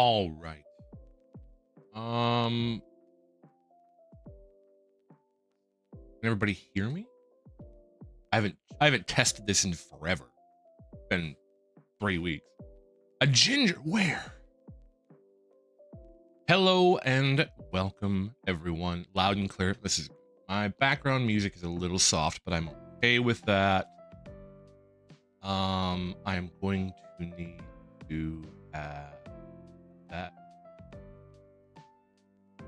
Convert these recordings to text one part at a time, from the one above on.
All right. Can everybody hear me? I haven't tested this in forever. It's been 3 weeks. A ginger where? Hello and welcome everyone. Loud and clear. This is my background music is a little soft, but I'm okay with that. I'm going to need to have that.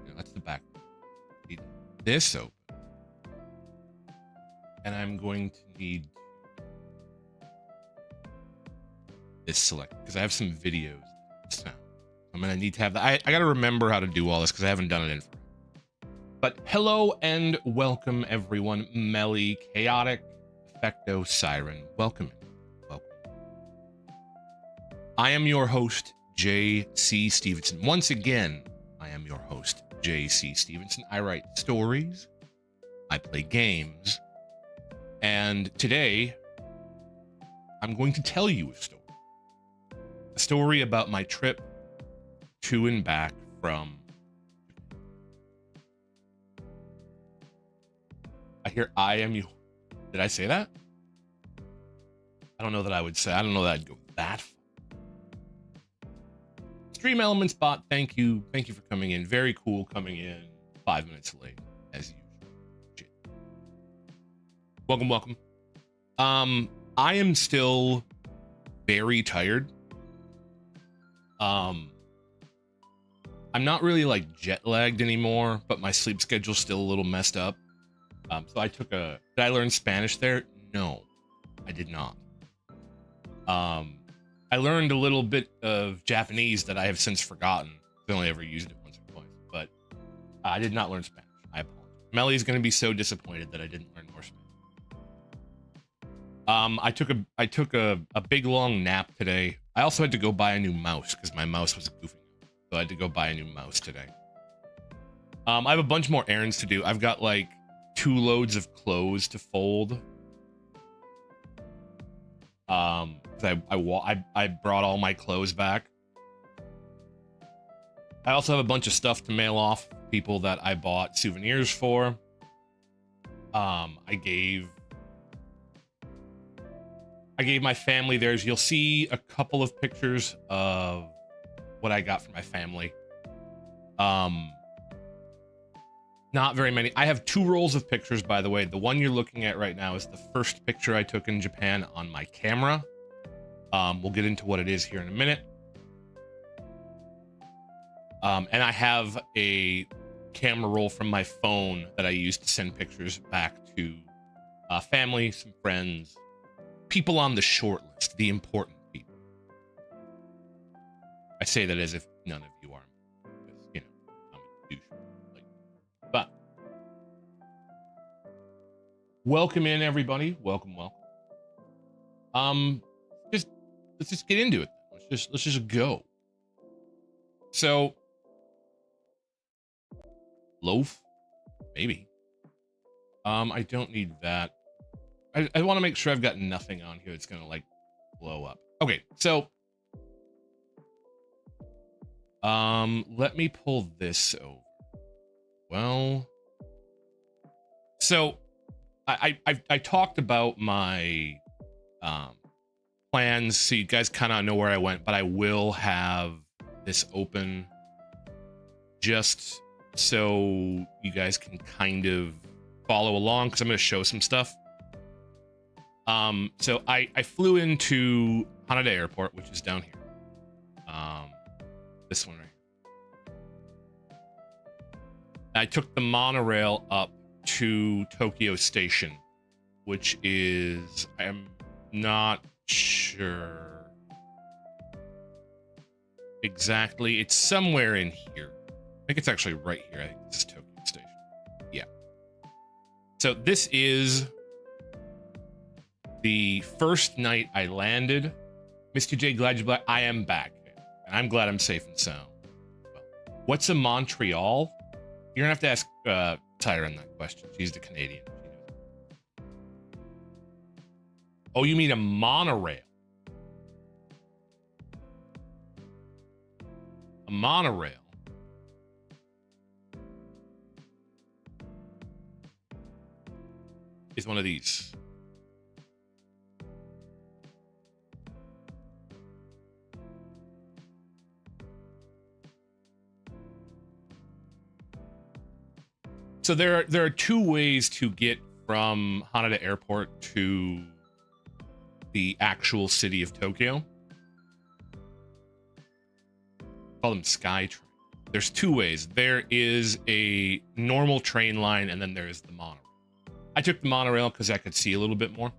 No, that's the back. Need this open. And I'm going to need this select because I have some videos. So I'm gonna need to have that. I gotta remember how to do all this because I haven't done it in forever. But hello and welcome everyone. Melly, Chaotic, Effecto, Siren. Welcome. Welcome. I am your host, J.C. Stevenson. Once again, I am your host, J.C. Stevenson. I write stories, I play games, and today I'm going to tell you a story. A story about my trip to and back from. I hear I am you. Did I say that? I don't know that I would say. I don't know that I'd go that far. Stream Elements bot, thank you. Thank you for coming in. Very cool coming in 5 minutes late, as usual. Shit. Welcome, welcome. I am still very tired. I'm not really like jet lagged anymore, but my sleep schedule's still a little messed up. So I took did I learn Spanish there? No, I did not. I learned a little bit of Japanese that I have since forgotten. I only ever used it once or twice, but I did not learn Spanish. I apologize. Melly's going to be so disappointed that I didn't learn more Spanish. I took a big long nap today. I also had to go buy a new mouse because my mouse was goofing. So I had to go buy a new mouse today. I have a bunch more errands to do. I've got like 2 loads of clothes to fold. I brought all my clothes back. I also have a bunch of stuff to mail off people that I bought souvenirs for. I gave my family theirs. You'll see a couple of pictures of what I got for my family. Not very many. I have 2 rolls of pictures, by the way. The one you're looking at right now is the first picture I took in Japan on my camera. We'll get into what it is here in a minute. And I have a camera roll from my phone that I use to send pictures back to family, some friends, people on the short list, the important people. I say that as if none of you are, because, you know, I'm a douche. But welcome in, everybody. Welcome, welcome. Let's just get into it. Let's just go. So, loaf, maybe. I don't need that. I want to make sure I've got nothing on here that's gonna like blow up. Okay, so let me pull this over. Well, so I talked about my plans, so you guys kind of know where I went, but I will have this open just so you guys can kind of follow along because I'm going to show some stuff. So I flew into Haneda Airport, which is down here. This one right here. I took the monorail up to Tokyo Station, which is, I'm not sure exactly. It's somewhere in here. I think it's actually right here. I think this is Tokyo Station. Yeah. So this is the first night I landed. Mr. J, glad you're back. I am back. And I'm glad I'm safe and sound. What's a Montreal? You're gonna have to ask Tyron that question. She's the Canadian. Oh, you mean a monorail? A monorail is one of these. So there are two ways to get from Haneda Airport to the actual city of Tokyo. Call them SkyTrain. There's two ways. There is a normal train line, and then there's the monorail. I took the monorail because I could see a little bit more.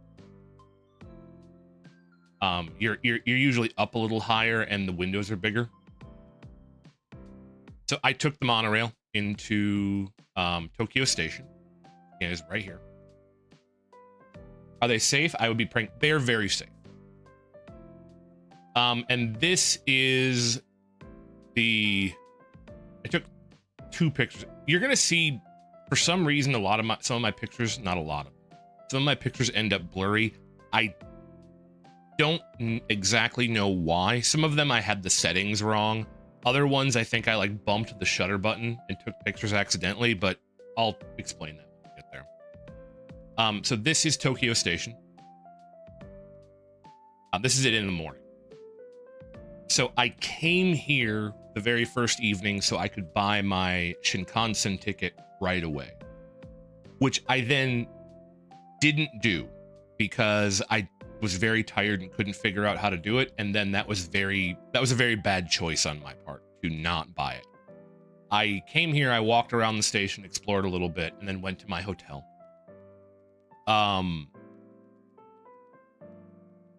You're usually up a little higher, and the windows are bigger. So I took the monorail into Tokyo Station. It is right here. Are they safe? I would be praying. They're very safe. And this is I took two pictures. You're gonna see, for some reason, some of my pictures, not a lot of them, some of my pictures end up blurry. I don't exactly know why. Some of them I had the settings wrong. Other ones I think I like bumped the shutter button and took pictures accidentally, but I'll explain that when we get there. So this is Tokyo Station. This is it in the morning. So I came here the very first evening so I could buy my Shinkansen ticket right away, which I then didn't do because I was very tired and couldn't figure out how to do it. And then that was a very bad choice on my part to not buy it. I came here, I walked around the station, explored a little bit, and then went to my hotel.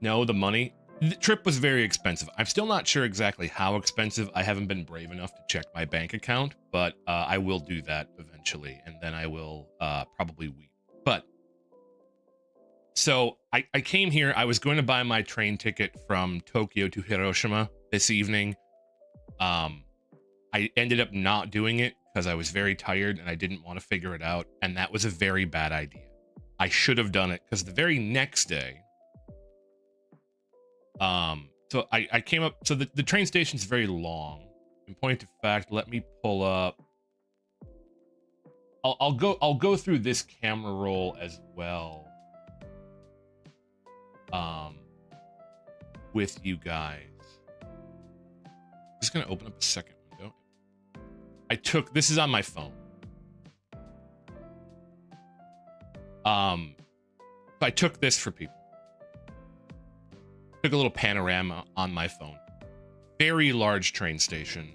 No, the trip was very expensive. I'm still not sure exactly how expensive. I haven't been brave enough to check my bank account, but I will do that eventually, and then I will probably weep. But so I came here. I was going to buy my train ticket from Tokyo to Hiroshima this evening. I ended up not doing it because I was very tired and I didn't want to figure it out, and that was a very bad idea. I should have done it because the very next day, so I came up, so the train station is very long. In point of fact, let me pull up. I'll go through this camera roll as well. With you guys. I'm just gonna open up a second window. This is on my phone. So I took this for people. Took a little panorama on my phone. Very large train station.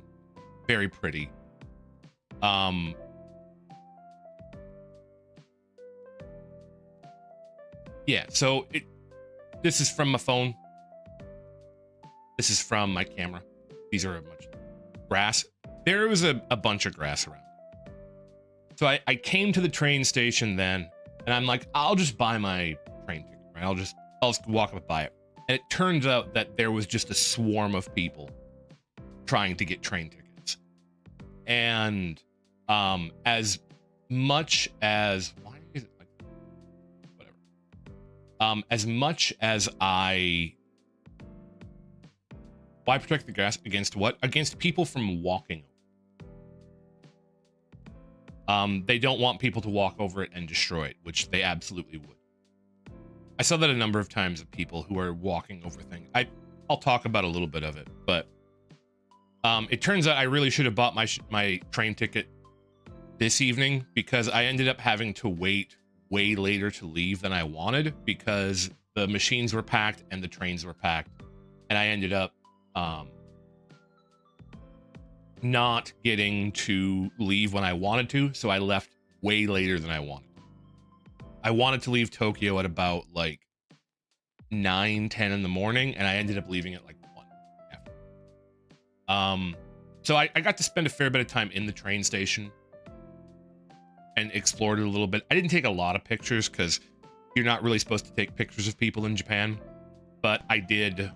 Very pretty. Yeah, so this is from my phone. This is from my camera. These are a bunch of grass. There was a bunch of grass around. So I came to the train station then, and I'm like, I'll just buy my train ticket, right? I'll just walk up and buy it. And it turns out that there was just a swarm of people trying to get train tickets. And as much as why protect the grass against what? Against people from walking over. They don't want people to walk over it and destroy it, which they absolutely would. I saw that a number of times of people who are walking over things. I'll talk about a little bit of it, but it turns out I really should have bought my train ticket this evening because I ended up having to wait way later to leave than I wanted because the machines were packed and the trains were packed, and I ended up not getting to leave when I wanted to, so I left way later than I wanted. I wanted to leave Tokyo at about like 9, 10 in the morning, and I ended up leaving at like 1 after. So I got to spend a fair bit of time in the train station and explored it a little bit. I didn't take a lot of pictures because you're not really supposed to take pictures of people in Japan, but I did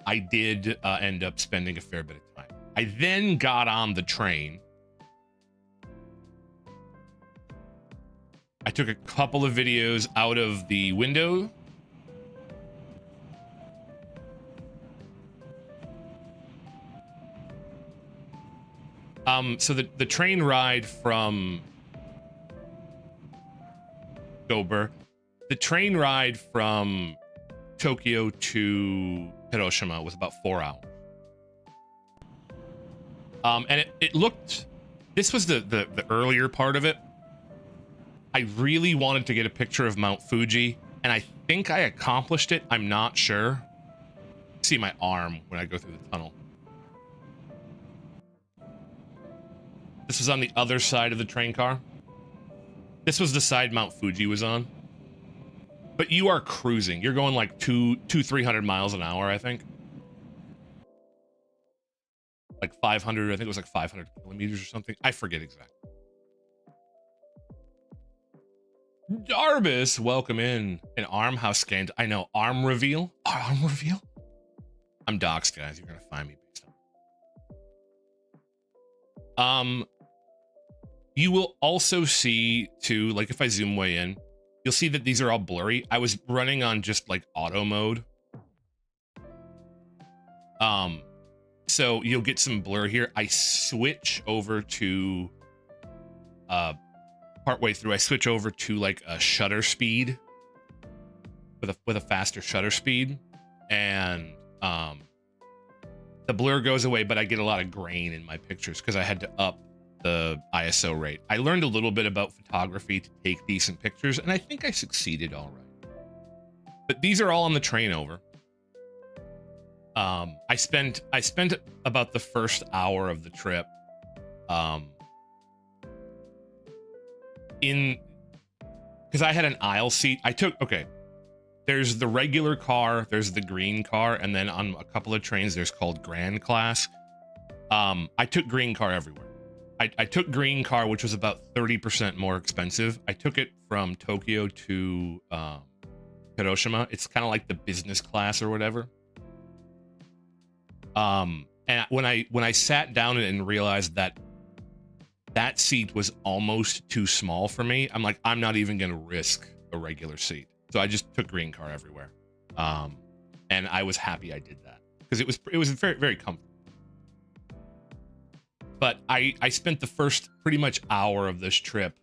end up spending a fair bit of time. I then got on the train. I took a couple of videos out of the window. So the train ride from Gober, the train ride from Tokyo to Hiroshima was about 4 hours. And it looked, this was the earlier part of it. I really wanted to get a picture of Mount Fuji, and I think I accomplished it. I'm not sure. See my arm when I go through the tunnel. This was on the other side of the train car. This was the side Mount Fuji was on. But you are cruising. You're going like 300 miles an hour, I think. Like 500, I think it was like 500 kilometers or something. I forget exactly. Darbus, welcome in. An arm, how scanned. I know, arm reveal. Arm reveal? I'm doxxed, guys. You're gonna find me based on. You will also see too, like if I zoom way in, you'll see that these are all blurry. I was running on just like auto mode. So you'll get some blur here. I switch over to partway through, I switch over to like a shutter speed with a faster shutter speed, and the blur goes away, but I get a lot of grain in my pictures because I had to up the ISO rate. I learned a little bit about photography to take decent pictures, and I think I succeeded all right. But these are all on the train over. I spent about the first hour of the trip because I had an aisle seat. There's the regular car, there's the green car, and then on a couple of trains there's called Grand Class. I took green car everywhere. I took green car, which was about 30% more expensive. I took it from Tokyo to Hiroshima. It's kind of like the business class or whatever. And when I sat down and realized that seat was almost too small for me, I'm like, I'm not even gonna risk a regular seat. So I just took green car everywhere. And I was happy I did that because it was very, very comfortable. But I spent the first pretty much hour of this trip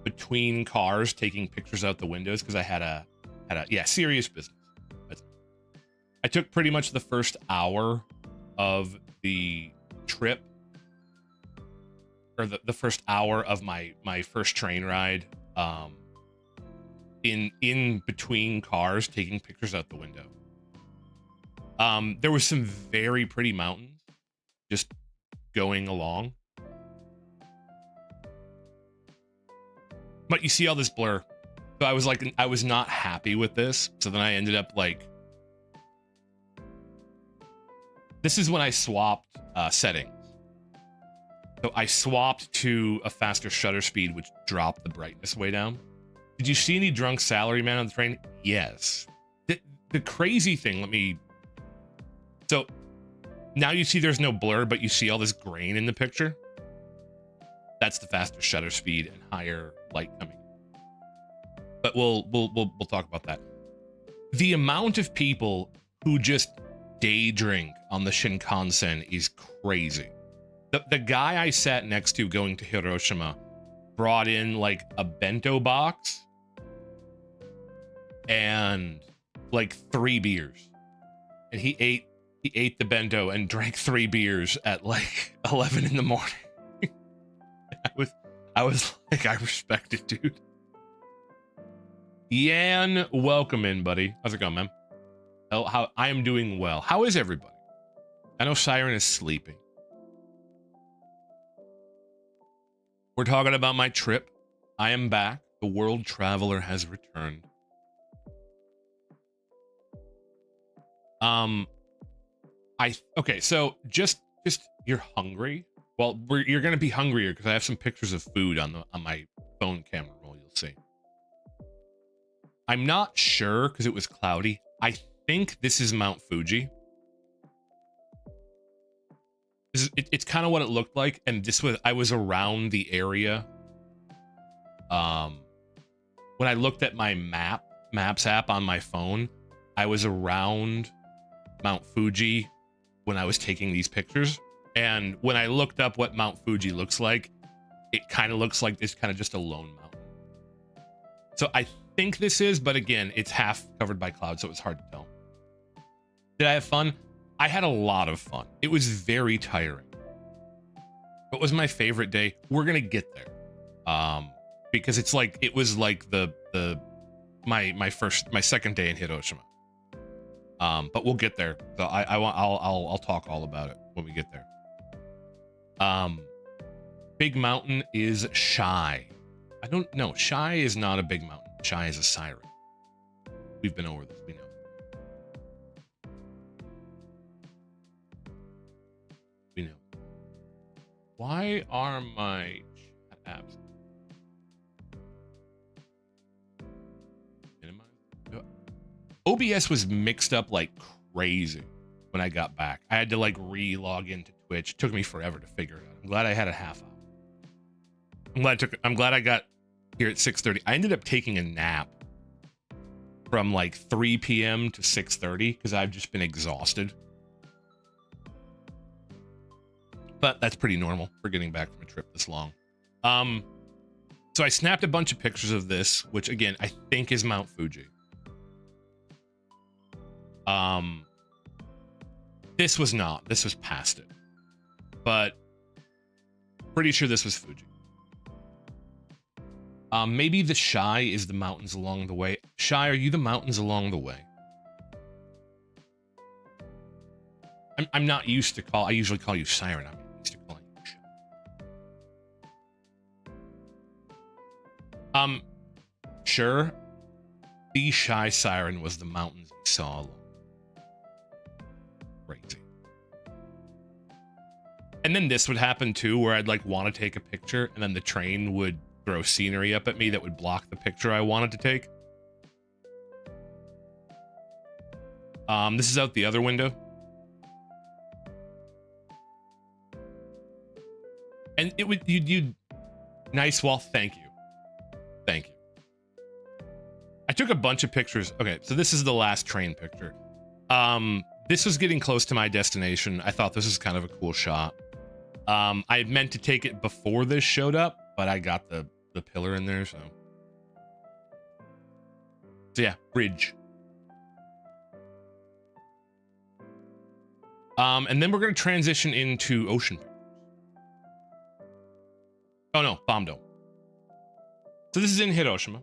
between cars taking pictures out the windows because I had a serious business. I took pretty much the first hour of the trip, or the first hour of my first train ride, in between cars taking pictures out the window. There was some very pretty mountains just going along, but you see all this blur. So I was not happy with this. So then I ended up like, this is when I swapped settings. So I swapped to a faster shutter speed, which dropped the brightness way down. Did you see any drunk salaryman on the train? Yes. The crazy thing, so now you see there's no blur, but you see all this grain in the picture. That's the faster shutter speed and higher light coming in. But we'll talk about that. The amount of people who just day drink on the Shinkansen is crazy. The guy I sat next to going to Hiroshima brought in like a bento box and like 3 beers, and he ate the bento and drank 3 beers at like 11 in the morning. I was like, I respect it, dude. Yan, welcome in, buddy. How's it going, man? How I am doing well. How is everybody? I know Siren is sleeping. We're talking about my trip. I am back. The world traveler has returned. Okay, so just you're hungry. Well, you're gonna be hungrier because I have some pictures of food on my phone camera roll. You'll see. I'm not sure because it was cloudy. I think this is Mount Fuji. It's kind of what it looked like, and I was around the area. When I looked at my maps app on my phone, I was around Mount Fuji when I was taking these pictures, And when I looked up what Mount Fuji looks like, it kind of looks like it's kind of just a lone mountain. So I think this is, but again, it's half covered by clouds, so it's hard to tell. Did I have fun? I had a lot of fun. It was very tiring. What was my favorite day? We're gonna get there. Because it's like, it was like my second day in Hiroshima. But we'll get there. So I'll talk all about it when we get there. Big mountain is Shy. I don't know. Shy is not a big mountain. Shy is a siren. We've been over this. We know. We know. Why are my apps? OBS was mixed up like crazy when I got back. I had to like re-log into Twitch. It took me forever to figure it out. I'm glad I had a half hour. I'm glad I got here at 6:30. I ended up taking a nap from like 3 p.m. to 6:30 because I've just been exhausted. But that's pretty normal for getting back from a trip this long. So I snapped a bunch of pictures of this, which again, I think is Mount Fuji. This was not. This was past it. But pretty sure this was Fuji. Maybe the Shy is the mountains along the way. Shy, are you the mountains along the way? I'm not used to I usually call you Siren. I'm used to calling you Shy. Sure. The Shy Siren was the mountains we saw along. Crazy. And then this would happen too, where I'd like want to take a picture and then the train would throw scenery up at me that would block the picture I wanted to take. This is out the other window. And it would, you'd nice wall. Thank you. Thank you. I took a bunch of pictures. Okay. So this is the last train picture. This was getting close to my destination. I thought this was kind of a cool shot. I meant to take it before this showed up, but I got the pillar in there, so yeah, bridge. And then we're going to transition into ocean pictures. Oh no, bomb dome. So this is in Hiroshima.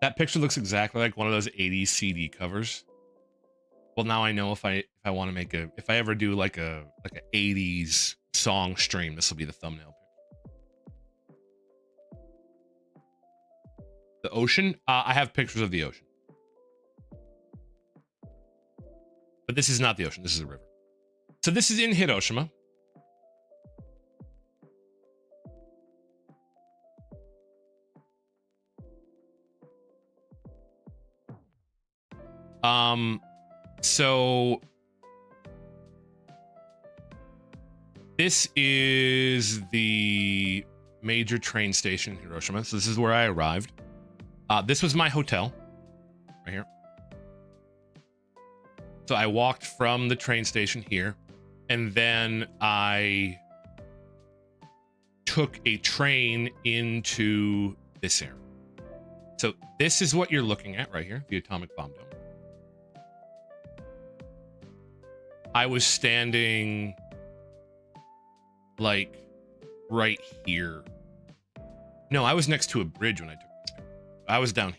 That picture looks exactly like one of those 80s CD covers. Well, now I know if I want to make if I ever do like a 80s song stream, this will be the thumbnail picture. The ocean, I have pictures of the ocean. But this is not the ocean, this is a river. So this is in Hiroshima. So this is the major train station in Hiroshima. So this is where I arrived. This was my hotel right here. So I walked from the train station here, and then I took a train into this area. So this is what you're looking at right here, the atomic bomb dome. I was standing like right here. No, I was next to a bridge when I took this picture. I was down here.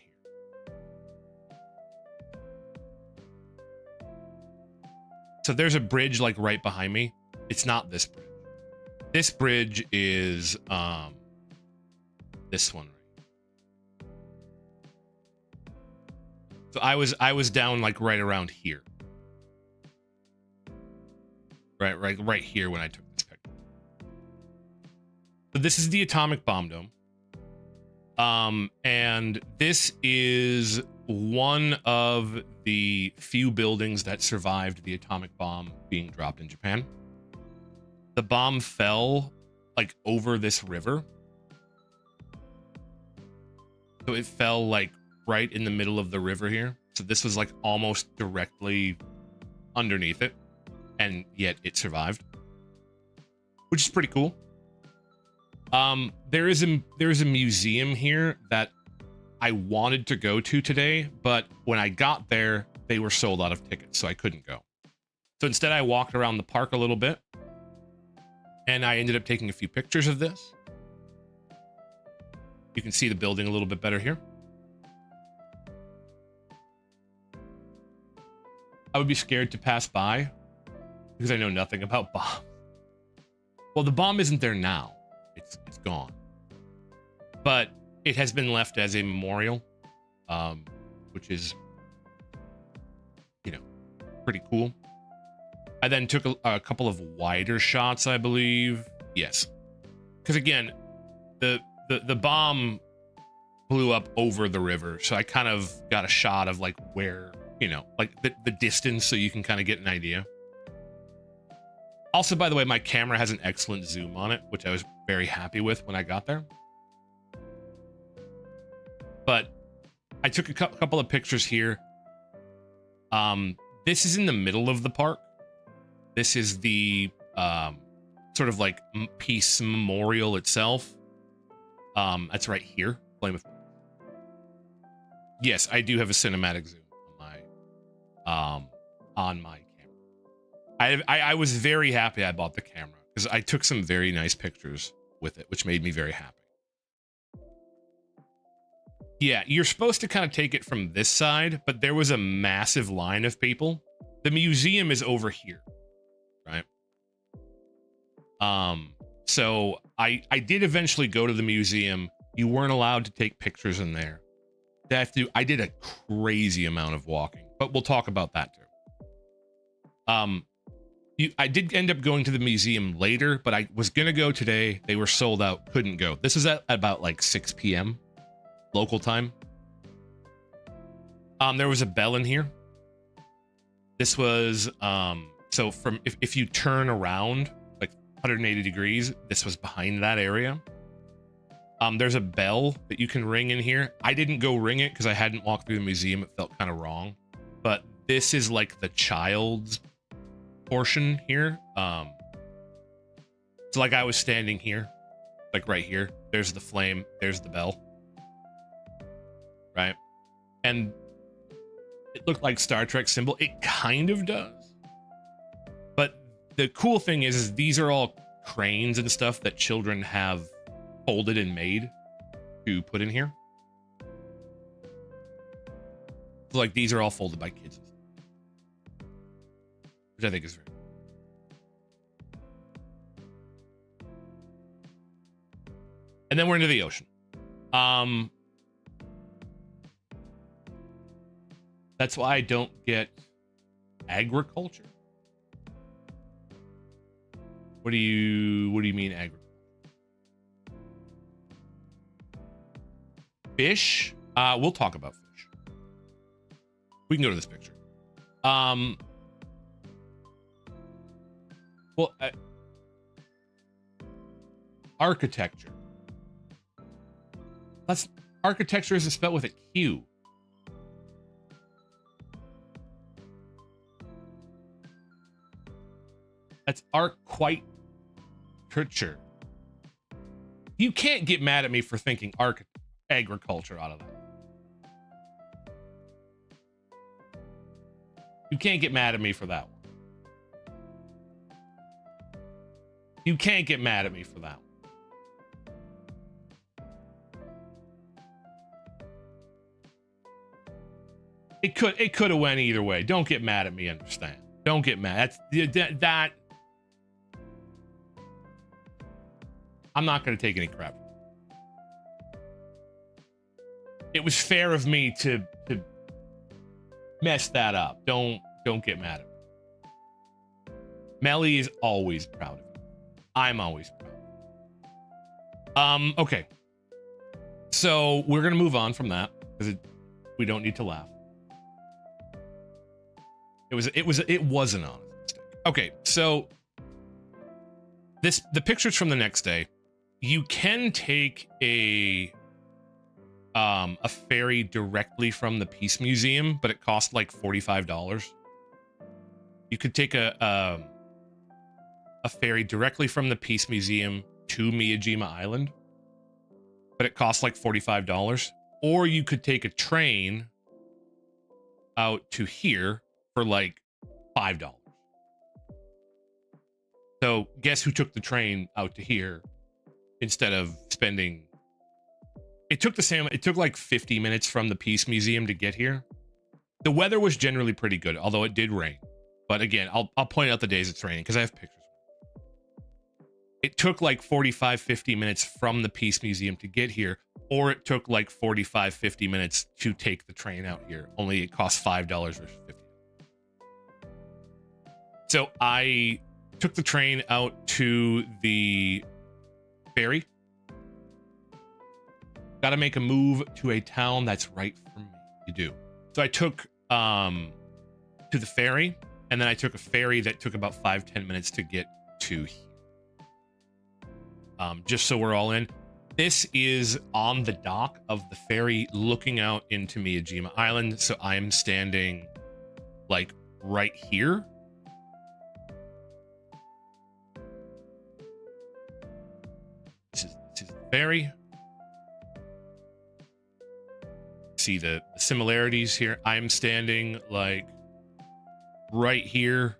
So there's a bridge like right behind me. It's not this bridge. This bridge is this one right. So I was down like right around here. Right here when I took this picture. So this is the atomic bomb dome. And this is one of the few buildings that survived the atomic bomb being dropped in Japan. The bomb fell like over this river. So it fell like right in the middle of the river here. So this was like almost directly underneath it. and yet it survived, which is pretty cool. There is a museum here that I wanted to go to today, but when I got there, they were sold out of tickets, so I couldn't go. So instead, I walked around the park a little bit, and I ended up taking a few pictures of this. You can see the building a little bit better here. I would be scared to pass by because I know nothing about bombs. Well, the bomb isn't there now. It's gone. But it has been left as a memorial, which is, you know, pretty cool. I then took a couple of wider shots, I believe. Yes. Because again, the bomb blew up over the river, so I kind of got a shot of like where, you know, like the distance, so you can kind of get an idea. Also, by the way, my camera has an excellent zoom on it, which I was very happy with when I got there. But I took a couple of pictures here. This is in the middle of the park. This is the sort of like peace memorial itself. That's right here. Flame of... Yes, I do have a cinematic zoom on my camera. I was very happy I bought the camera because I took some very nice pictures with it, which made me very happy. Yeah, you're supposed to kind of take it from this side, but there was a massive line of people. The museum is over here, right? So I did eventually go to the museum. You weren't allowed to take pictures in there. I did a crazy amount of walking, but we'll talk about that too. I did end up going to the museum later, but I was gonna go today. They were sold out, couldn't go. This is at about like 6 p.m. local time. There was a bell in here. This was so from if you turn around like 180 degrees, this was behind that area. There's a bell that you can ring in here. I didn't go ring it because I hadn't walked through the museum. It felt kind of wrong. But this is like the child's portion here. So like I was standing here, like right here. There's the flame. There's the bell. Right? And it looked like Star Trek symbol. It kind of does. But the cool thing is these are all cranes and stuff that children have folded and made to put in here. So like these are all folded by kids, which I think is very cool. And then we're into the ocean. That's why I don't get agriculture. What do you mean agriculture? Fish? We'll talk about fish. We can go to this picture. Well, architecture. Architecture isn't spelled with a Q. That's architecture. You can't get mad at me for thinking agriculture out of that. You can't get mad at me for that one. You can't get mad at me for that one. It could have went either way. Don't get mad at me, understand? Don't get mad. That I'm not going to take any crap. It was fair of me to mess that up. Don't get mad at me. Melly is always proud of you. I'm always proud. Okay. So we're gonna move on from that because we don't need to laugh. It was an honest mistake. Okay, so the pictures from the next day. You can take a ferry directly from the Peace Museum, but it costs like $45. You could take a ferry directly from the Peace Museum to Miyajima Island, but it costs like $45. Or you could take a train out to here for like $5. So guess who took the train out to here instead of spending... It took the same... It took like 50 minutes from the Peace Museum to get here. The weather was generally pretty good, although it did rain. But again, I'll point out the days it's raining because I have pictures. It took like 45, 50 minutes from the Peace Museum to get here, or it took like 45, 50 minutes to take the train out here. Only it cost $5 versus $50. So I took the train out to the ferry. Got to make a move to a town that's right for me to do. So I took to the ferry, and then I took a ferry that took about 5-10 minutes to get to here. Just so we're all in. This is on the dock of the ferry looking out into Miyajima Island. So I am standing like right here. This is the ferry. See the similarities here. I'm standing like right here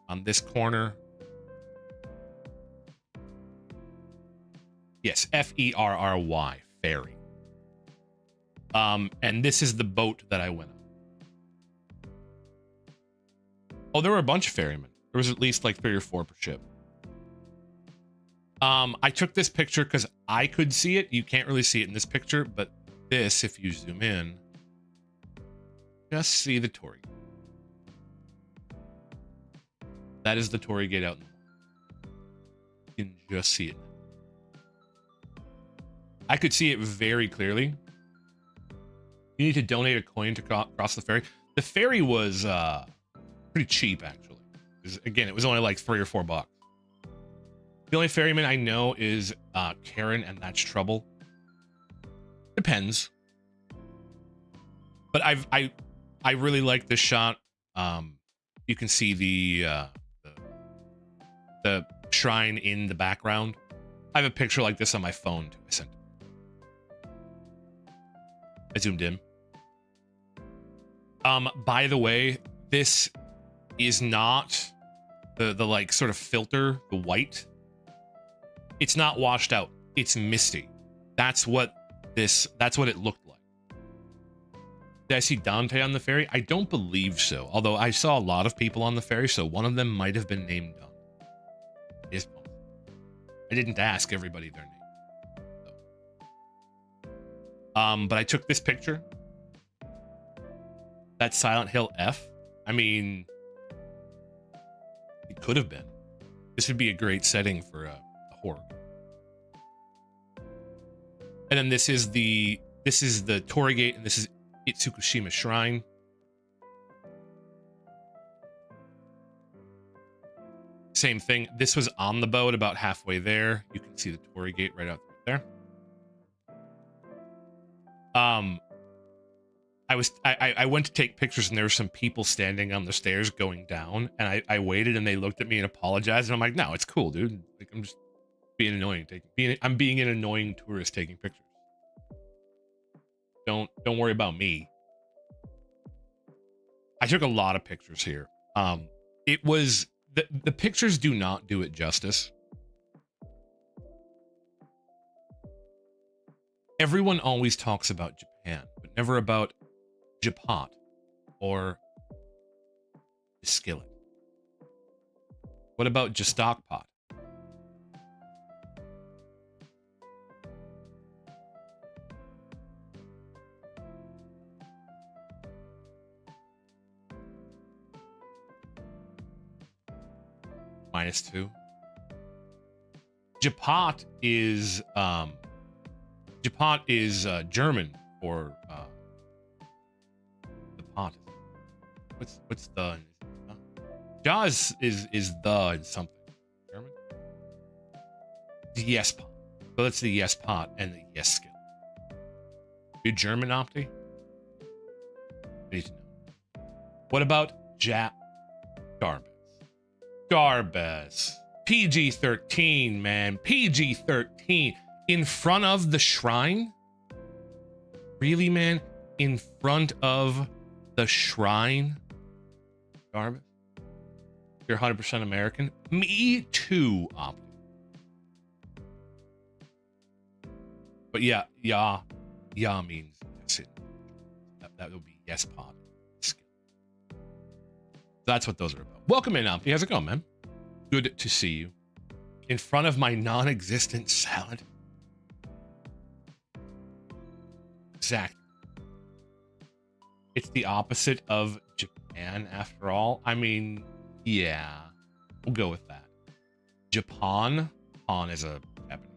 on this corner. Yes, Ferry, ferry. And this is the boat that I went on. Oh, there were a bunch of ferrymen. There was at least like 3 or 4 per ship. I took this picture because I could see it. You can't really see it in this picture, but this, if you zoom in, just see the Torii. That is the Torii Gate out in the water. You can just see it. I could see it very clearly. You need to donate a coin to cross the ferry. The ferry was pretty cheap, actually. Again, it was only like $3 or $4. The only ferryman I know is Karen, and that's trouble. Depends. But I really like this shot. You can see the shrine in the background. I have a picture like this on my phone too. I sent it. I zoomed in. By the way, this is not the like sort of filter, the white. It's not washed out. It's misty. That's what it looked like. Did I see Dante on the ferry? I don't believe so. Although I saw a lot of people on the ferry, so one of them might have been named Dante. It is possible. I didn't ask everybody their name. But I took this picture. That's Silent Hill F. I mean, it could have been. This would be a great setting for a horror. And then this is the Torii Gate, and this is Itsukushima Shrine. Same thing. This was on the boat about halfway there. You can see the Torii Gate right out there. I went to take pictures, and there were some people standing on the stairs going down, and I waited, and they looked at me and apologized, and I'm like, no, it's cool, dude. Like, I'm just being annoying. I'm being an annoying tourist taking pictures. Don't worry about me. I took a lot of pictures here. It was the pictures do not do it justice. Everyone always talks about Japan, but never about Japat or Skillet. What about Jastokpat? -2. Japat is German for the pot. What's the Jaws is the in something German. The yes pot. So that's the yes pot and the yes skill. You German Opti? I need to know. What about Jap garbage? Starbest. PG-13, man. PG-13. In front of the shrine? Really, man? In front of the shrine? Starbest? You're 100% American? Me too, Opti. But yeah means yes. That would be yes, pod. That's what those are about. Welcome in, Opti. How's it going, man? Good to see you. In front of my non-existent salad. Exactly. It's the opposite of Japan, after all. I mean, yeah, we'll go with that. Japan. Japan is a Japanese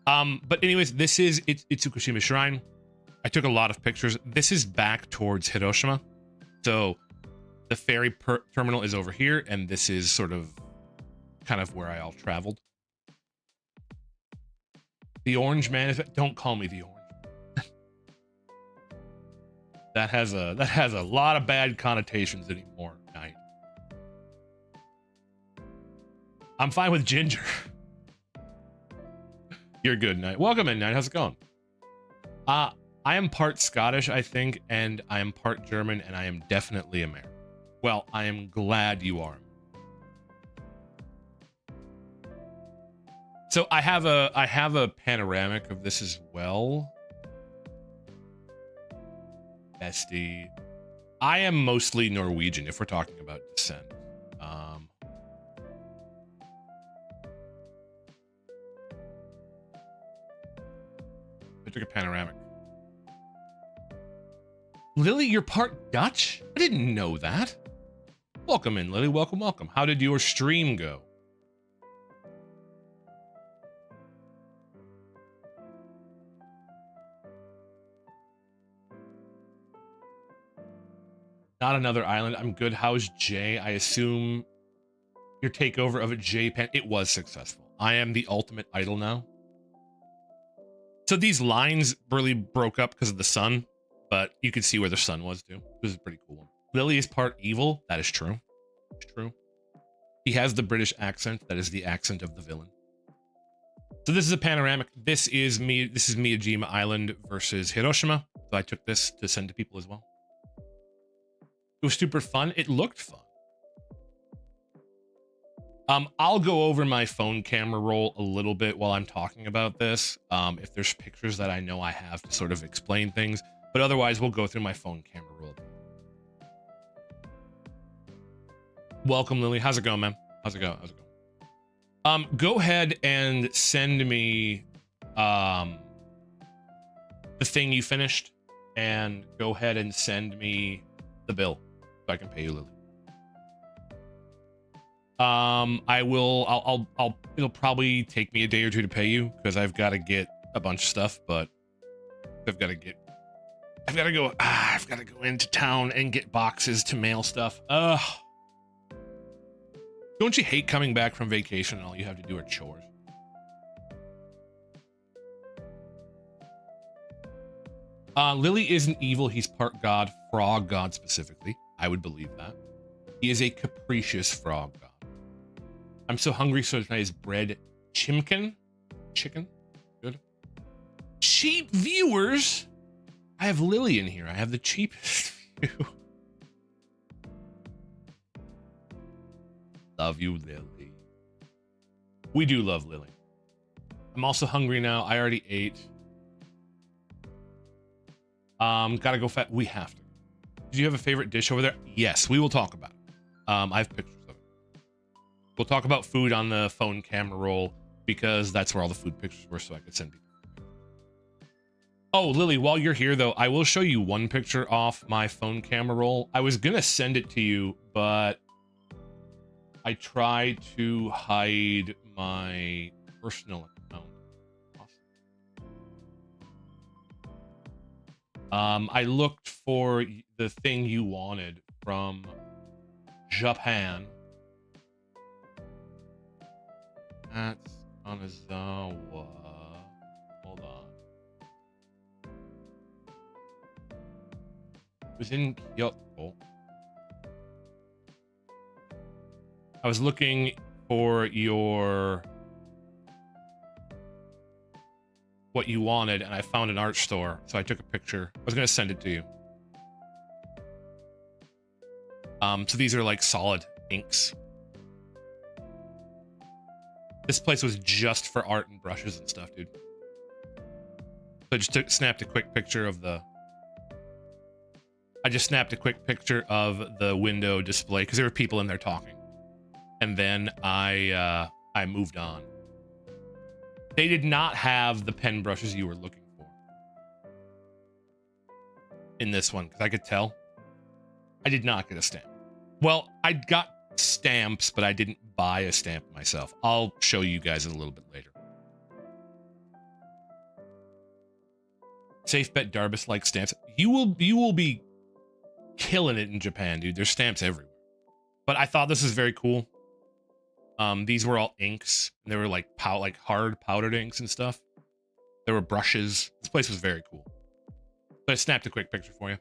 thing. But anyways, this is Itsukushima Shrine. I took a lot of pictures. This is back towards Hiroshima. So the ferry terminal is over here, and this is sort of kind of where I all traveled. The orange man is, don't call me the orange. that has a lot of bad connotations anymore. Night. I'm fine with ginger. You're good, Night. Welcome in, Night. How's it going? I am part Scottish, I think, and I am part German, and I am definitely American. Well, I am glad you are. So I have a panoramic of this as well. Bestie. I am mostly Norwegian if we're talking about descent. I took a panoramic. Lily, you're part Dutch? I didn't know that. Welcome in, Lily. Welcome, welcome. How did your stream go? Not another island. I'm good. How's Jay? I assume your takeover of a J-Pen. It was successful. I am the ultimate idol now. So these lines really broke up because of the sun, but you could see where the sun was too. This is a pretty cool one. Lily is part evil. That is true. It's true. He has the British accent. That is the accent of the villain. So this is a panoramic. This is Miyajima Island versus Hiroshima. So I took this to send to people as well. It was super fun. It looked fun. I'll go over my phone camera roll a little bit while I'm talking about this. If there's pictures that I know I have to sort of explain things, but otherwise we'll go through my phone camera roll. Welcome, Lily. How's it going, man? How's it going? How's it going? Go ahead and send me the thing you finished, and go ahead and send me the bill so I can pay you, Lily. It'll probably take me a day or two to pay you because I've got to get a bunch of stuff, but I've got to go into town and get boxes to mail stuff. Don't you hate coming back from vacation and all you have to do are chores? Lily isn't evil. He's part god, frog god specifically. I would believe that. He is a capricious frog god. I'm so hungry, so tonight is bread chimkin. Chicken. Good. Cheap viewers. I have Lily in here. I have the cheapest view. Love you, Lily. We do love Lily. I'm also hungry now. I already ate. Gotta go fat. We have to. Do you have a favorite dish over there? Yes, we will talk about it. I have pictures of it. We'll talk about food on the phone camera roll because that's where all the food pictures were, so I could send people. Oh, Lily, while you're here though, I will show you one picture off my phone camera roll. I was gonna send it to you, but I tried to hide my personal account. I looked for the thing you wanted from Japan. That's Kanazawa. Hold on. It was in Kyoto. I was looking for your what you wanted, and I found an art store, so I took a picture. I was gonna send it to you. So these are like solid inks. This place was just for art and brushes and stuff, dude. So I just snapped a quick picture of the. I just snapped a quick picture of the window display because there were people in there talking, and then I moved on. They did not have the pen brushes you were looking for in this one because I could tell. I did not get a stamp. Well, I got stamps, but I didn't buy a stamp myself. I'll show you guys it a little bit later. Safe bet Darbus likes stamps. You will be killing it in Japan, dude. There's stamps everywhere. But I thought this was very cool. These were all inks. They were like hard powdered inks and stuff. There were brushes. This place was very cool. So I snapped a quick picture for you.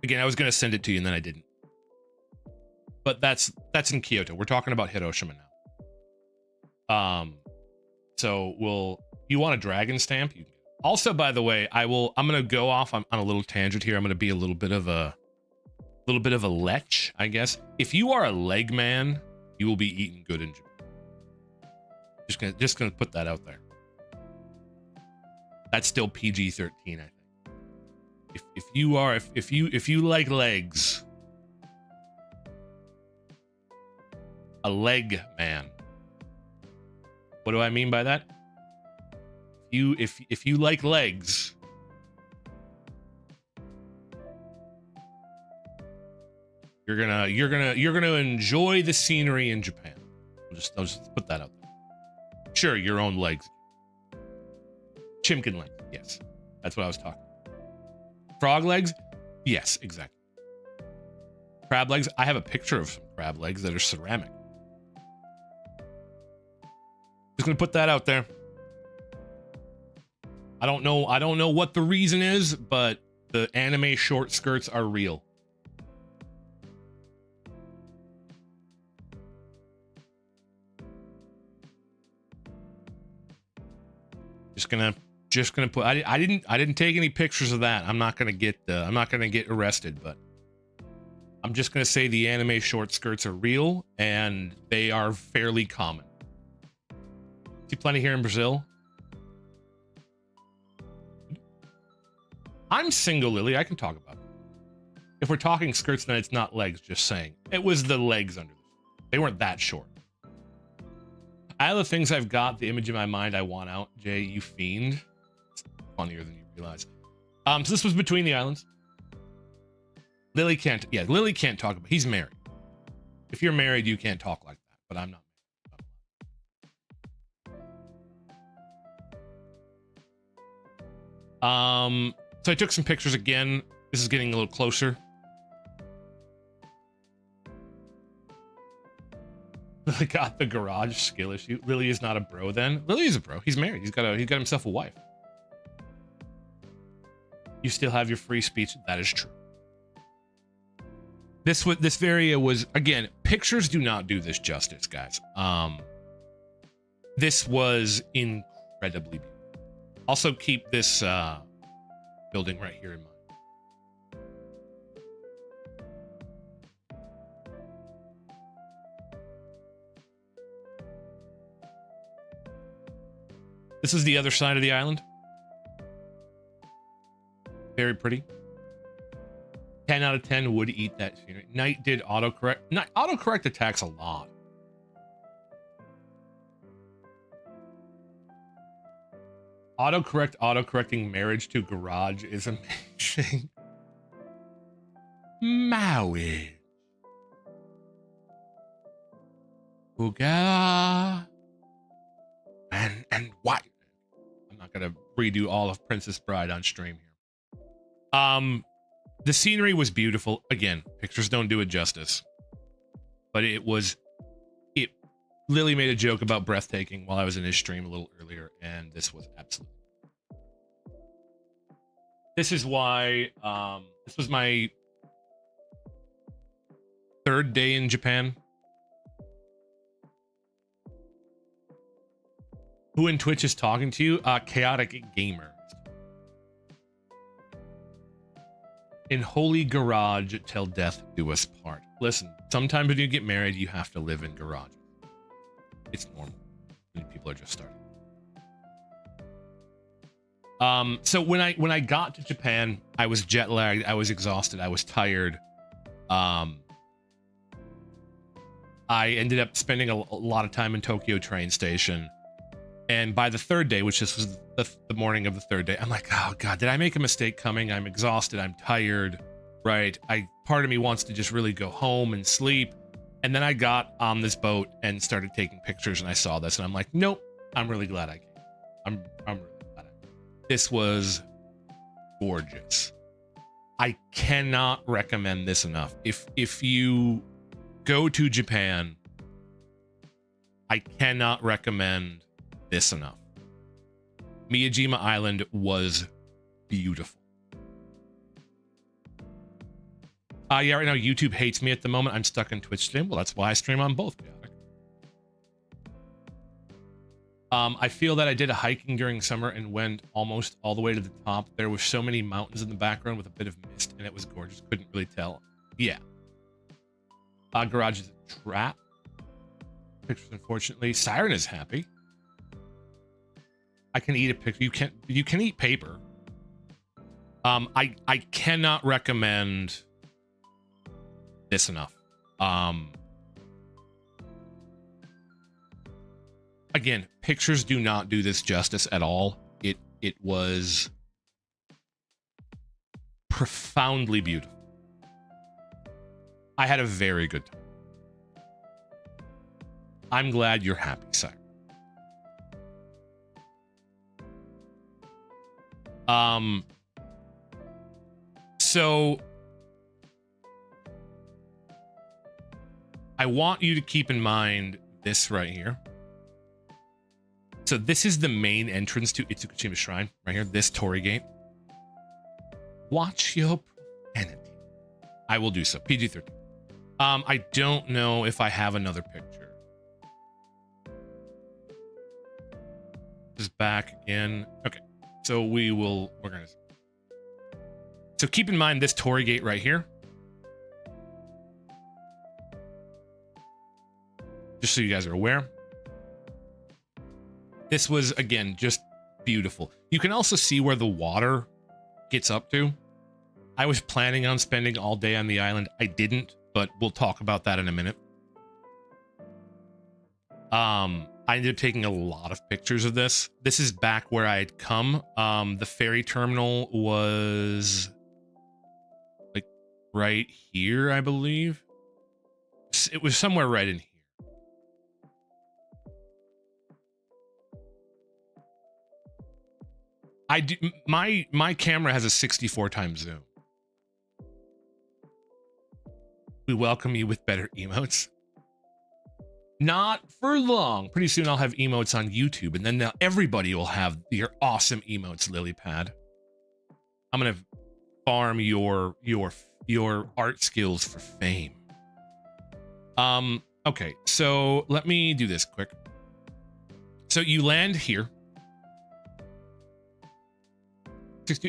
Again, I was gonna send it to you and then I didn't. But that's in Kyoto. We're talking about Hiroshima now. So you want a dragon stamp? You can. Also, by the way, I'm gonna go off on a little tangent here. I'm gonna be a little bit of a lech, I guess. If you are a leg man, you will be eating good in Japan. Just gonna put that out there. That's still PG-13, I think. If you like legs, a leg man. What do I mean by that? If you like legs, you're gonna enjoy the scenery in Japan. I'll just put that out there. Sure, your own legs. Chimkin legs, yes. That's what I was talking about. Frog legs? Yes, exactly. Crab legs? I have a picture of some crab legs that are ceramic. Just gonna put that out there. I don't know what the reason is, but the anime short skirts are real. Just gonna put. I didn't take any pictures of that. I'm not gonna get arrested, but I'm just gonna say the anime short skirts are real and they are fairly common. See plenty here in Brazil. I'm single, Lily. I can talk about it. If we're talking skirts, then it's not legs. Just saying, it was the legs under. They weren't that short. Out of the things I've got, the image in my mind I want out. Jay, you fiend. Funnier than you realize. So this was Between the Islands. Lily can't talk about. He's married. If you're married, you can't talk like that. But I'm not. So I took some pictures again. This is getting a little closer. Lily got the garage skill issue. Lily is not a bro then. Lily is a bro. He's married. He's got himself a wife. You still have your free speech. That is true. This area was, again, pictures do not do this justice, guys. This was incredibly beautiful. Also keep this building right here in mind. This is the other side of the island. Very pretty. 10 out of 10 would eat that scenery. Knight did autocorrect. Autocorrect attacks a lot. Autocorrecting marriage to garage is amazing. Maui. Uga. And why? I'm not gonna redo all of Princess Bride on stream here. The scenery was beautiful. Again, pictures don't do it justice. But Lily made a joke about breathtaking while I was in his stream a little earlier, and this was absolutely. This is why this was my third day in Japan? Who in Twitch is talking to you? Chaotic Gamer. In Holy Garage till death do us part. Listen, sometimes when you get married, you have to live in garages. It's normal. Many people are just starting. So when I got to Japan, I was jet lagged, I was exhausted, I was tired. I ended up spending a lot of time in Tokyo train station. And by the third day, which this was the morning of the third day, I'm like, oh God, did I make a mistake coming? I'm exhausted, I'm tired, right? Part of me wants to just really go home and sleep. And then I got on this boat and started taking pictures, and I saw this and I'm like, nope, I'm really glad I came. I'm really glad I came. This was gorgeous. I cannot recommend this enough. If you go to Japan, I cannot recommend this enough. Miyajima Island was beautiful. Yeah, right now YouTube hates me at the moment. I'm stuck in Twitch stream. Well, that's why I stream on both. I feel that I did a hiking during summer and went almost all the way to the top. There were so many mountains in the background with a bit of mist, and it was gorgeous. Couldn't really tell. Yeah. Garage is a trap. Pictures, unfortunately. Siren is happy. I can eat a picture. You can eat paper. I cannot recommend this enough. Again, pictures do not do this justice at all. It was profoundly beautiful. I had a very good time. I'm glad you're happy, Siren. So I want you to keep in mind this right here. So this is the main entrance to Itsukushima Shrine right here, this torii gate. Watch your profanity. I will do so. PG-13. I don't know if I have another picture. Just back again. Okay. So we're gonna. So keep in mind this torii gate right here. Just so you guys are aware. This was, again, just beautiful. You can also see where the water gets up to. I was planning on spending all day on the island. I didn't, but we'll talk about that in a minute. I ended up taking a lot of pictures of this. This is back where I had come. The ferry terminal was like right here, I believe. It was somewhere right in here. My camera has a 64 times zoom. We welcome you with better emotes. Not for long. Pretty soon I'll have emotes on YouTube, and then everybody will have your awesome emotes, Lilypad. I'm gonna farm your art skills for fame. Okay, so let me do this quick. So you land here.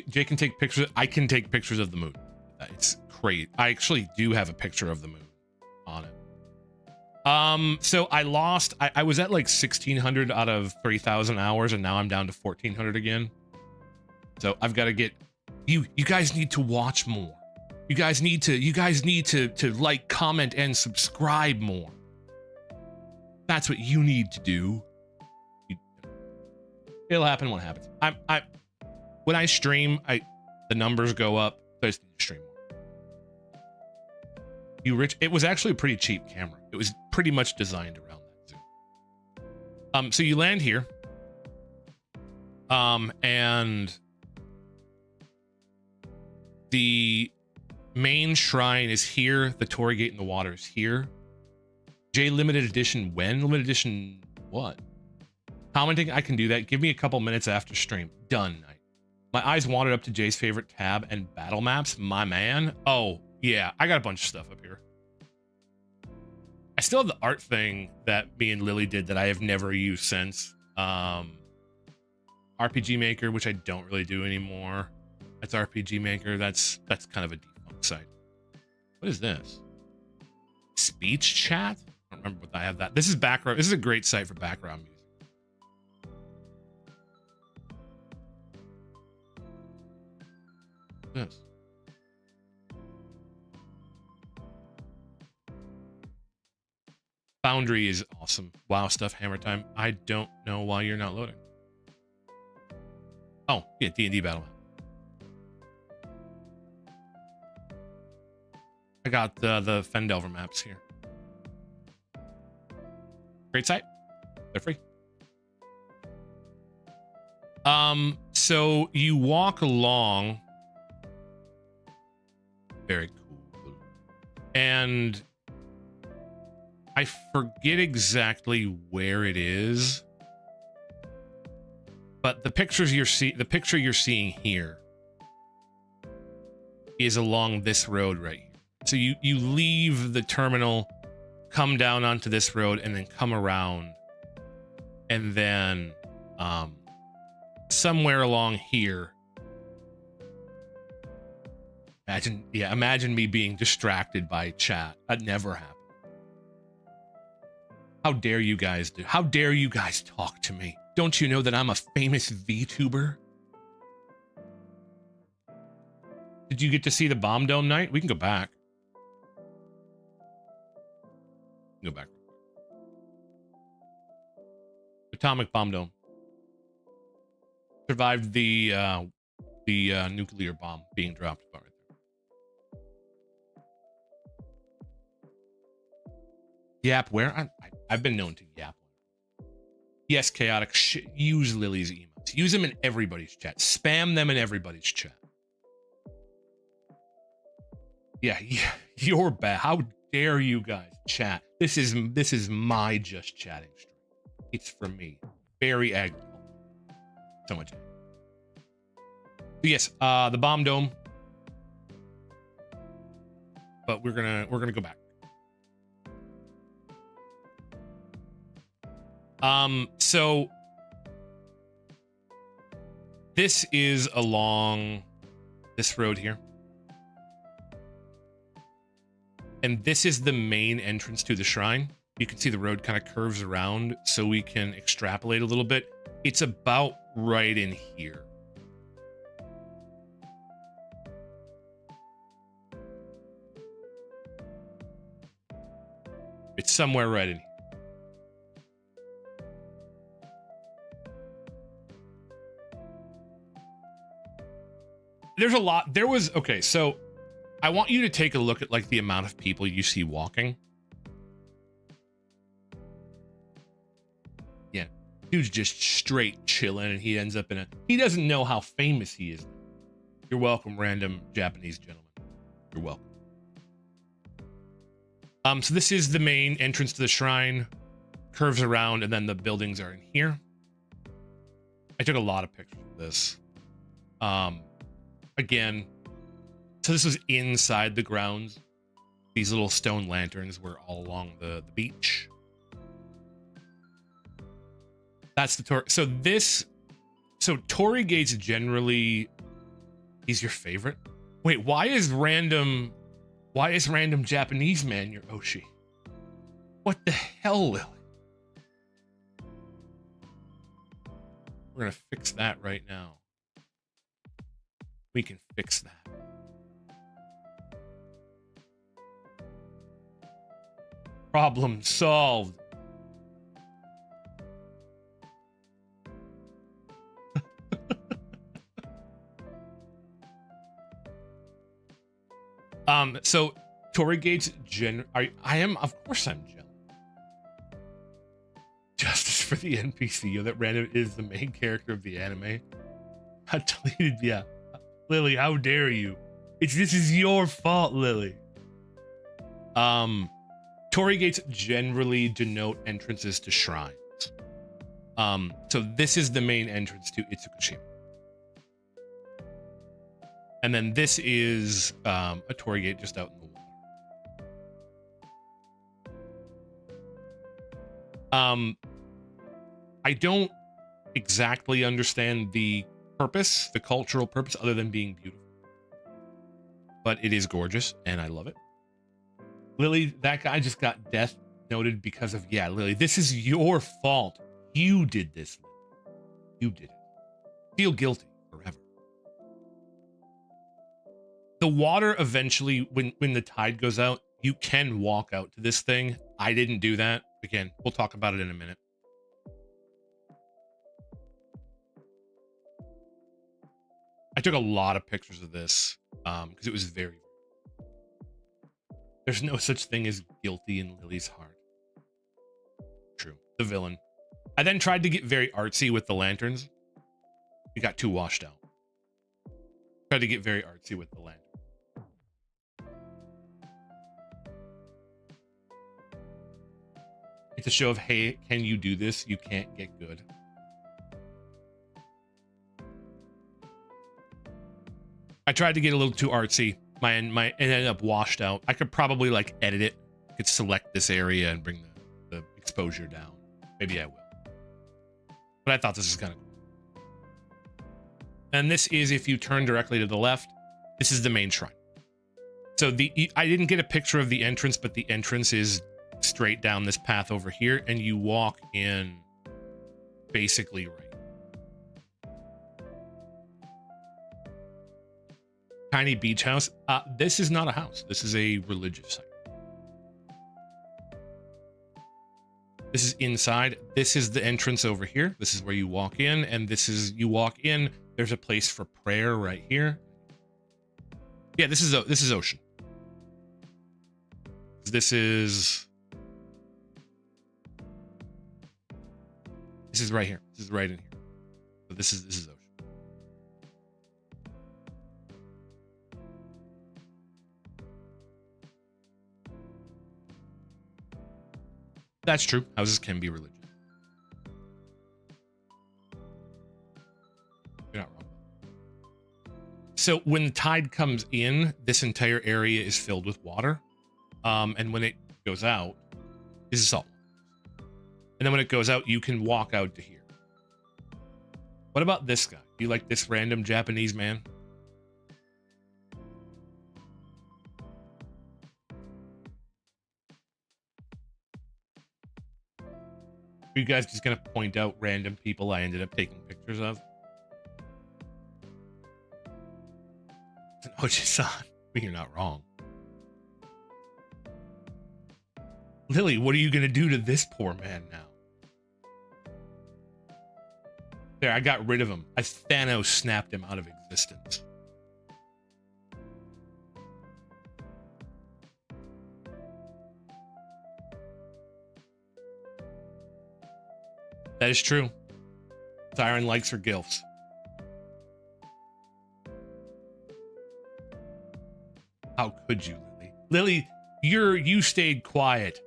Jay can take pictures. I can take pictures of the moon. It's great. I actually do have a picture of the moon on it. So I lost. I was at like 1,600 out of 3,000 hours, and now I'm down to 1,400 again. So I've got to get you. You guys need to watch more. You guys need to like, comment, and subscribe more. That's what you need to do. It'll happen when it happens. When I stream, the numbers go up. So I just need to stream more. It was actually a pretty cheap camera. It was pretty much designed around that zoom. So you land here. And the main shrine is here. The torii gate in the water is here. J limited edition when? Limited edition what? Commenting, I can do that. Give me a couple minutes after stream. Done. My eyes wandered up to Jay's favorite tab and battle maps. My man. Oh, yeah. I got a bunch of stuff up here. I still have the art thing that me and Lily did that I have never used since. RPG Maker, which I don't really do anymore. That's RPG Maker. That's kind of a defunct site. What is this? Speech chat? I don't remember what I have that. This is background. This is a great site for background music. This. Foundry is awesome. WoW stuff, Hammer Time. I don't know why you're not loading. Oh, yeah, D&D Battle. I got the Fendelver maps here. Great site. They're free. So you walk along. Very cool. And I forget exactly where it is. But the picture you're seeing here is along this road right here. So you leave the terminal, come down onto this road, and then come around, and then somewhere along here. Imagine me being distracted by chat. That never happened. How dare you guys do? How dare you guys talk to me? Don't you know that I'm a famous VTuber? Did you get to see the Bomb Dome night? We can go back. Go back. Atomic Bomb Dome survived the nuclear bomb being dropped. Right there. Yap, where? I've been known to yap. Yes, chaotic. Use Lily's emotes. Use them in everybody's chat. Spam them in everybody's chat. Yeah, you're bad. How dare you guys chat? This is my just chatting stream. It's for me. Very agricultural. So much. Yes, the Bomb Dome. But we're gonna go back. So this is along this road here. And this is the main entrance to the shrine. You can see the road kind of curves around, so we can extrapolate a little bit. It's about right in here. It's somewhere right in here. There's a lot. Okay, so I want you to take a look at like the amount of people you see walking. Yeah, dude's just straight chilling, and he ends up he doesn't know how famous he is. You're welcome, random Japanese gentleman. You're welcome. So this is the main entrance to the shrine, curves around, and then the buildings are in here. I took a lot of pictures of this. Again, so this was inside the grounds. These little stone lanterns were all along the beach. That's the tour. So Torii Gates generally, he's your favorite? Wait, why is random Japanese man your Oshi? What the hell, Lily? We're gonna fix that right now. We can fix that. Problem solved. So Torii Gates I am, of course I'm jealous. Justice for the NPC, that random is the main character of the anime. I deleted, yeah. Lily, how dare you? This is your fault, Lily. Torii Gates generally denote entrances to shrines. So this is the main entrance to Itsukushima. And then this is a Torii Gate just out in the water. I don't exactly understand the purpose, the cultural purpose, other than being beautiful. But it is gorgeous, and I love it. Lily, that guy just got death noted because of, yeah, Lily, this is your fault. You did this. You did it. Feel guilty forever. The water eventually, when the tide goes out, you can walk out to this thing. I didn't do that. Again, we'll talk about it in a minute. I took a lot of pictures of this because it was very... There's no such thing as guilty in Lily's heart. True. The villain. I then tried to get very artsy with the lanterns. It got too washed out. Tried to get very artsy with the lantern. It's a show of, hey, can you do this? You can't get good. I tried to get a little too artsy. It ended up washed out. I could probably like edit it. I could select this area and bring the exposure down. Maybe I will. But I thought this is kind of cool. And this is, if you turn directly to the left, this is the main shrine. So I didn't get a picture of the entrance, but the entrance is straight down this path over here, and you walk in basically right. Tiny beach house. This is not a house. This is a religious site. This is inside. This is the entrance over here. This is where you walk in, and this is, you walk in, there's a place for prayer right here. Yeah, this is ocean. This is right here. This is right in here. So this is ocean. That's true. Houses can be religious. You're not wrong. So when the tide comes in, this entire area is filled with water. And when it goes out, this is salt. And then when it goes out, you can walk out to here. What about this guy? Do you like this random Japanese man? Are you guys just gonna point out random people I ended up taking pictures of? Ochi-san, you're not wrong. Lily, what are you gonna do to this poor man now? There, I got rid of him. I Thanos snapped him out of existence. That is true. Siren likes her gilfs. How could you, Lily? Lily, you stayed quiet.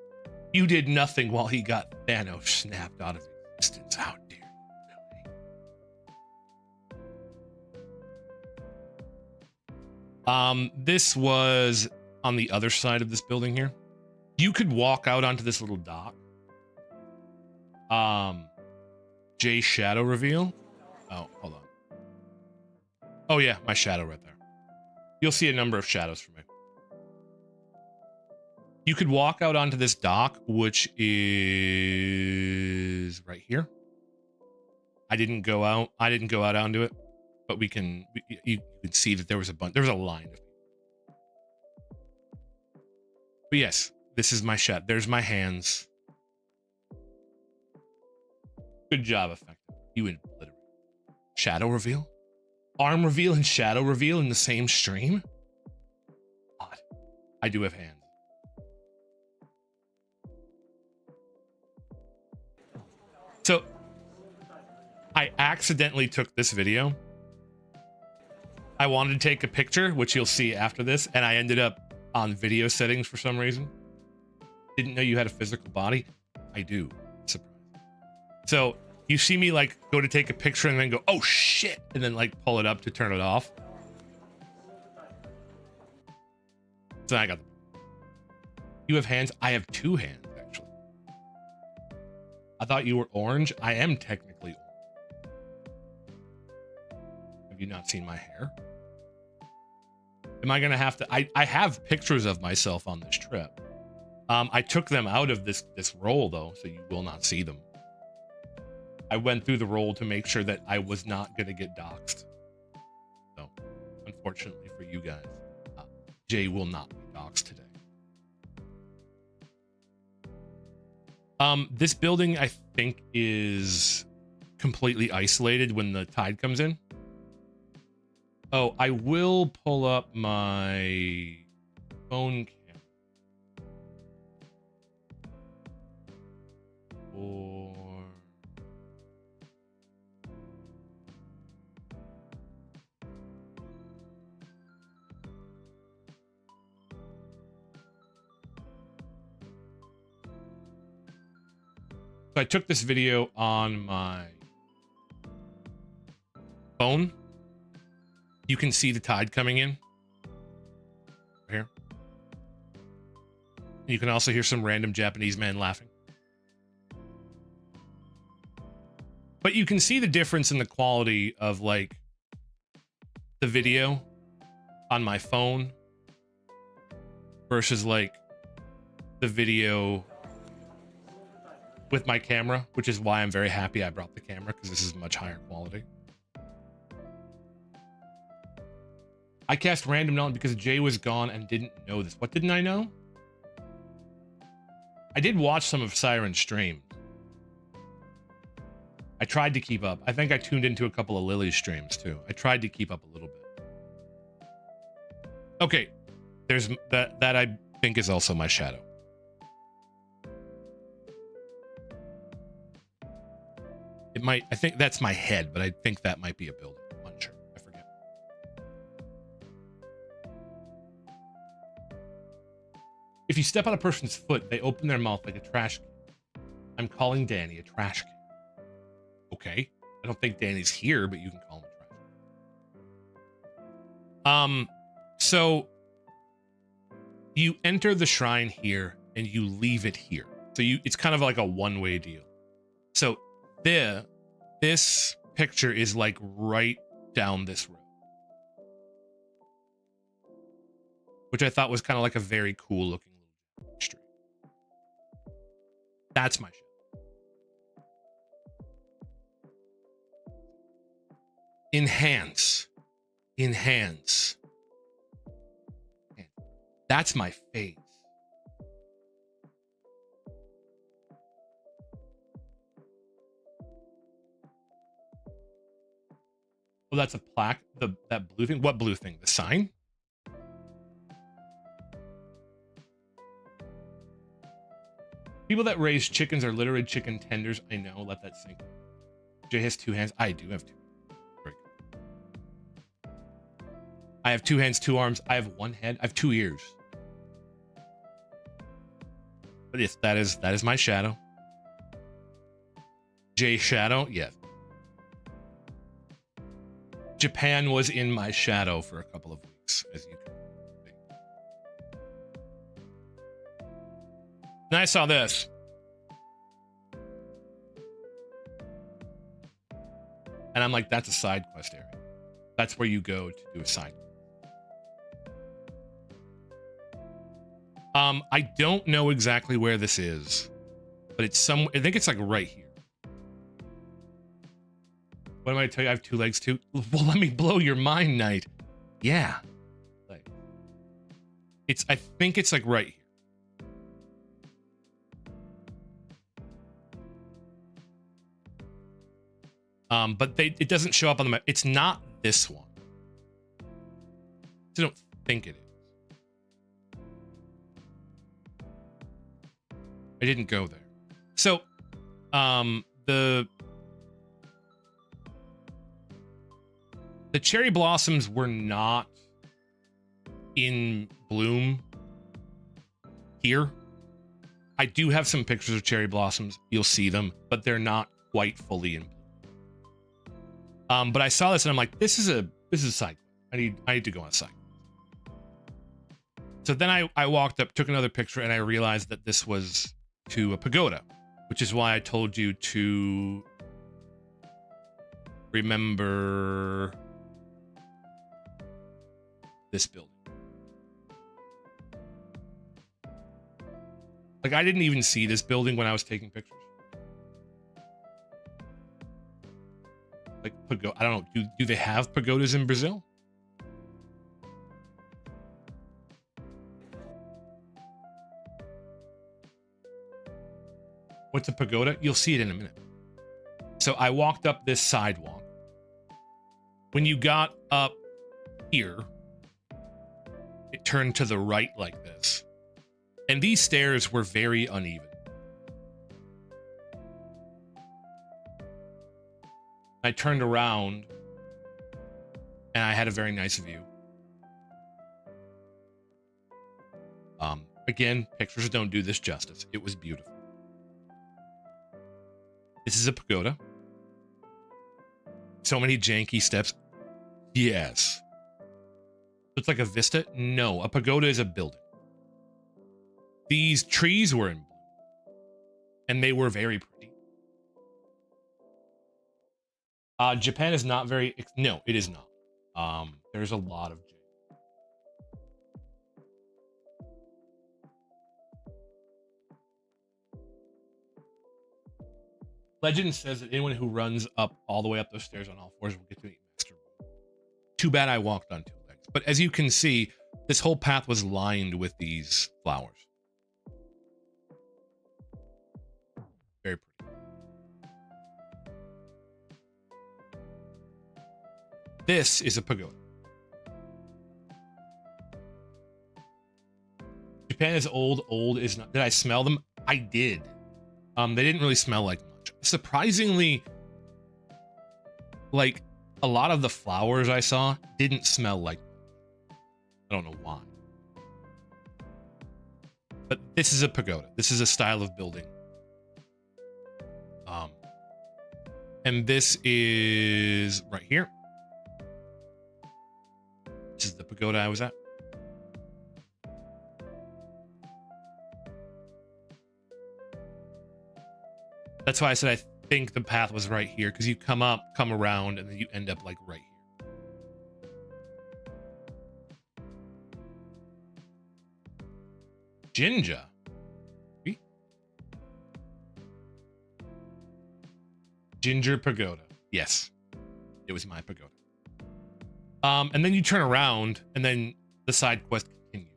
You did nothing while he got Thanos snapped out of existence. How dare you, Lily? This was on the other side of this building here. You could walk out onto this little dock. J shadow reveal. Oh, hold on. Oh yeah, my shadow right there. You'll see a number of shadows for me. You could walk out onto this dock, which is right here. I didn't go out onto it, but you can see that there was a line of people. But yes, this is my shadow. There's my hands. Good job, effective. You obliterate. Shadow reveal? Arm reveal and shadow reveal in the same stream? Odd. I do have hands. So, I accidentally took this video. I wanted to take a picture, which you'll see after this, and I ended up on video settings for some reason. Didn't know you had a physical body. I do. Surprise. So you see me like go to take a picture and then go, oh shit, and then like pull it up to turn it off. So I got the... You have hands? I have two hands, actually. I thought you were orange. I am technically orange. Have you not seen my hair? Am I gonna have to? I have pictures of myself on this trip. I took them out of this roll though, so you will not see them. I went through the roll to make sure that I was not gonna get doxxed. So, unfortunately for you guys, Jay will not be doxxed today. This building I think is completely isolated when the tide comes in. Oh, I will pull up my phone camera. So I took this video on my phone. You can see the tide coming in right here. You can also hear some random Japanese man laughing. But you can see the difference in the quality of like the video on my phone versus like the video with my camera, which is why I'm very happy I brought the camera, because this is much higher quality. I cast random knowledge because Jay was gone and didn't know this. What didn't I know? I did watch some of Siren's stream. I tried to keep up. I think I tuned into a couple of Lily's streams too. I tried to keep up a little bit. Okay, there's that I think is also my shadow. It might, I think that's my head, but I think that might be a building. I'm unsure. I forget. If you step on a person's foot, they open their mouth like a trash can. I'm calling Danny a trash can. Okay. I don't think Danny's here, but you can call him a trash can. So you enter the shrine here and you leave it here. So it's kind of like a one-way deal. So this picture is like right down this road, which I thought was kind of like a very cool looking little street. That's my shit. Enhance. That's my face. Oh, that's a plaque. That blue thing. What blue thing? The sign? People that raise chickens are literally chicken tenders. I know. Let that sink. Jay has two hands. I do have two. I have two hands, two arms. I have one head. I have two ears. But yes, that is my shadow. Jay shadow. Yes. Japan was in my shadow for a couple of weeks, as you can see. And I saw this. And I'm like, that's a side quest area. That's where you go to do a side quest. I don't know exactly where this is, but it's I think it's like right here. What am I tell you? I have two legs too. Well, let me blow your mind, Knight. Yeah. Like, I think it's like right here. But it doesn't show up on the map. It's not this one. I don't think it is. I didn't go there. So, the cherry blossoms were not in bloom here. I do have some pictures of cherry blossoms. You'll see them, but they're not quite fully in bloom. But I saw this and I'm like, this is a side quest. I need to go on a side quest. So then I walked up, took another picture, and I realized that this was to a pagoda, which is why I told you to remember this building. Like, I didn't even see this building when I was taking pictures. Like, pagoda. I don't know. Do they have pagodas in Brazil? What's a pagoda? You'll see it in a minute. So I walked up this sidewalk. When you got up here, it turned to the right like this. And these stairs were very uneven. I turned around and I had a very nice view. Again, pictures don't do this justice. It was beautiful. This is a pagoda. So many janky steps. Yes. It's like a vista. No, a pagoda is a building. These trees were in bloom, and they were very pretty. Japan is not very... No, it is not. There's a lot of... Legend says that anyone who runs up all the way up those stairs on all fours will get to eat master. Too bad I walked on 2 legs. But as you can see, this whole path was lined with these flowers. Very pretty. This is a pagoda. Japan is old. Old is not. Did I smell them? I did. They didn't really smell like much. Surprisingly, like a lot of the flowers I saw didn't smell like much. I don't know why. But this is a pagoda. This is a style of building. And this is right here. This is the pagoda I was at. That's why I said I think the path was right here, because you come up, come around, and then you end up like right here. Jinja. Ginger Pagoda. Yes. It was my pagoda. And then you turn around, and then the side quest continues.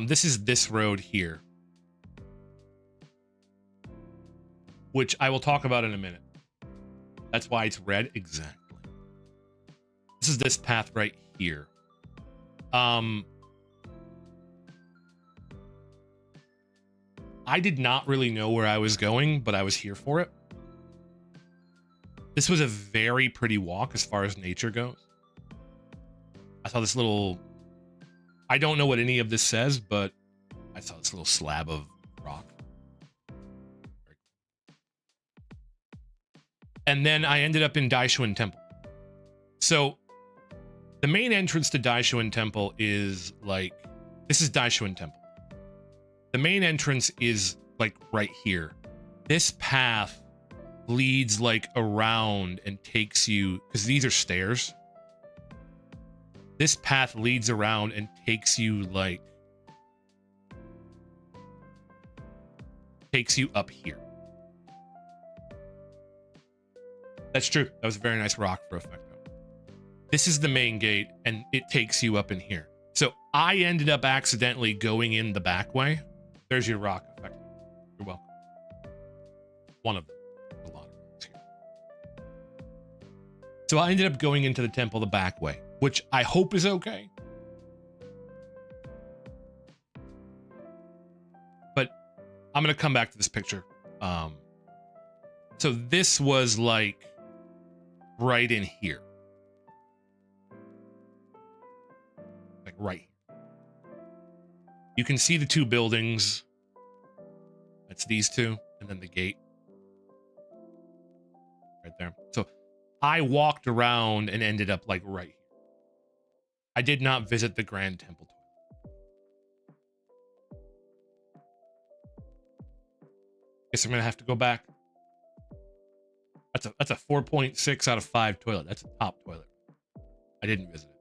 This is this road here, which I will talk about in a minute. That's why it's red. Exactly. This is this path right here. I did not really know where I was going, but I was here for it. This was a very pretty walk as far as nature goes. I saw this little... I don't know what any of this says, but I saw this little slab of rock. And then I ended up in Daishuin Temple. So the main entrance to Daishuin Temple is like... This is Daishuin Temple. The main entrance is like right here. This path leads like around and takes you, because these are stairs. This path leads around and takes you like, takes you up here. That's true. That was a very nice rock for effect. This is the main gate, and it takes you up in here. So I ended up accidentally going in the back way. There's your rock effect. You're welcome. One of them. A lot of rocks here. So I ended up going into the temple the back way, which I hope is okay. But I'm going to come back to this picture. So this was like right in here. Like right here. You can see the 2 buildings. That's these 2, and then the gate. Right there. So I walked around and ended up like right here. I did not visit the Grand Temple. Guess I'm gonna have to go back. That's a 4.6 out of 5 toilet. That's a top toilet. I didn't visit it.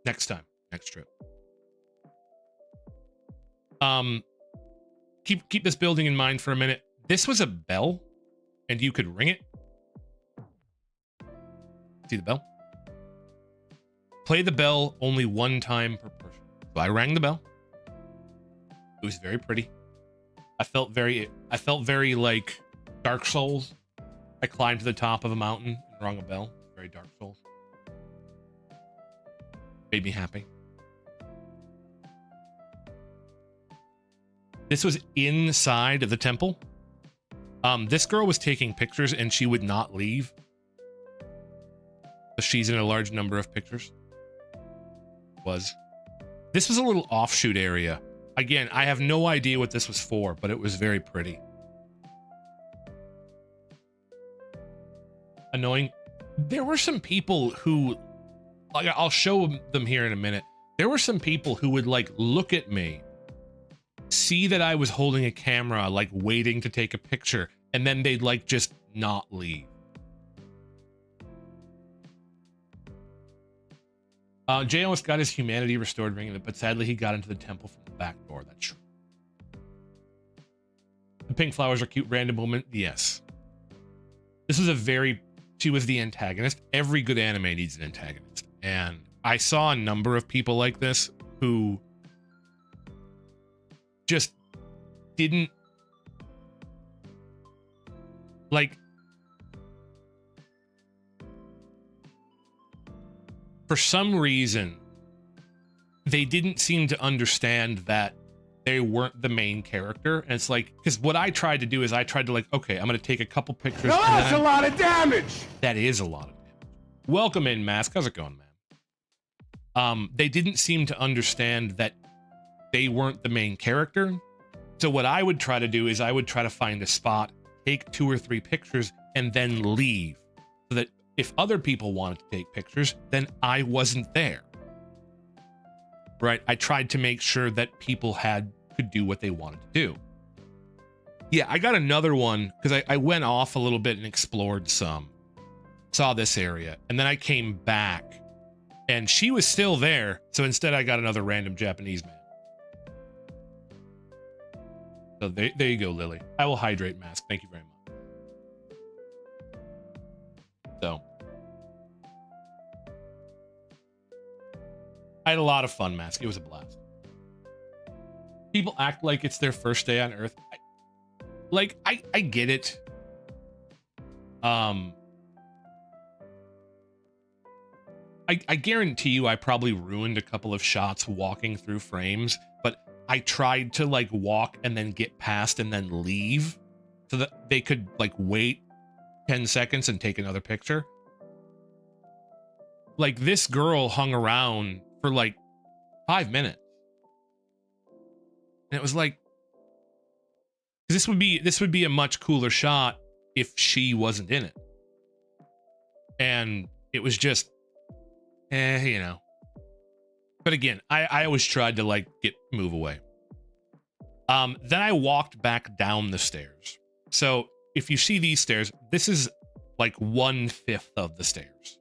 Next time, next trip. Keep this building in mind for a minute. This was a bell, and you could ring it. See the bell? Play the bell only one time per person. So I rang the bell. It was very pretty. I felt very like Dark Souls. I climbed to the top of a mountain and rung a bell. Very Dark Souls. Made me happy. This was inside of the temple. This girl was taking pictures and she would not leave. So she's in a large number of pictures. This was a little offshoot area. Again, I have no idea what this was for, but it was very pretty. Annoying. There were some people who, like, I'll show them here in a minute. There were some people who would like look at me, see that I was holding a camera, like waiting to take a picture, and then they'd like just not leave. Jay almost got his humanity restored ring, but sadly he got into the temple from the back door. That's true. The pink flowers are cute. Random moment. Yes. This was she was the antagonist. Every good anime needs an antagonist. And I saw a number of people like this who just didn't like, for some reason, they didn't seem to understand that they weren't the main character. And it's like, because what I tried to do is I tried to like, okay, I'm going to take a couple pictures. No, that's a lot of damage. That is a lot of damage. Welcome in, Mask. How's it going, man? They didn't seem to understand that they weren't the main character. So what I would try to do is I would try to find a spot, take 2 or 3 pictures, and then leave. So that if other people wanted to take pictures, then I wasn't there. Right? I tried to make sure that people could do what they wanted to do. Yeah, I got another one because I went off a little bit and explored some. Saw this area. And then I came back and she was still there. So instead I got another random Japanese man. So there you go, Lily. I will hydrate, Mask. Thank you very much. So I had a lot of fun, Mask. It was a blast. People act like it's their first day on Earth. I get it. I guarantee you I probably ruined a couple of shots walking through frames, but I tried to like walk and then get past and then leave so that they could like wait 10 seconds and take another picture. Like this girl hung around for like 5 minutes. And it was like, this would be a much cooler shot if she wasn't in it. And it was just, you know. But again, I always tried to like move away. Then I walked back down the stairs. So if you see these stairs, this is like 1/5 of the stairs.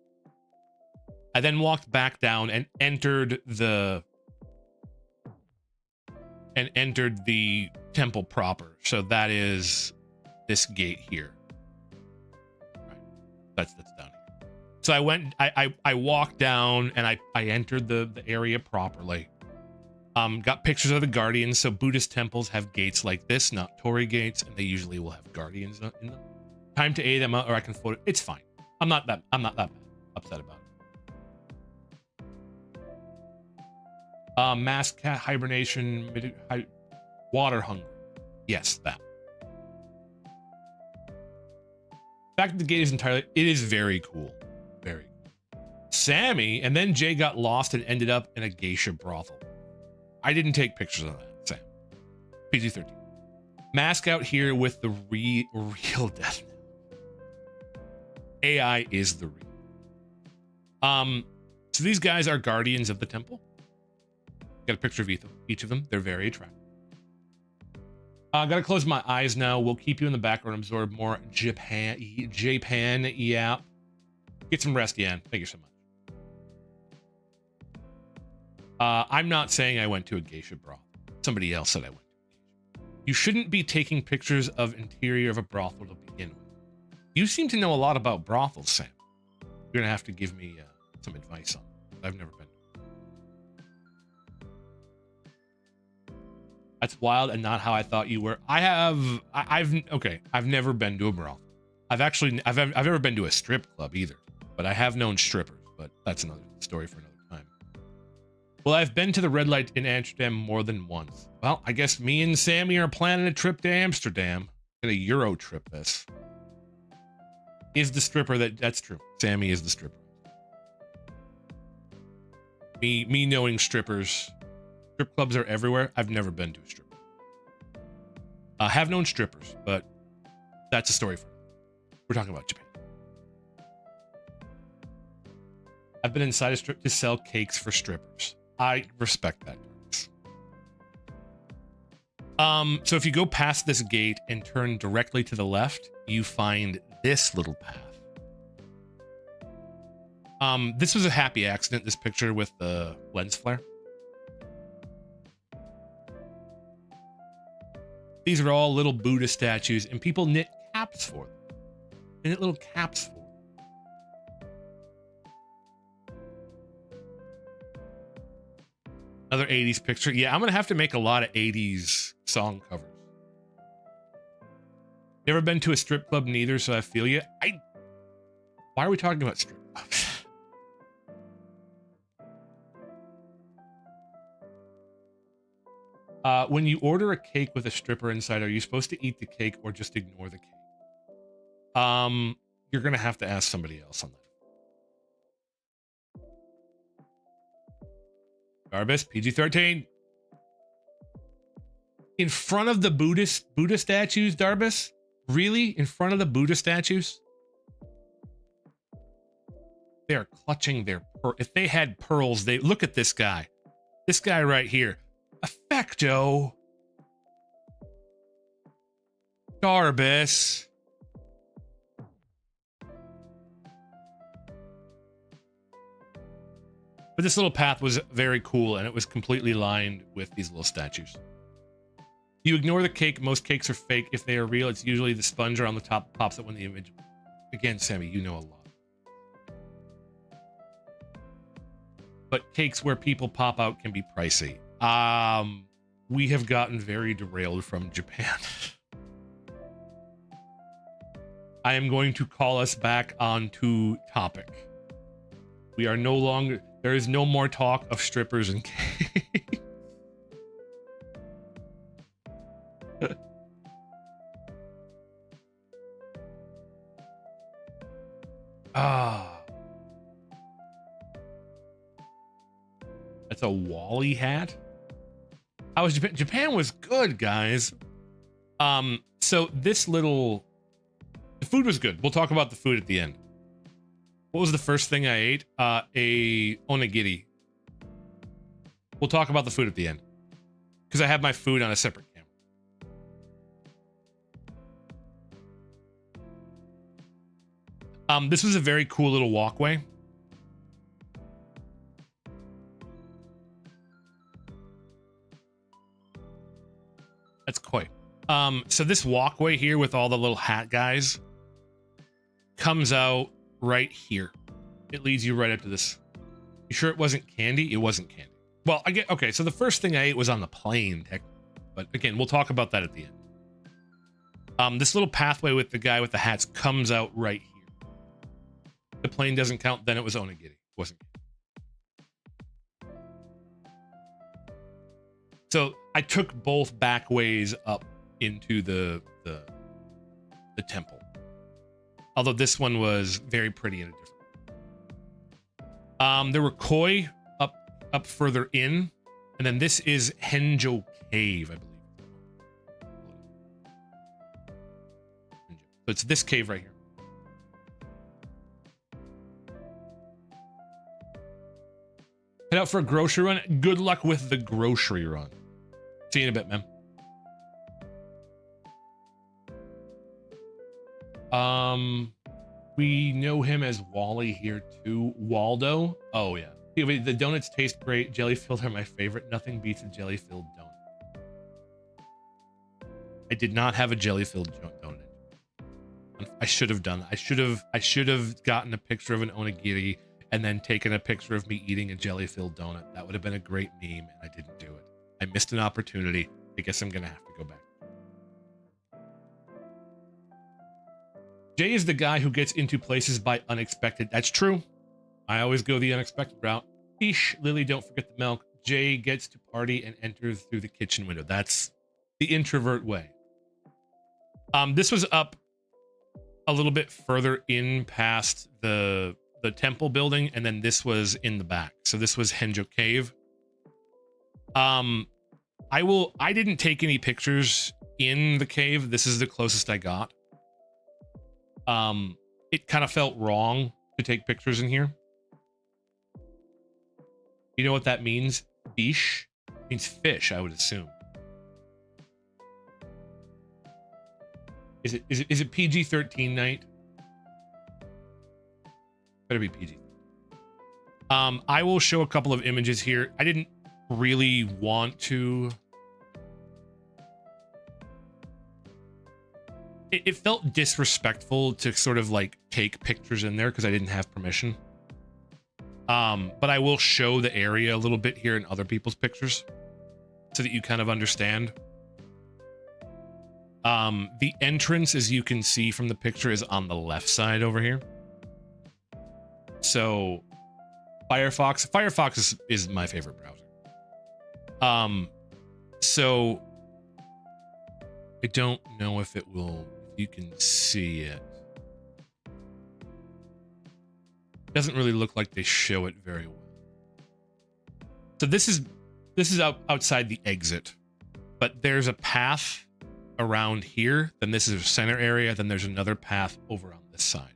I then walked back down and entered the temple proper. So that is this gate here. Right. That's down here. So I walked down and I entered the area properly. Got pictures of the guardians. So Buddhist temples have gates like this, not Torii gates, and they usually will have guardians in them. Time to aid them out, or I can photo. It's fine. I'm not that upset about it. Mask, cat, hibernation, water hunger. Yes, that. Back to the gate is entirely. It is very cool. Very cool. Sammy, and then Jay got lost and ended up in a geisha brothel. I didn't take pictures of that, Sam. PG-13. Mask out here with the real death. AI is the real. So these guys are guardians of the temple. Got a picture of each of them. They're very attractive. I gotta close my eyes now. We'll keep you in the background, absorb more Japan. Yep. Get some rest, Yan. Thank you so much. I'm not saying I went to a geisha brothel. Somebody else said I went to a geisha. You shouldn't be taking pictures of interior of a brothel to begin with. You seem to know a lot about brothels, Sam. You're gonna have to give me some advice on it. I've never been. That's wild and not how I thought you were. I've never been to a brothel. I've ever been to a strip club either, but I have known strippers, but that's another story for another time. Well, I've been to the red light in Amsterdam more than once. Well, I guess me and Sammy are planning a trip to Amsterdam. Gonna Euro trip this. Is the stripper that's true. Sammy is the stripper. Me knowing strippers. Strip clubs are everywhere. I've never been to a strip club. I have known strippers, but that's a story for me. We're talking about Japan. I've been inside a strip to sell cakes for strippers. I respect that. So if you go past this gate and turn directly to the left, you find this little path. This was a happy accident, this picture with the lens flare. These are all little Buddha statues, and people knit caps for them. They knit little caps for them. Another 80s picture. Yeah, I'm going to have to make a lot of 80s song covers. Never been to a strip club neither, so I feel you. Why are we talking about strip clubs? When you order a cake with a stripper inside, are you supposed to eat the cake or just ignore the cake? You're gonna have to ask somebody else on that. Garbus, PG-13. In front of the Buddha statues, Darbus? Really? In front of the Buddha statues? They are clutching their if they had pearls, they look at this guy. This guy right here. Effecto. Darbus. But this little path was very cool, and it was completely lined with these little statues. You ignore the cake. Most cakes are fake. If they are real, it's usually the sponge around the top pops up when the image. Again, Sammy, you know a lot. But cakes where people pop out can be pricey. We have gotten very derailed from Japan. I am going to call us back onto topic. We are no longer, there is no more talk of strippers and cakes. That's a Wally hat. How was Japan? Japan was good, guys. So this little, the food was good. We'll talk about the food at the end. What was the first thing I ate? A onigiri. We'll talk about the food at the end, because I have my food on a separate camera. This was a very cool little walkway. That's quite. So this walkway here with all the little hat guys comes out right here. It leads you right up to this. You sure it wasn't candy? It wasn't candy. Well, I get, okay, so the first thing I ate was on the plane, but again, we'll talk about that at the end. This little pathway with the guy with the hats comes out right here. The plane doesn't count, then it was onigiri. It wasn't candy. So I took both back ways up into the temple. Although this one was very pretty and different. There were koi up further in, and then this is Henjo Cave, I believe. So it's this cave right here. Head out for a grocery run. Good luck with the grocery run. See you in a bit, man. We know him as Wally here too. Waldo. Oh yeah. The donuts taste great. Jelly filled are my favorite. Nothing beats a jelly filled donut. I did not have a jelly filled donut. I should have done that. I should have gotten a picture of an onigiri and then taken a picture of me eating a jelly filled donut. That would have been a great meme, and I didn't do it. I missed an opportunity. I guess I'm gonna have to go back. Jay is the guy who gets into places by unexpected. That's true. I always go the unexpected route. Eesh, Lily, don't forget the milk. Jay gets to party and enters through the kitchen window. That's the introvert way. This was up a little bit further in past the temple building, and then this was in the back. So this was Henjo Cave. I didn't take any pictures in the cave. This is the closest I got. It kind of felt wrong to take pictures in here. You know what that means? Fish? It means fish, I would assume. Is it PG-13 night? Better be PG. I will show a couple of images here. I didn't really want to. It felt disrespectful to sort of like take pictures in there because I didn't have permission. But I will show the area a little bit here in other people's pictures so that you kind of understand. The entrance, as you can see from the picture, is on the left side over here. So Firefox is my favorite browser. So I don't know if you can see it. Doesn't really look like they show it very well. So this is outside the exit, but there's a path around here. Then this is a center area. Then there's another path over on this side.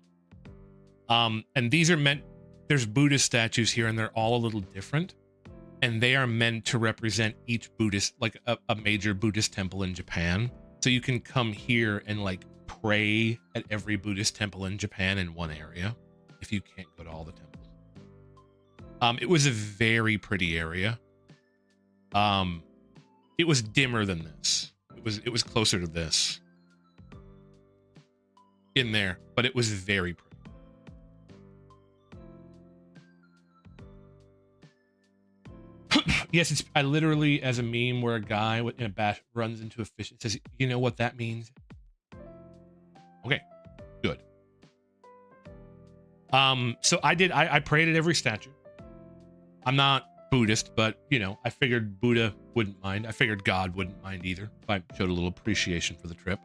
And these are meant. There's Buddhist statues here, and they're all a little different, and they are meant to represent each Buddhist, like a major Buddhist temple in Japan. So you can come here and like pray at every Buddhist temple in Japan in one area, if you can't go to all the temples. It was a very pretty area. It was dimmer than this. It was closer to this in there, but it was very pretty. Yes, I literally, as a meme where a guy in a bash runs into a fish and says, "You know what that means?" Okay, good. So I prayed at every statue. I'm not Buddhist, but you know, I figured Buddha wouldn't mind. I figured God wouldn't mind either if I showed a little appreciation for the trip.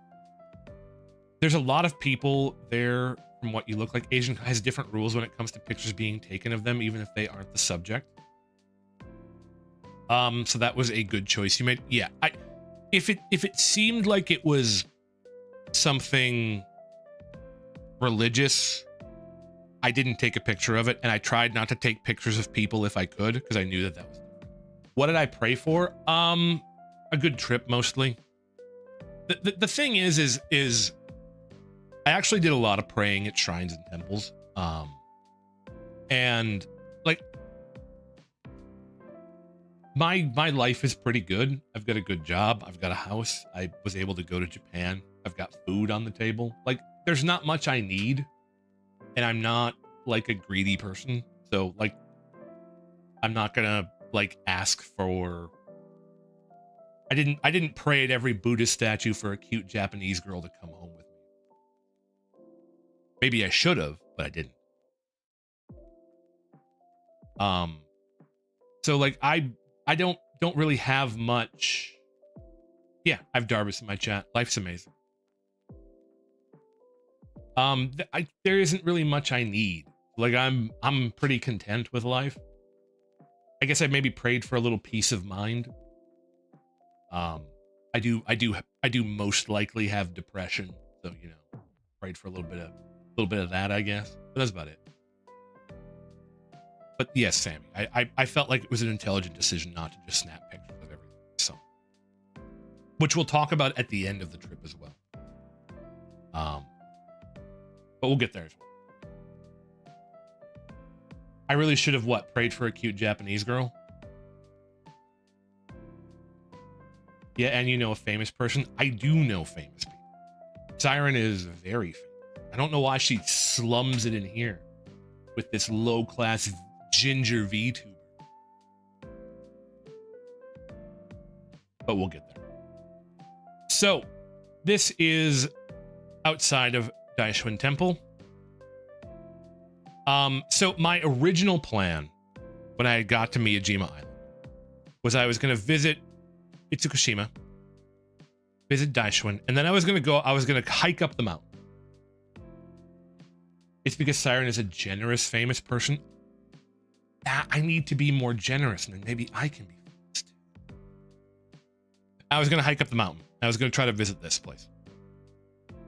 There's a lot of people there from what you look like. Asian has different rules when it comes to pictures being taken of them, even if they aren't the subject. So that was a good choice you made. Yeah, if it seemed like it was something religious, I didn't take a picture of it, and I tried not to take pictures of people if I could, because I knew that was different. What did I pray for? A good trip mostly. The thing is I actually did a lot of praying at shrines and temples. And like my life is pretty good. I've got a good job. I've got a house. I was able to go to Japan. I've got food on the table. Like there's not much I need, and I'm not like a greedy person. So like I'm not gonna like ask for. I didn't pray at every Buddhist statue for a cute Japanese girl to come home with me. Maybe I should have, but I didn't. So like I don't really have much. Yeah, I have Darbus in my chat. Life's amazing. There isn't really much I need. Like I'm pretty content with life. I guess I maybe prayed for a little peace of mind. I do most likely have depression, so you know, prayed for a little bit of that, I guess. But that's about it. But yes, Sammy, I felt like it was an intelligent decision not to just snap pictures of everything. So, which we'll talk about at the end of the trip as well. but we'll get there as well. I really should have prayed for a cute Japanese girl. Yeah, and you know a famous person? I do know famous people. Siren is very famous. I don't know why she slums it in here with this low-class ginger VTuber. But we'll get there. So, this is outside of Daishuin Temple. So my original plan when I got to Miyajima Island was I was going to visit Itsukushima, visit Daishuin, and then I was going to hike up the mountain. It's because Siren is a generous, famous person. I need to be more generous, and then maybe I can be famous too. I was going to hike up the mountain. I was going to try to visit this place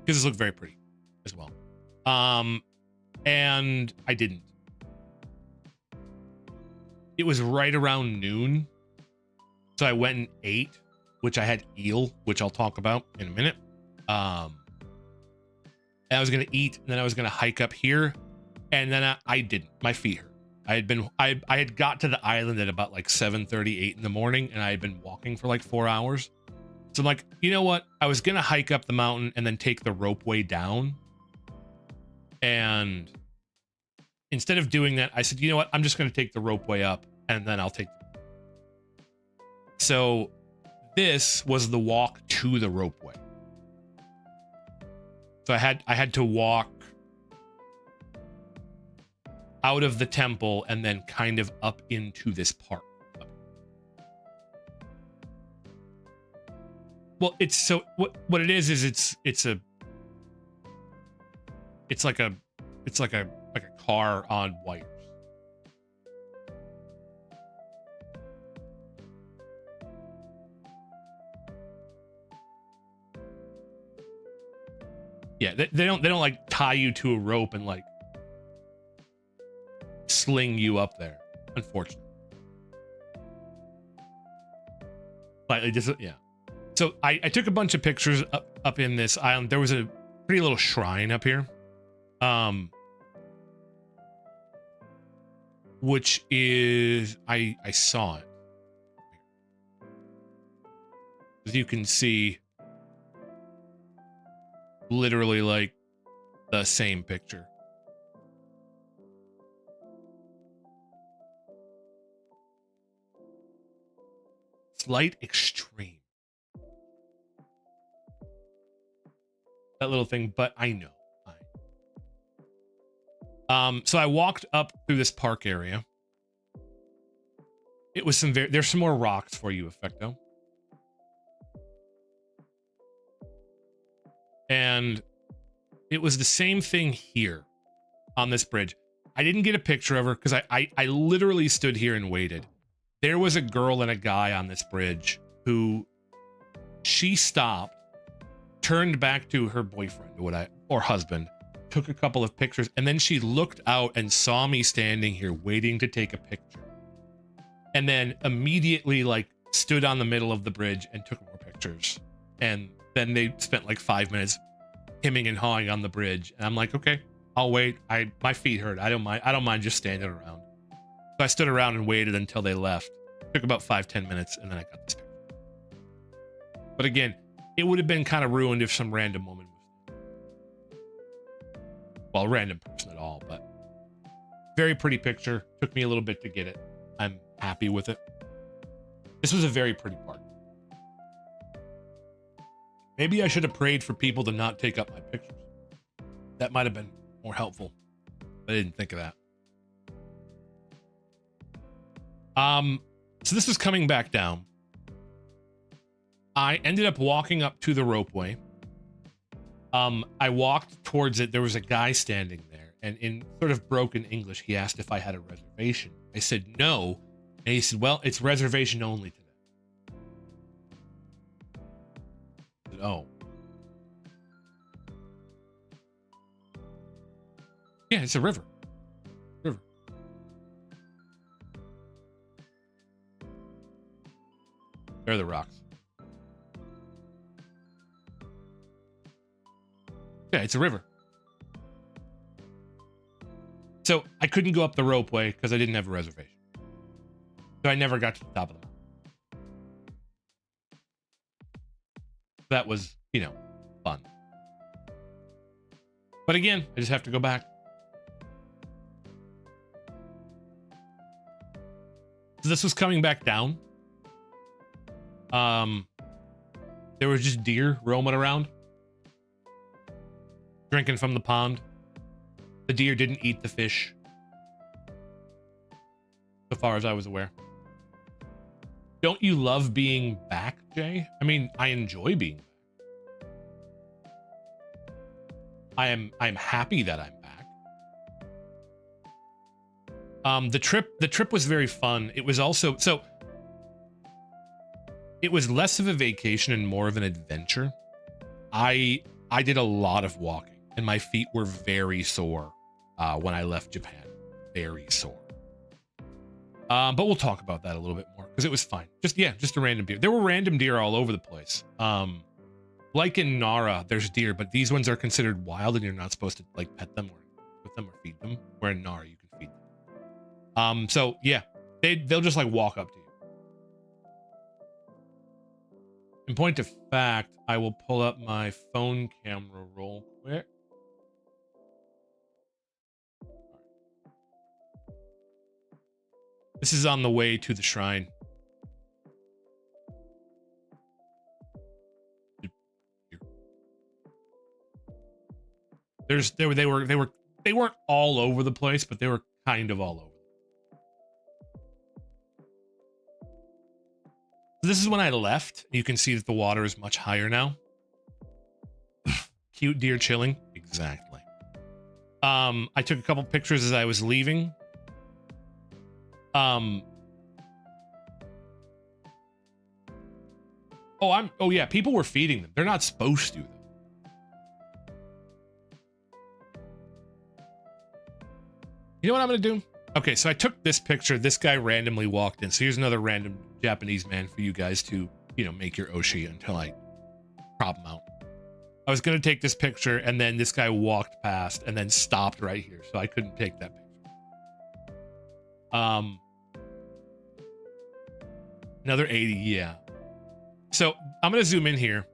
because this looked very pretty as well. And I didn't. It was right around noon. So I went and ate, which I had eel, which I'll talk about in a minute. And I was going to eat, and then I was going to hike up here. And then I didn't. My feet hurt. I had got to the island at about like 7:38 in the morning, and I had been walking for like 4 hours. So I'm like, you know what? I was going to hike up the mountain and then take the ropeway down. And instead of doing that, I said, you know what? I'm just going to take the ropeway up, and then I'll take. So this was the walk to the ropeway. So I had to walk out of the temple and then kind of up into this park. Well, it's so what it is it's like a car on wires. Yeah, they don't like tie you to a rope and like sling you up there, unfortunately. Slightly just yeah. So I took a bunch of pictures up in this island. There was a pretty little shrine up here. Which is I saw it. As you can see, literally like the same picture. Slight extreme. That little thing, but I know. So I walked up through this park area. It was there's some more rocks for you, Effecto. And it was the same thing here on this bridge. I didn't get a picture of her because I literally stood here and waited. There was a girl and a guy on this bridge who she stopped, turned back to her boyfriend or husband, took a couple of pictures, and then she looked out and saw me standing here waiting to take a picture. And then immediately like stood on the middle of the bridge and took more pictures. And then they spent like 5 minutes hemming and hawing on the bridge. And I'm like, okay, I'll wait. My feet hurt. I don't mind just standing around. So I stood around and waited until they left. Took about 5-10 minutes, and then I got this picture. But again, it would have been kind of ruined if some random woman was there. Well, random person at all, but very pretty picture. Took me a little bit to get it. I'm happy with it. This was a very pretty park. Maybe I should have prayed for people to not take up my pictures. That might have been more helpful. I didn't think of that. So this was coming back down. I ended up walking up to the ropeway. I walked towards it. There was a guy standing there, and in sort of broken English, he asked if I had a reservation. I said no, and he said, well, it's reservation only today. I said, oh. Yeah, it's a river. River. There are the rocks. Yeah, it's a river. couldn't go up the ropeway because I didn't have a reservation. So I never got to the top of the mountain. That was, you know, fun. But again, I just have to go back. So this was coming back down. There was just deer roaming around, drinking from the pond. The deer didn't eat the fish, so far as I was aware. Don't you love being back, Jay? I mean, I enjoy being back. I'm happy that I'm back. The trip was very fun. It was also it was less of a vacation and more of an adventure. I did a lot of walking and my feet were very sore when I left Japan. Very sore. But we'll talk about that a little bit more because it was fine. Just a random deer. There were random deer all over the place. Like in Nara, there's deer, but these ones are considered wild and you're not supposed to like pet them or with them or feed them. Where in Nara you can feed them. So yeah, they'll just like walk up to you. In point of fact, I will pull up my phone camera real quick. This is on the way to the shrine. They weren't all over the place, but they were kind of all over. This is when I left. You can see that the water is much higher now. Cute deer chilling. Exactly. I took a couple pictures as I was leaving. Oh yeah, people were feeding them. They're not supposed to, though. You know what I'm gonna do? Okay, so I took this picture. This guy randomly walked in. So here's another random Japanese man for you guys to, you know, make your Oshi until I prop him out. I was gonna take this picture and then this guy walked past and then stopped right here, so I couldn't take that picture. Another 80, yeah. So I'm gonna zoom in here.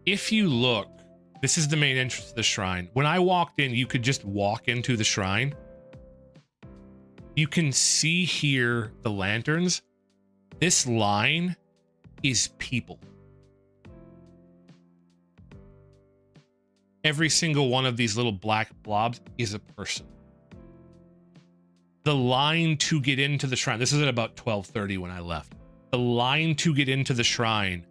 If you look, this is the main entrance to the shrine. When I walked in, you could just walk into the shrine. You can see here the lanterns. This line is people. Every single one of these little black blobs is a person. The line to get into the shrine, this is at about 12:30 when I left. The line to get into the shrine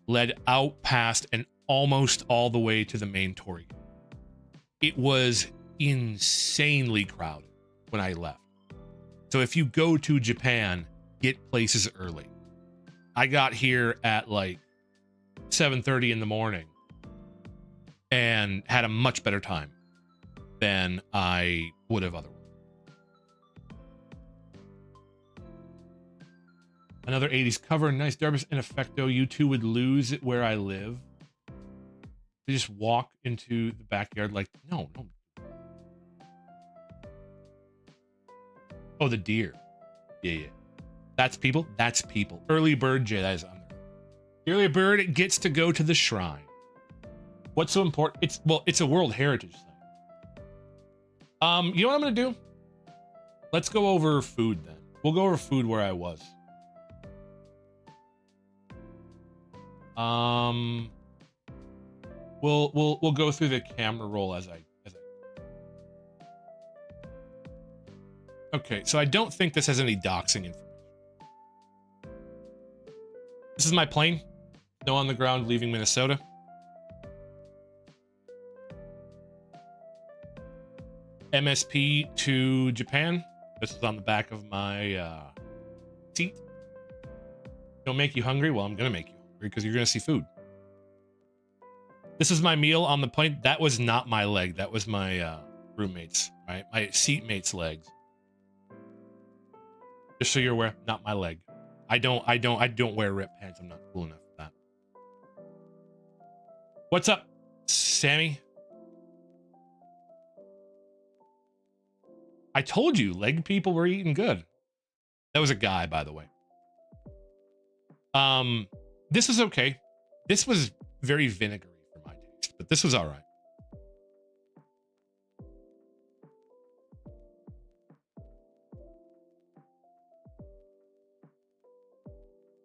led out past and almost all the way to the main torii. It was insanely crowded when I left. So if you go to Japan, get places early. I got here at like 7:30 in the morning and had a much better time than I would have otherwise. Another 80s cover, nice Darbus in effecto. You two would lose it where I live. They just walk into the backyard like, no. Oh, the deer. Yeah. That's people. That's people. Early bird, Jay, that is on there. Early bird gets to go to the shrine. What's so important? It's a World Heritage thing. You know what I'm gonna do? Let's go over food then. We'll go over food where I was. We'll go through the camera roll as I. Okay, so I don't think this has any doxing information. This is my plane. Snow on the ground leaving Minnesota. MSP to Japan. This is on the back of my seat. Don't make you hungry? Well, I'm gonna make you hungry because you're gonna see food. This is my meal on the plane. That was not my leg. That was my roommate's, right? My seatmate's legs. Just so you're aware, not my leg. I don't wear ripped pants. I'm not cool enough for that. What's up, Sammy? I told you, leg people were eating good. That was a guy, by the way. This was okay. This was very vinegary for my taste, but this was all right.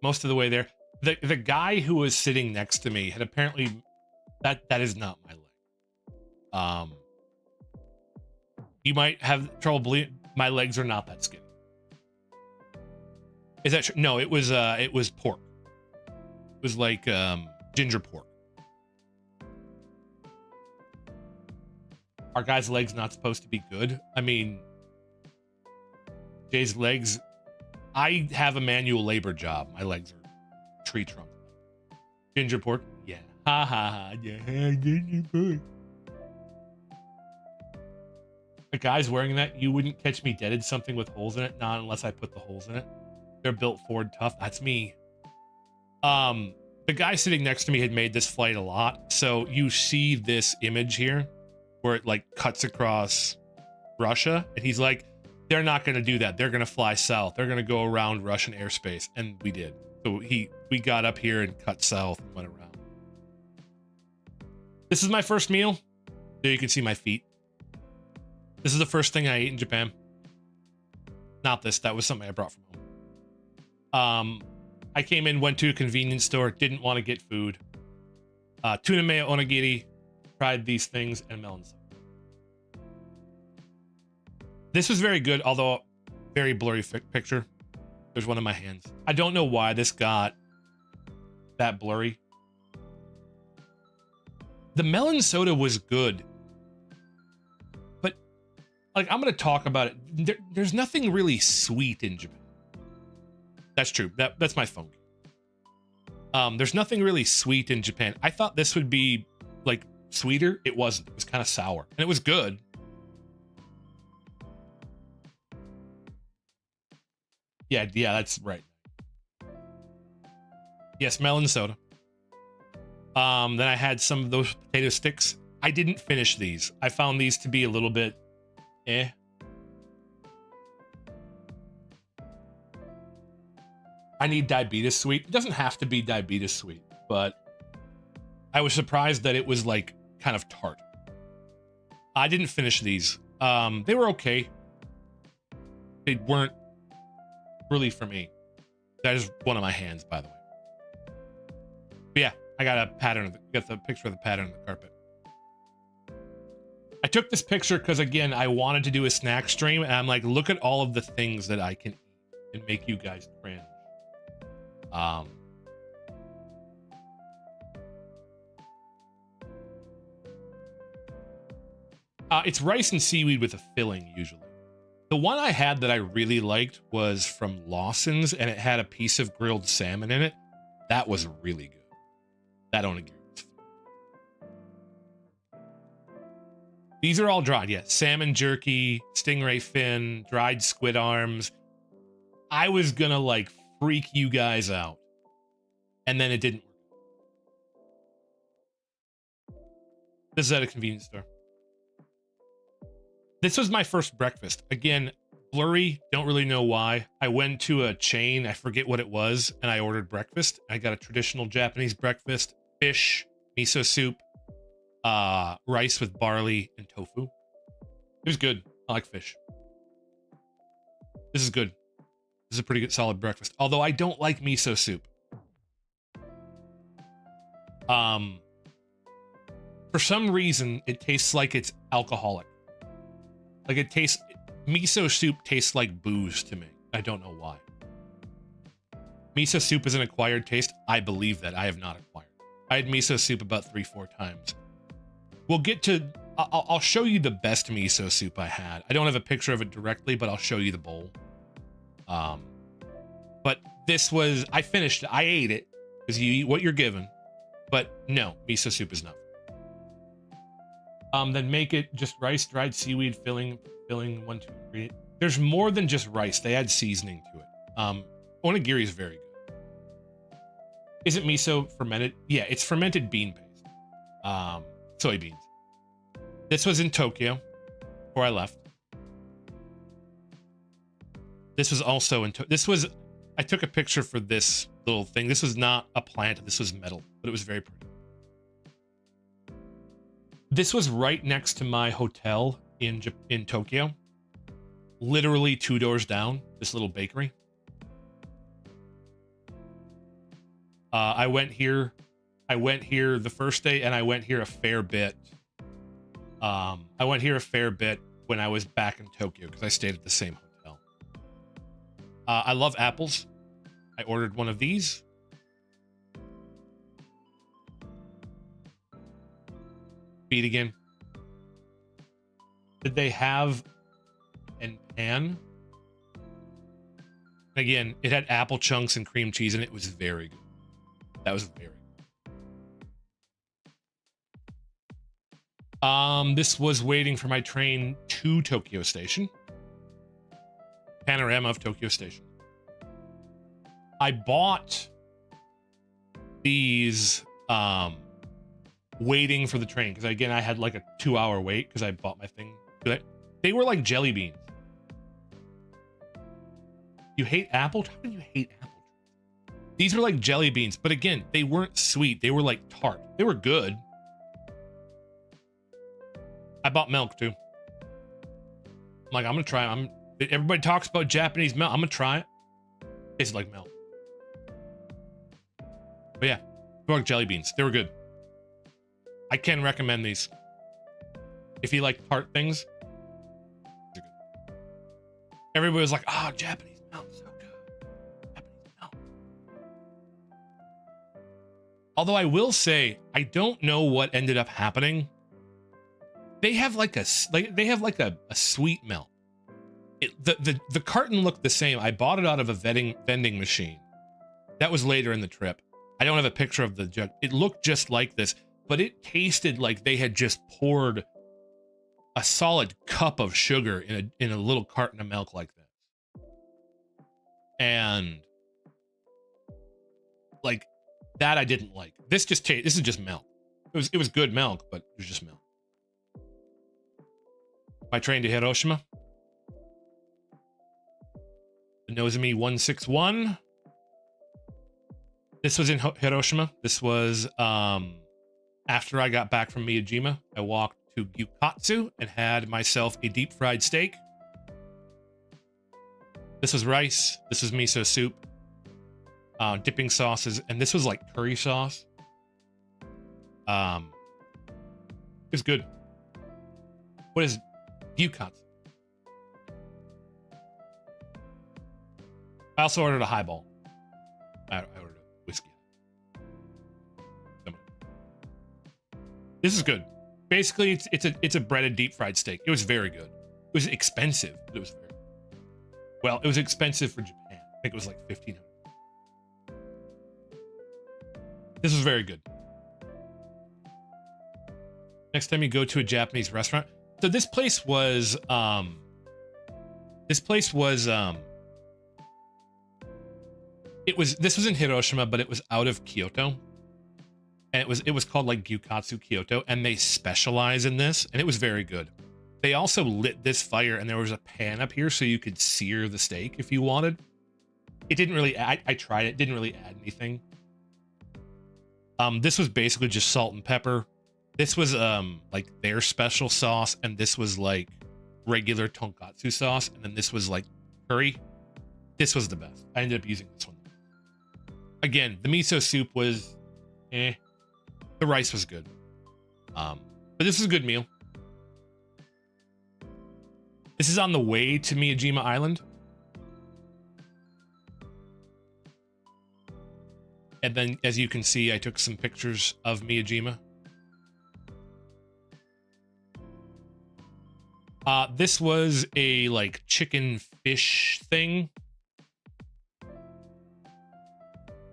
Most of the way there. The guy who was sitting next to me had apparently that is not my leg. You might have trouble believing my legs are not that skinny. Is that true? No, it was pork. It was like ginger pork. Our guy's legs not supposed to be good. I mean, Jay's legs. I have a manual labor job. My legs are tree trunk. Ginger pork? Yeah. Ha ha ha. Yeah, ginger pork. The guy's wearing that. You wouldn't catch me dead in something with holes in it. Not unless I put the holes in it. They're built Ford tough. That's me. The guy sitting next to me had made this flight a lot. So you see this image here where it like cuts across Russia. And he's like, they're not going to do that. They're going to fly south. They're going to go around Russian airspace. And we did. So we got up here and cut south and went around. This is my first meal. There you can see my feet. This is the first thing I ate in Japan. Not this. That was something I brought from home. I came in, went to a convenience store, didn't want to get food. Tuna mayo onigiri, tried these things, and melon soup. This was very good, although very blurry picture. There's one in my hands. I don't know why this got that blurry. The melon soda was good. But, like, I'm going to talk about it. There's nothing really sweet in Japan. That's true. That's my phone. There's nothing really sweet in Japan. I thought this would be, like, sweeter. It wasn't. It was kind of sour. And it was good. Yeah, that's right. Yes, melon soda. Then I had some of those potato sticks. I didn't finish these. I found these to be a little bit eh. I need diabetes sweet. It doesn't have to be diabetes sweet, but I was surprised that it was like kind of tart. I didn't finish these. They were okay. They weren't really for me. That is one of my hands, by the way. But yeah, I got a pattern. Got the picture of the pattern on the carpet. I took this picture because, again, I wanted to do a snack stream, and I'm like, look at all of the things that I can eat and make you guys cringe. It's rice and seaweed with a filling, usually. The one I had that I really liked was from Lawson's, and it had a piece of grilled salmon in it. That was really good. That onigiri was fun. These are all dried, yeah. Salmon jerky, stingray fin, dried squid arms. I was gonna, like, freak you guys out. And then it didn't work. This is at a convenience store. This was my first breakfast. Again, blurry, don't really know why. I went to a chain, I forget what it was, and I ordered breakfast. I got a traditional Japanese breakfast, fish, miso soup, rice with barley, and tofu. It was good. I like fish. This is good. This is a pretty good solid breakfast. Although I don't like miso soup. For some reason, it tastes like it's alcoholic. Like miso soup tastes like booze to me. I don't know why. Miso soup is an acquired taste. I believe that. I have not acquired. I had miso soup about 3-4 times. We'll get to, I'll show you the best miso soup I had. I don't have a picture of it directly, but I'll show you the bowl. But this was, I finished it. I ate it because you eat what you're given. But no, miso soup is not. Then make it just rice, dried seaweed, filling 1, 2, 3. There's more than just rice. They add seasoning to it. Onigiri is very good. Is it miso fermented? Yeah, it's fermented bean paste. Soybeans. This was in Tokyo before I left. This was also this was, I took a picture for this little thing. This was not a plant. This was metal, but it was very pretty. This was right next to my hotel in Tokyo. Literally 2 doors down, this little bakery. I went here the first day, and I went here a fair bit. I went here a fair bit when I was back in Tokyo because I stayed at the same hotel. I love apples. I ordered one of these. Feed again. Did they have an pan? Again, it had apple chunks and cream cheese, and it was very good. That was very good. This was waiting for my train to Tokyo Station. Panorama of Tokyo Station. I bought these waiting for the train because again I had like a 2-hour wait because I bought my thing. They were like jelly beans. You hate apple? How can you hate apple? These were like jelly beans, but again, they weren't sweet. They were like tart. They were good. I bought milk too. I'm like, I'm gonna try it. Everybody talks about Japanese milk. I'm gonna try it. Tastes like milk. But yeah, like jelly beans. They were good. I can recommend these. If you like tart things, they're good. Everybody was like, oh, Japanese milk, so good. Japanese milk. Although I will say, I don't know what ended up happening. They have like a sweet milk. The carton looked the same. I bought it out of a vending machine. That was later in the trip. I don't have a picture of the jug. It looked just like this, but it tasted like they had just poured a solid cup of sugar in a little carton of milk like this. And like that I didn't like. This is just milk. It was good milk, but it was just milk. My train to Hiroshima. The Nozomi 161. This was in Hiroshima. This was after I got back from Miyajima. I walked to Gyukatsu and had myself a deep fried steak. This was rice. This was miso soup. Dipping sauces, and this was like curry sauce. It was good. What is Gyukatsu? I also ordered a highball. I ordered a whiskey. This is good. Basically, it's a breaded deep fried steak. It was very good. It was expensive, but it was very good. Well, it was expensive for Japan. I think it was like $1,500. This was very good. Next time you go to a Japanese restaurant. So this place was this was in Hiroshima, but it was out of Kyoto. And it was called like Gyukatsu Kyoto, and they specialize in this, and it was very good. They also lit this fire, and there was a pan up here so you could sear the steak if you wanted. It didn't really add, I tried it, didn't really add anything. This was basically just salt and pepper. This was like their special sauce, and this was like regular tonkatsu sauce, and then this was like curry. This was the best. I ended up using this one. Again, the miso soup was eh. The rice was good. But this is a good meal. This is on the way to Miyajima Island. And then, as you can see, I took some pictures of Miyajima. This was a like chicken fish thing.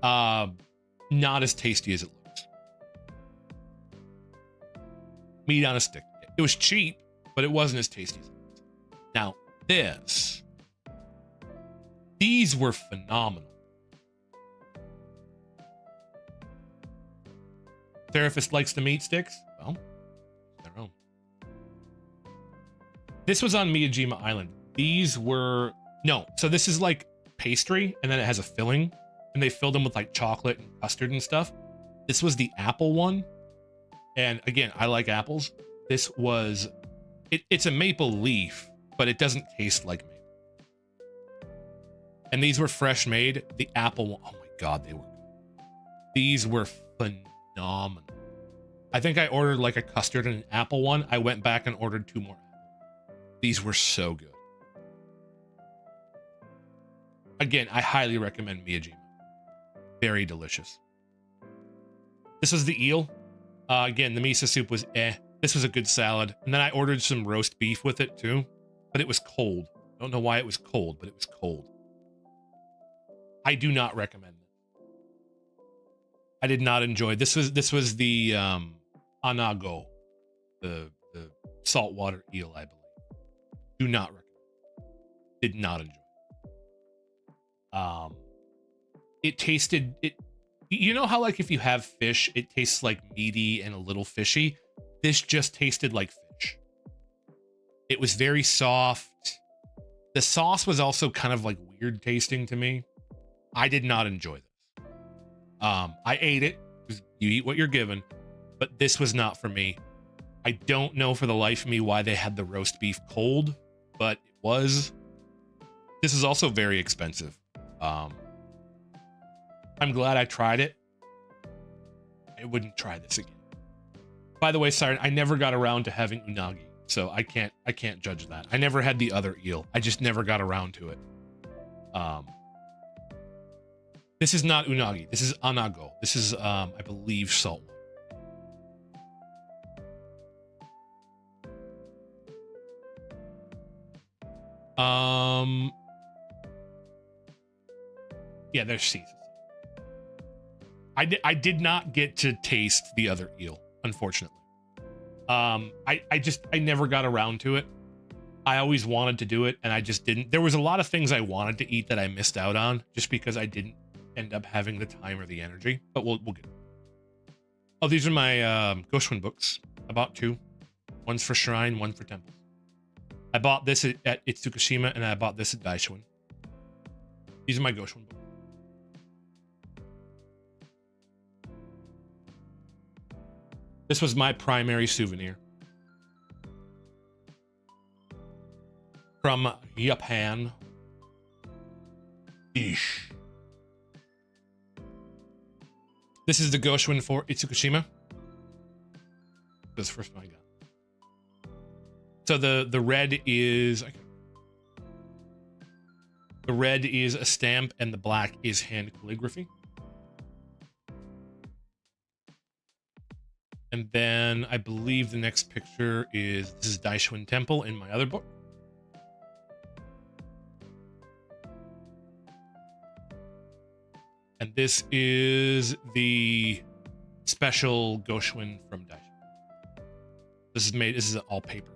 Not as tasty as it looks. Meat on a stick. It was cheap, but it wasn't as tasty as it looks. Now, these were phenomenal. Therapist likes the meat sticks? Well, their own. This was on Miyajima Island. These were No, so this is like pastry, and then it has a filling, and they filled them with like chocolate and custard and stuff. This was the apple one, and again, I like apples. This was, it's a maple leaf, but it doesn't taste like maple. And these were fresh made. The apple one, oh my God, they were good. These were phenomenal. I think I ordered like a custard and an apple one. I went back and ordered 2 more. These were so good. Again, I highly recommend Miyajima. Very delicious. This was the eel. Again, the miso soup was eh. This was a good salad. And then I ordered some roast beef with it too, but it was cold. I don't know why it was cold, but it was cold. I do not recommend it. I did not enjoy. This was the anago, the saltwater eel, I believe. Do not recommend. Did not enjoy. It tasted it. You know how like if you have fish, it tastes like meaty and a little fishy. This just tasted like fish. It was very soft. The sauce was also kind of like weird tasting to me. I did not enjoy this. I ate it. You eat what you're given, but this was not for me. I don't know for the life of me why they had the roast beef cold, but it was. This is also very expensive. I'm glad I tried it. I wouldn't try this again. By the way, Siren, I never got around to having unagi, so I can't judge that. I never had the other eel. I just never got around to it. This is not unagi. This is anago. This is, I believe, salt. Yeah, there's seasons. I did not get to taste the other eel, unfortunately. I never got around to it. I always wanted to do it, and I just didn't. There was a lot of things I wanted to eat that I missed out on just because I didn't end up having the time or the energy. But we'll get it. Oh, these are my Goshuin books. I bought 2. One's for Shrine, one for Temples. I bought this at Itsukushima, and I bought this at Daishuin. These are my Goshuin books. This was my primary souvenir from Japan. Eesh. This is the Goshuin for Itsukushima. This is the first one I got. So the red is a stamp, and the black is hand calligraphy. And then I believe the next picture this is Daishuin Temple in my other book. And this is the special Goshuin from Daishuin. This is all paper.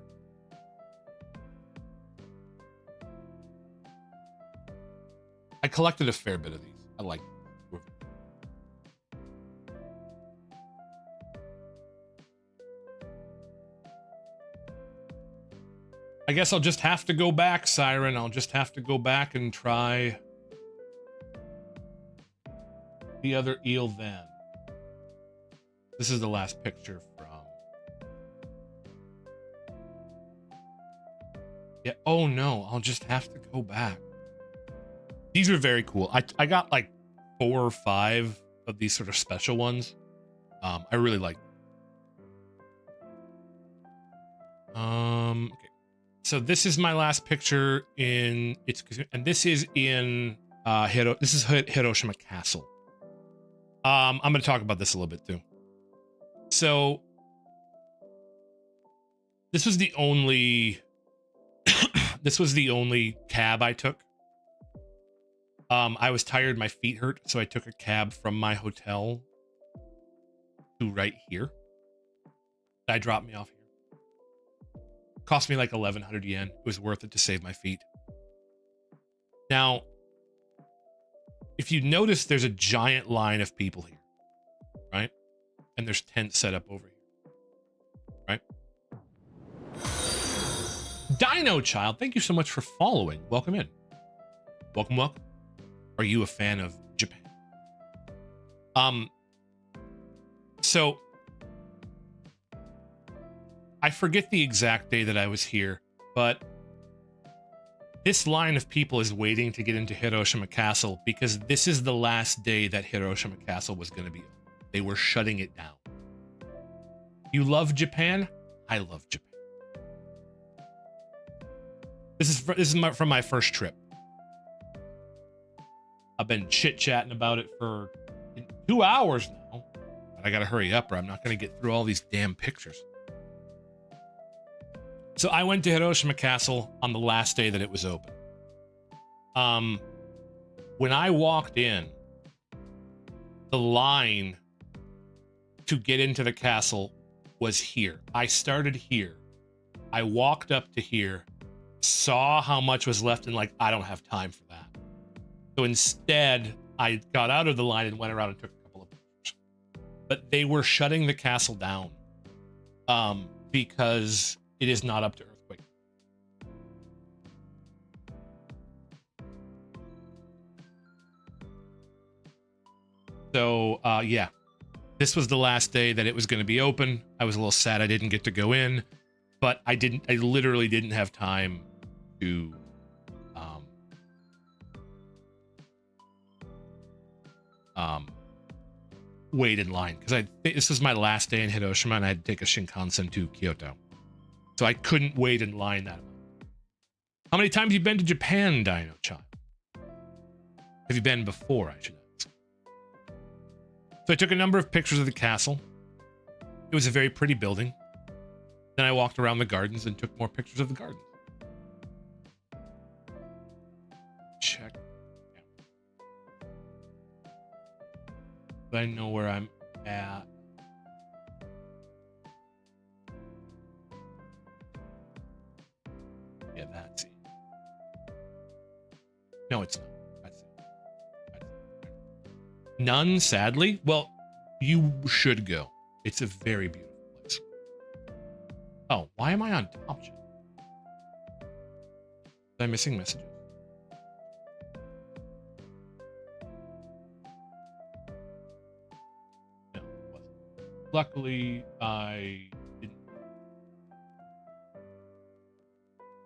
I collected a fair bit of these. I like them. I guess I'll just have to go back, Siren. I'll just have to go back and try the other eel then. This is the last picture from... Yeah, oh no, I'll just have to go back. These are very cool. I got like 4 or 5 of these sort of special ones. I really like them. Okay. So this is my last picture and this is in Hiroshima Castle. I'm going to talk about this a little bit too. So this was the only cab I took. I was tired, my feet hurt, so I took a cab from my hotel to right here. That dropped me off here. Cost me like 1,100 yen. It was worth it to save my feet. Now, if you notice, there's a giant line of people here, right? And there's tents set up over here, right? Dino Child, thank you so much for following. Welcome in. Welcome, welcome. Are you a fan of Japan? So I forget the exact day that I was here, but this line of people is waiting to get into Hiroshima Castle because this is the last day that Hiroshima Castle was going to be open. They were shutting it down. You love Japan? I love Japan. This is from my first trip. I've been chit-chatting about it for 2 hours now. But I gotta hurry up or I'm not gonna get through all these damn pictures. So I went to Hiroshima Castle on the last day that it was open. When I walked in, the line to get into the castle was here. I started here. I walked up to here, saw how much was left, and like, I don't have time for that. So instead, I got out of the line and went around and took a couple of pictures. But they were shutting the castle down because it is not up to earthquake. So yeah, this was the last day that it was going to be open. I was a little sad I didn't get to go in, but I literally didn't have time to wait in line because this was my last day in Hiroshima and I had to take a Shinkansen to Kyoto. So I couldn't wait in line that amount. How many times have you been to Japan, Dino-chan? Have you been before, I should ask? So I took a number of pictures of the castle. It was a very pretty building. Then I walked around the gardens and took more pictures of the gardens. Check. Yeah. I know where I'm at. Yeah, that's it. No, it's not. That's it. That's it. None, sadly. Well, you should go. It's a very beautiful place. Oh, why am I on top chat? Am I missing messages? No, it wasn't. Luckily, I didn't.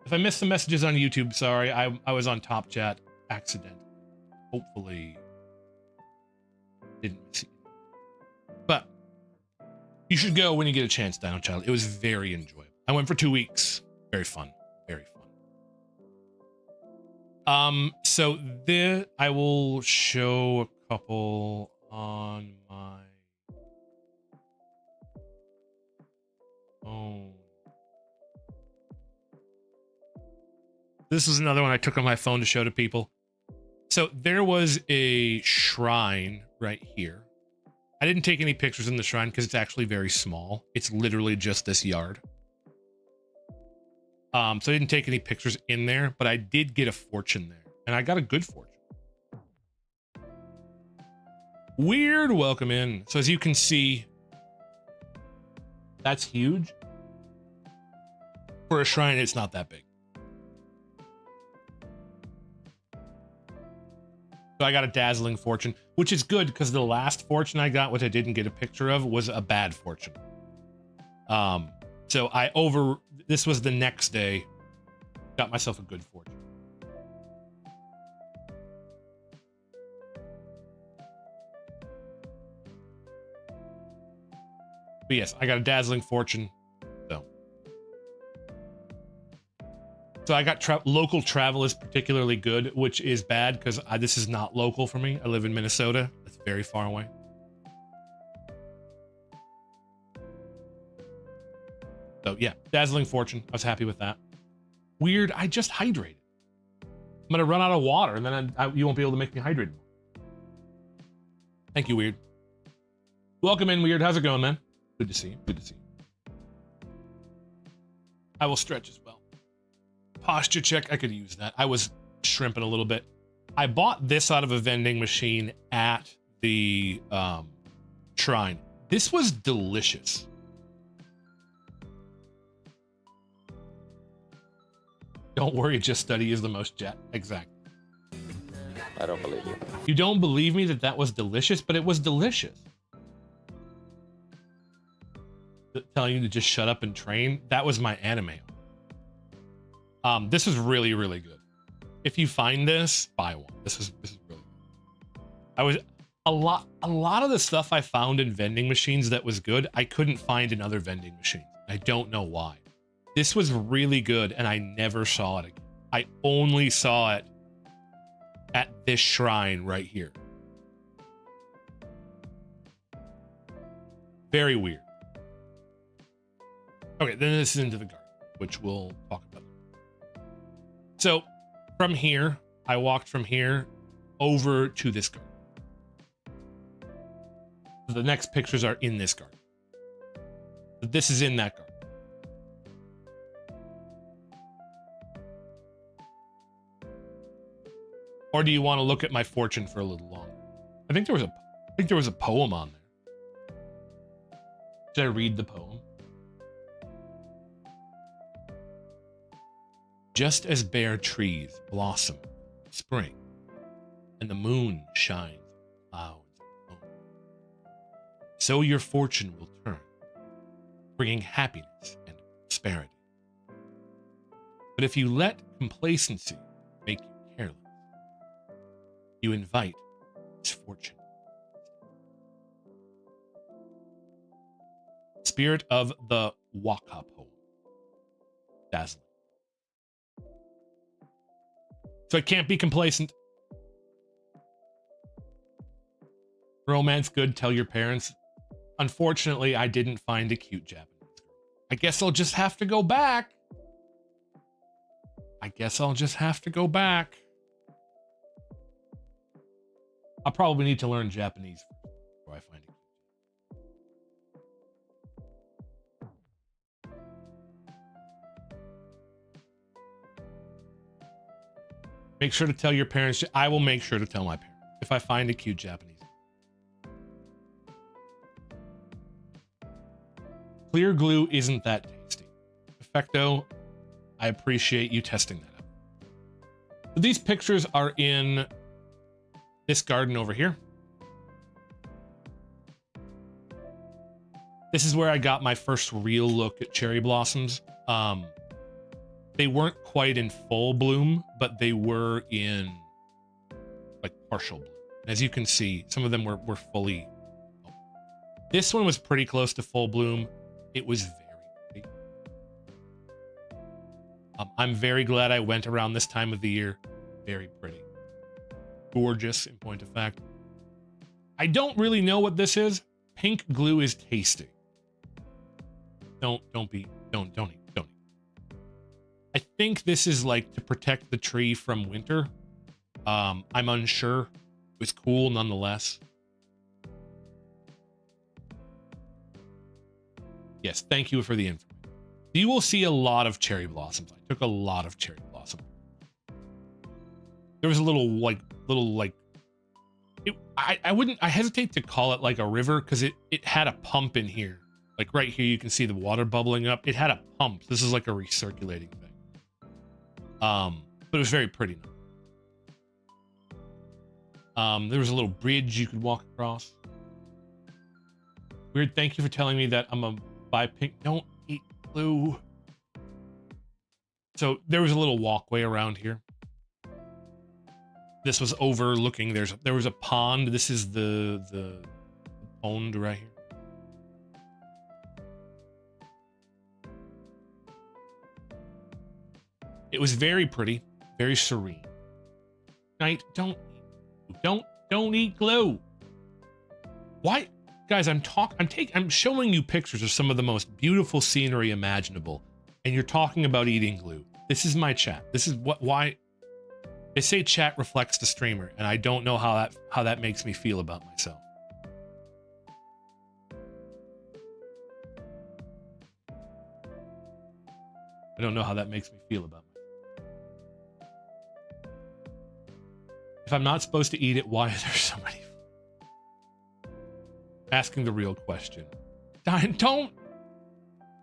If I missed some messages on YouTube, sorry. I was on top chat accidentally. Hopefully, didn't miss it. But you should go when you get a chance, Dino Child. It was very enjoyable. I went for 2 weeks. Very fun. Very fun. So there I will show a couple on my phone. This is another one I took on my phone to show to people. So there was a shrine right here. I didn't take any pictures in the shrine because it's actually very small. It's literally just this yard. So I didn't take any pictures in there, but I did get a fortune there. And I got a good fortune. Weird, welcome in. So as you can see, that's huge. For a shrine, it's not that big. So I got a dazzling fortune, which is good because the last fortune I got, which I didn't get a picture of, was a bad fortune. So this was the next day, got myself a good fortune. But yes, I got a dazzling fortune. So I got local travel is particularly good, which is bad because this is not local for me. I live in Minnesota. It's very far away. So yeah, dazzling fortune. I was happy with that. Weird, I just hydrated. I'm gonna run out of water and then you won't be able to make me hydrate anymore. Thank you, Weird. Welcome in, Weird. How's it going, man? Good to see you. Good to see you. I will stretch as well. Posture check, I could use that. I was shrimping a little bit. I bought this out of a vending machine at the shrine. This was delicious. Don't worry, just study is the most jet. Exactly. I don't believe you. You don't believe me that that was delicious, but it was delicious. Telling you to just shut up and train, that was my anime. This is really, really good. If you find this, buy one. This is really good. A lot of the stuff I found in vending machines that was good, I couldn't find in other vending machines. I don't know why. This was really good, and I never saw it again. I only saw it at this shrine right here. Very weird. Okay, then this is into the garden, which we'll talk about. So from here, I walked from here over to this garden. So the next pictures are in this garden. But this is in that garden. Or do you want to look at my fortune for a little longer? I think there was a poem on there. Should I read the poem? Just as bare trees blossom in spring, and the moon shines on clouds and moon, so your fortune will turn, bringing happiness and prosperity. But if you let complacency make you careless, you invite misfortune. Spirit of the Waka poem. Dazzling. So I can't be complacent. Romance good, tell your parents. Unfortunately, I didn't find a cute Japanese girl. I guess I'll just have to go back. I'll probably need to learn Japanese before I find it. Make sure to tell your parents. I will make sure to tell my parents if I find a cute Japanese. Clear glue isn't that tasty. Effecto, I appreciate you testing that out. So these pictures are in this garden over here. This is where I got my first real look at cherry blossoms. They weren't quite in full bloom, but they were in like partial bloom. As you can see, some of them were fully. This one was pretty close to full bloom. It was very pretty. I'm very glad I went around this time of the year. Very pretty. Gorgeous, in point of fact. I don't really know what this is. Pink glue is tasty. Don't eat. I think this is like to protect the tree from winter. I'm unsure. It was cool nonetheless. Yes, thank you for the information. You will see a lot of cherry blossoms. I took a lot of cherry blossom. There was a I hesitate to call it like a river because it had a pump in here. Like right here, you can see the water bubbling up. It had a pump. This is like a recirculating thing. But it was very pretty. There was a little bridge you could walk across. Weird, thank you for telling me that I'm a buy pink. Don't eat glue. So there was a little walkway around here. This was overlooking. There was a pond. This is the pond right here. It was very pretty, very serene. Night, don't eat glue. Why, guys? I'm showing you pictures of some of the most beautiful scenery imaginable, and you're talking about eating glue. This is my chat. This is why they say chat reflects the streamer, and I don't know how that makes me feel about myself. I don't know how that makes me feel about myself. If I'm not supposed to eat it, why are there so many? Asking the real question.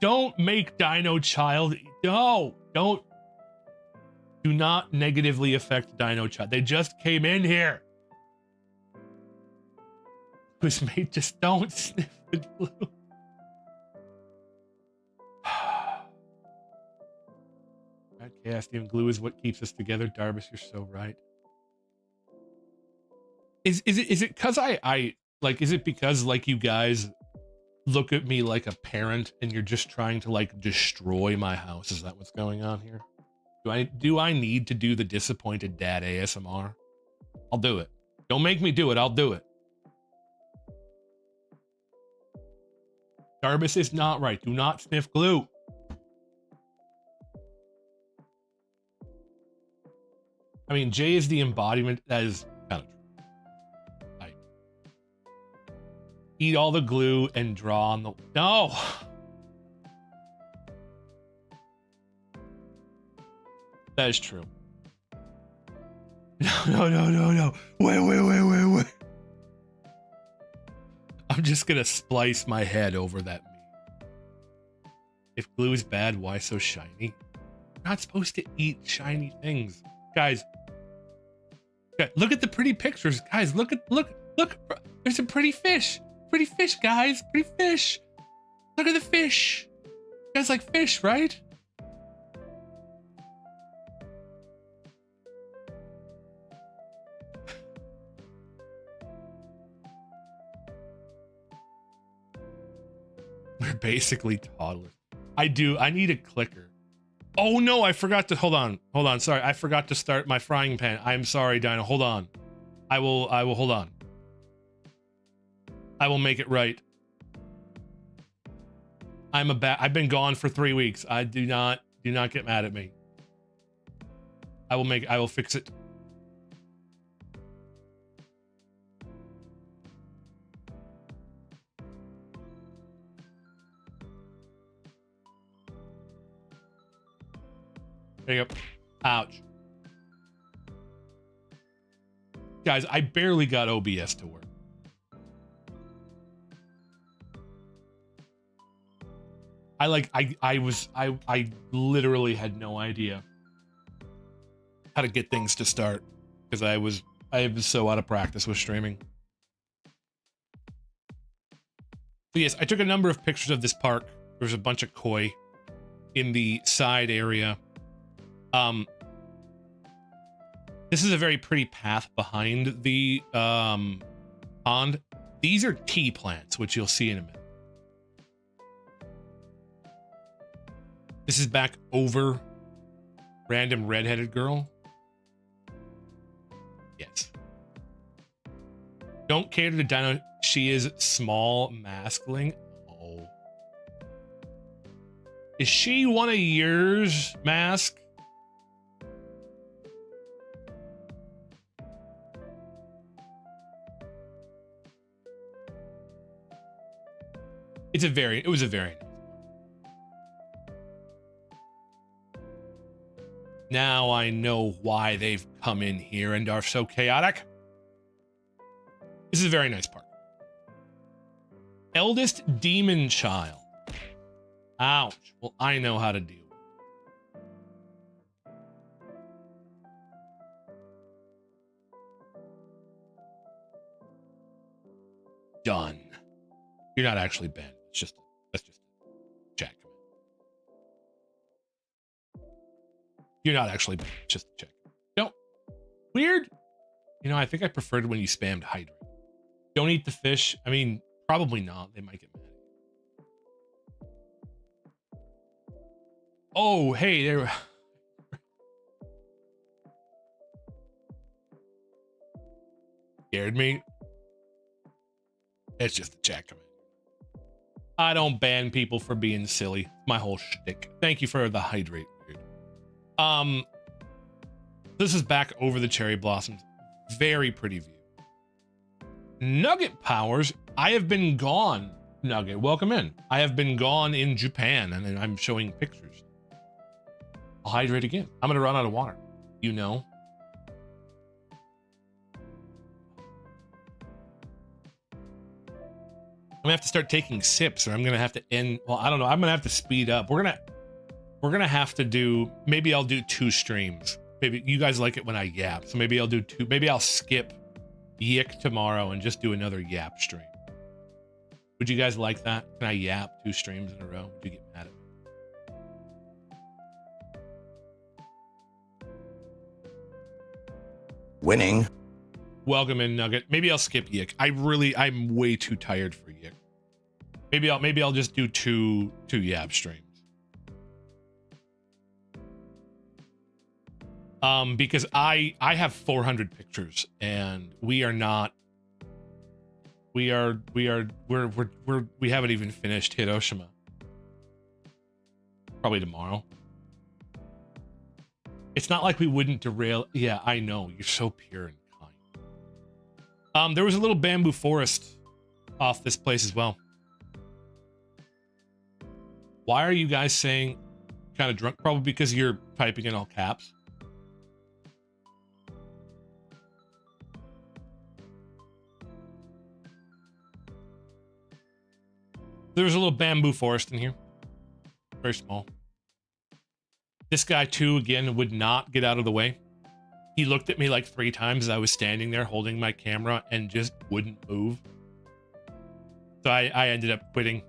Don't make Dino Child. No, don't. Do not negatively affect Dino Chat. They just came in here. Who's mate, just don't sniff the glue. Chaos Demon, glue is what keeps us together. Darbus, you're so right. Is it because I like, is it because like you guys look at me like a parent and you're just trying to like destroy my house? Is that what's going on here? Do I need to do the disappointed dad ASMR? I'll do it. Don't make me do it. I'll do it. Darbus is not right. Do not sniff glue. I mean, Jay is the embodiment. That is kind of true. I eat all the glue and draw on the... No! That is true. No. Wait. I'm just gonna splice my head over that meat. If glue is bad, why so shiny? You're not supposed to eat shiny things. Guys, look at the pretty pictures. Guys, look. There's a pretty fish. Pretty fish, guys. Pretty fish. Look at the fish. You guys like fish, right? We're basically toddlers. I need a clicker. Oh no, I forgot to, hold on. Sorry, I forgot to start my frying pan. I'm sorry, Dino. Hold on. I will hold on. I will make it right. I've been gone for 3 weeks. Do not get mad at me. I will fix it. There you go. Ouch. Guys, I barely got OBS to work. I literally had no idea how to get things to start because I was so out of practice with streaming. So yes, I took a number of pictures of this park. There's a bunch of koi in the side area. This is a very pretty path behind the pond. These are tea plants, which you'll see in a minute. This is back over random redheaded girl. Yes. Don't cater to Dino. She is small maskling. Oh. Is she one of yours, Mask? It was a variant. Now I know why they've come in here and are so chaotic. This is a very nice park. Eldest demon child. Ouch. Well, I know how to deal with it. Done. You're not actually banned. That's just a check. You're not actually banned. It's just a check. No. Weird. You know, I think I preferred when you spammed hydrate. Don't eat the fish. I mean, probably not. They might get mad. Oh, hey, there. Scared me. It's just a check. I don't ban people for being silly. My whole shtick. Thank you for the hydrate. Dude. This is back over the cherry blossoms. Very pretty view. Nugget Powers. I have been gone. Nugget, welcome in. I have been gone in Japan, and I'm showing pictures. I'll hydrate again. I'm gonna run out of water. You know. I'm gonna have to start taking sips, or I'm gonna have to end. Well, I don't know. I'm gonna have to speed up. We're gonna have to do. Maybe I'll do 2 streams. maybe you guys like it when I yap. So maybe I'll do two. Maybe I'll skip Yick tomorrow and just do another yap stream. Would you guys like that? Can I yap 2 streams in a row? Would you get mad at me? Winning. Welcome in, Nugget. Maybe I'll skip Yick. I'm way too tired for Yick. Maybe I'll just do two yap streams. Because I have 400 pictures and we haven't even finished Hiroshima. Probably tomorrow. It's not like we wouldn't derail. Yeah, I know. You're so pure and kind. There was a little bamboo forest off this place as well. Why are you guys saying kind of drunk? Probably because you're typing in all caps. There's a little bamboo forest in here. Very small. This guy, too, again, would not get out of the way. He looked at me like 3 times as I was standing there holding my camera and just wouldn't move. So I ended up quitting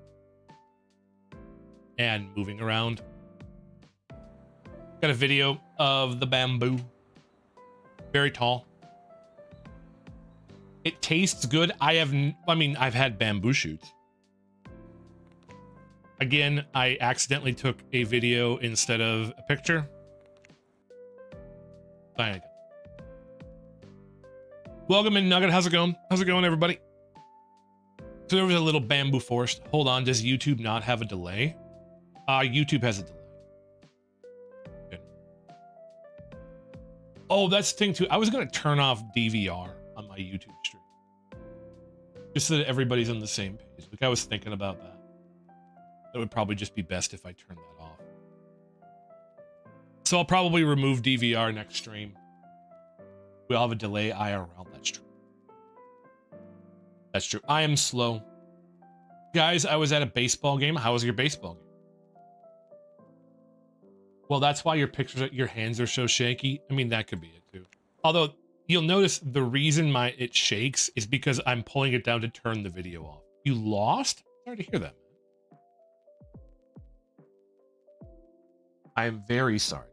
and moving around. Got a video of the bamboo. Very tall. It tastes good. I've had bamboo shoots. Again, I accidentally took a video instead of a picture. Welcome in, Nugget. How's it going? How's it going, everybody? So there was a little bamboo forest. Hold on. Does YouTube not have a delay? YouTube has a delay. Good. Oh, that's the thing too. I was going to turn off DVR on my YouTube stream. Just so that everybody's on the same page. Like I was thinking about that. That would probably just be best if I turned that off. So I'll probably remove DVR next stream. We'll have a delay IRL. That's true. That's true. I am slow. Guys, I was at a baseball game. How was your baseball game? Well, that's why your pictures, your hands are so shaky. I mean, that could be it too. Although you'll notice the reason it shakes is because I'm pulling it down to turn the video off. You lost? Sorry to hear that. I am very sorry.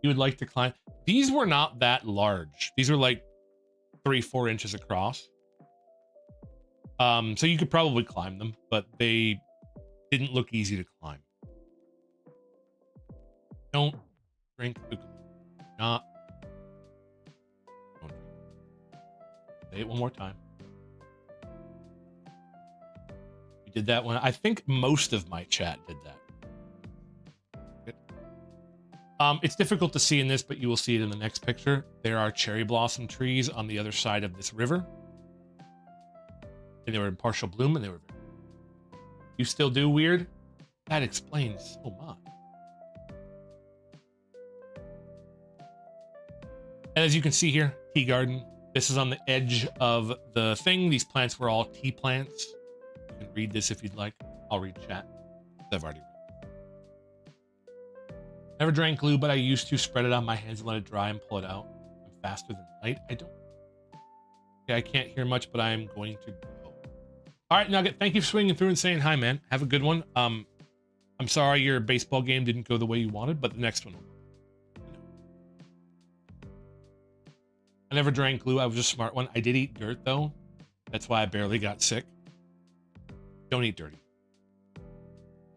You would like to climb. These were not that large. These were like 3-4 inches across. So you could probably climb them, but they didn't look easy to climb. Don't drink the glue. Not. Don't drink. Say it one more time. You did that one. I think most of my chat did that. It's difficult to see in this, but you will see it in the next picture. There are cherry blossom trees on the other side of this river. And they were in partial bloom, and they were... You still do weird? That explains so much. And as you can see here, tea garden. This is on the edge of the thing. These plants were all tea plants. You can read this if you'd like. I'll read chat. I've already read. Never drank glue, but I used to spread it on my hands and let it dry and pull it out. I'm faster than light. I don't. Okay, I can't hear much, but I am going to go. All right, Nugget, thank you for swinging through and saying hi, man. Have a good one. I'm sorry your baseball game didn't go the way you wanted, but the next one will. I never drank glue. I was a smart one. I did eat dirt, though. That's why I barely got sick. Don't eat dirty.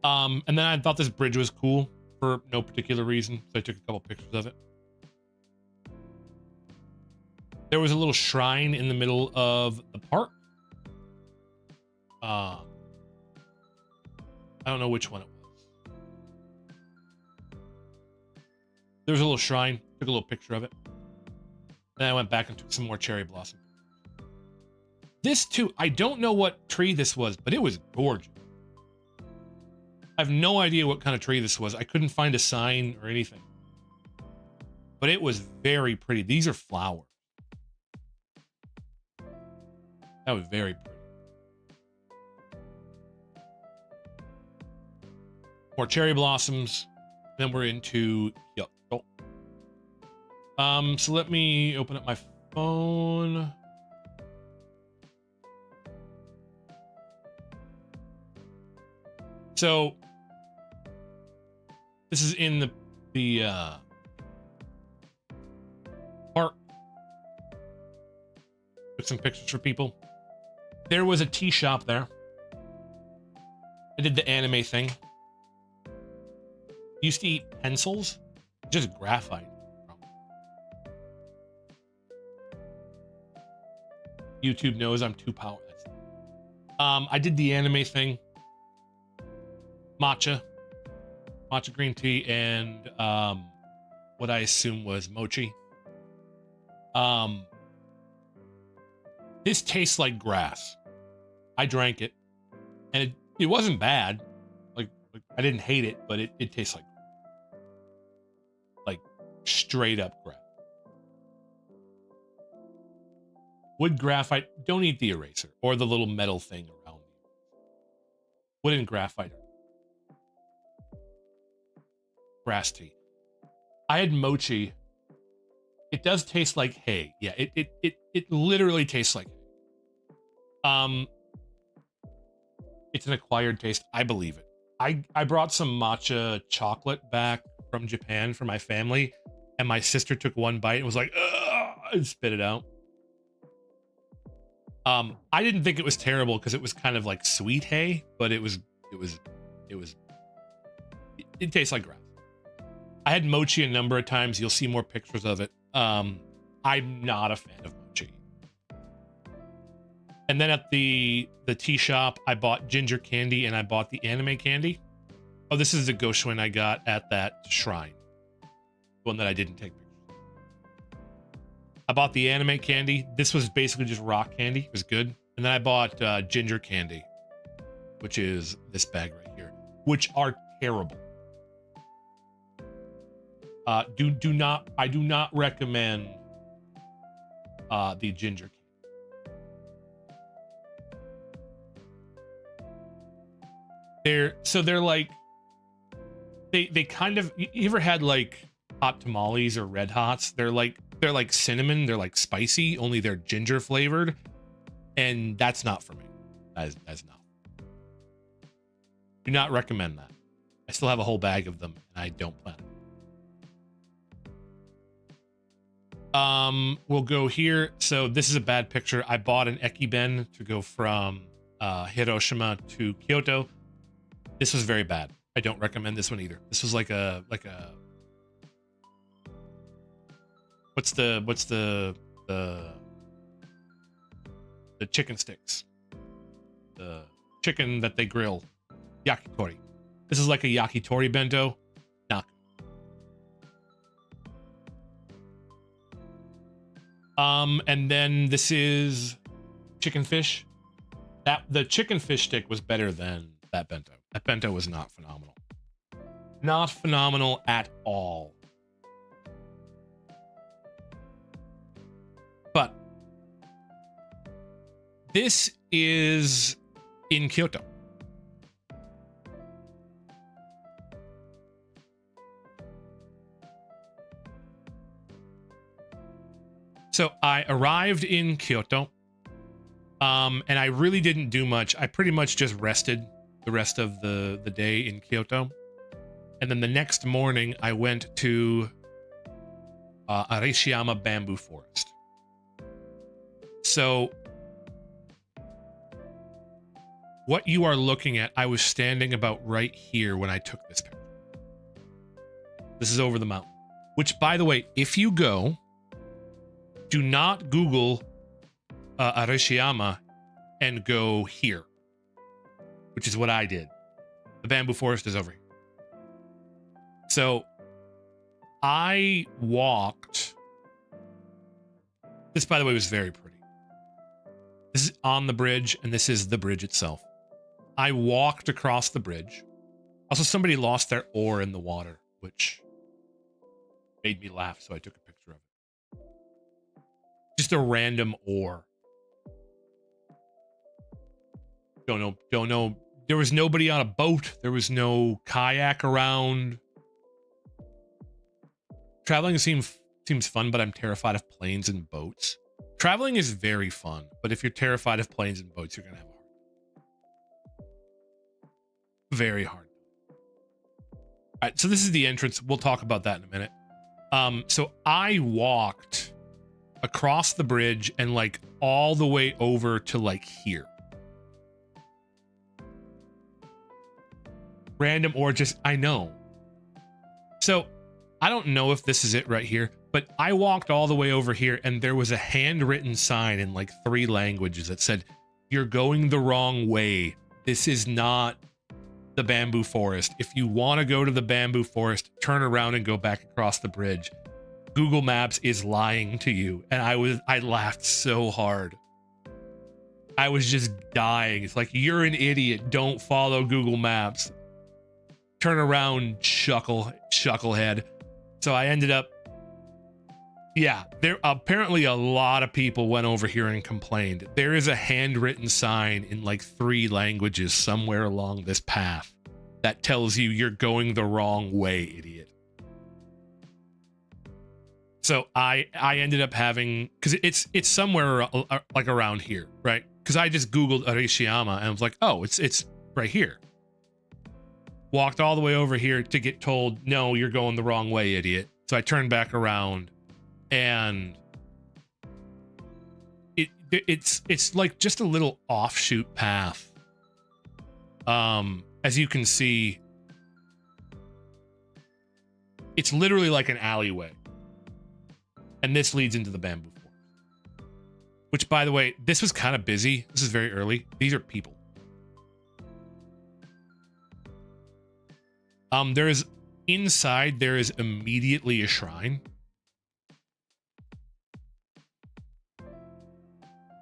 And then I thought this bridge was cool for no particular reason, so I took a couple pictures of it. There was a little shrine in the middle of the park. I don't know which one it was. There was a little shrine. Took a little picture of it. Then I went back and took some more cherry blossom. This too, I don't know what tree this was, but it was gorgeous. I have no idea what kind of tree this was. I couldn't find a sign or anything. But it was very pretty. These are flowers. That was very pretty. More cherry blossoms. Then we're into Kyoto. So let me open up my phone. So this is in the park. Took some pictures for people. There was a tea shop there. I did the anime thing. Used to eat pencils, just graphite. YouTube knows I'm too powerful. I did the anime thing. Matcha green tea, and what I assume was mochi. This tastes like grass. I drank it, and it wasn't bad. Like I didn't hate it, but it tastes like straight up grass. Wood graphite, don't eat the eraser or the little metal thing around you. Wood and graphite. Grass tea. I had mochi. It does taste like hay. Yeah, it literally tastes like hay. It's an acquired taste. I believe it. I brought some matcha chocolate back from Japan for my family, and my sister took one bite and was like, ugh, and spit it out. I didn't think it was terrible because it was kind of like sweet hay, but it tastes like grass. I had mochi a number of times. You'll see more pictures of it. I'm not a fan of mochi. And then at the tea shop, I bought ginger candy and I bought the anime candy. Oh, this is the Goshuin I got at that shrine. The one that I didn't take pictures. I bought the anime candy. This was basically just rock candy. It was good. And then I bought ginger candy, which is this bag right here, which are terrible. I do not recommend the ginger candy. They're like they kind of, you ever had like hot tamales or red hots? They're like cinnamon, they're like spicy, only they're ginger flavored, and that's not for me. That's not. Do not recommend that. I still have a whole bag of them and I don't plan it. We'll go here. So this is a bad picture. I bought an Ekiben to go from Hiroshima to Kyoto. This was very bad. I don't recommend this one either. This was like a what's the chicken sticks, the chicken that they grill, yakitori. This is like a yakitori bento. Not good. And then this is chicken fish. The chicken fish stick was better than that bento. That bento was not phenomenal. Not phenomenal at all. But this is in Kyoto. So I arrived in Kyoto, and I really didn't do much. I pretty much just rested the rest of the day in Kyoto. And then the next morning, I went to Arashiyama Bamboo Forest. So what you are looking at, I was standing about right here when I took this picture. This is over the mountain. Which, by the way, if you go, do not Google Arashiyama and go here, which is what I did. The bamboo forest is over here. So I walked. This, by the way, was very pretty. This is on the bridge, and this is the bridge itself. I walked across the bridge. Also, somebody lost their oar in the water, which made me laugh, so I took a picture of it. Just a random oar. Don't know. There was nobody on a boat. There was no kayak around. Traveling seems fun, but I'm terrified of planes and boats. Traveling is very fun, but if you're terrified of planes and boats, you're gonna have a very hard. All right, so this is the entrance. We'll talk about that in a minute. So I walked across the bridge and like all the way over to like here. Random or just, I know. So I don't know if this is it right here, but I walked all the way over here and there was a handwritten sign in like 3 languages that said, "You're going the wrong way. This is not the bamboo forest. If you want to go to the bamboo forest, turn around and go back across the bridge. Google Maps is lying to you." And I laughed so hard. I was just dying. It's like, you're an idiot. Don't follow Google Maps. Turn around, chucklehead. So I ended up, yeah, there apparently a lot of people went over here and complained. There is a handwritten sign in like 3 languages somewhere along this path that tells you you're going the wrong way, idiot. So I ended up having, because it's somewhere like around here, right? Because I just Googled Arashiyama and I was like, oh, it's right here. Walked all the way over here to get told, no, you're going the wrong way, idiot. So I turned back around, and it's like just a little offshoot path. As you can see, it's literally like an alleyway. And this leads into the bamboo forest. Which, by the way, this was kind of busy. This is very early. These are people. Inside there is immediately a shrine.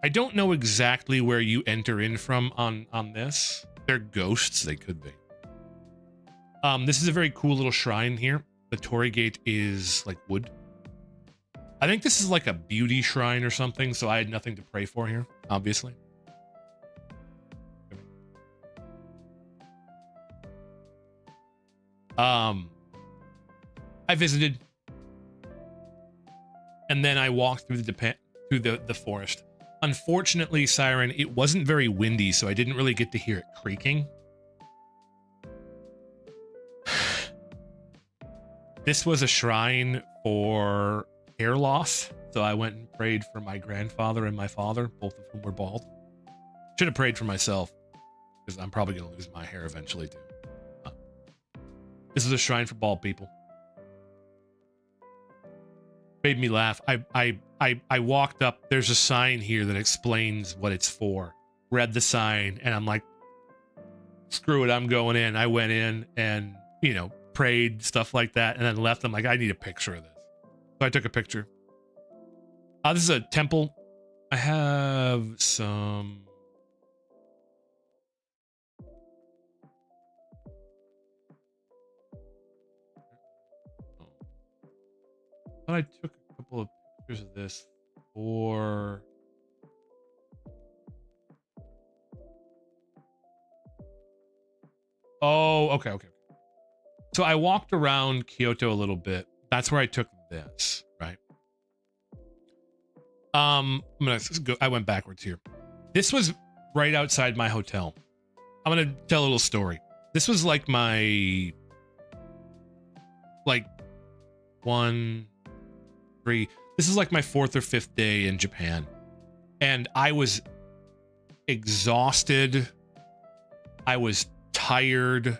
I don't know exactly where you enter in from on this. They're ghosts, they could be. This is a very cool little shrine here. The Torii Gate is like wood. I think this is like a beauty shrine or something, so I had nothing to pray for here, obviously. I visited, and then I walked through the forest. Unfortunately, Siren, it wasn't very windy, so I didn't really get to hear it creaking. This was a shrine for hair loss, so I went and prayed for my grandfather and my father, both of whom were bald. Should have prayed for myself, because I'm probably going to lose my hair eventually too. This is a shrine for bald people. Made me laugh. I walked up. There's a sign here that explains what it's for. Read the sign, and I'm like, screw it, I'm going in. I went in and, you know, prayed, stuff like that, and then left. I'm like, I need a picture of this. So I took a picture. This is a temple. I have some... I took a couple of pictures of this for... Oh, okay. So I walked around Kyoto a little bit. That's where I took this, right? I'm gonna go. I went backwards here. This was right outside my hotel. I'm gonna tell a little story. This was like my, like, 1, 3. This is like my 4th or 5th day in Japan, and I was exhausted. I was tired.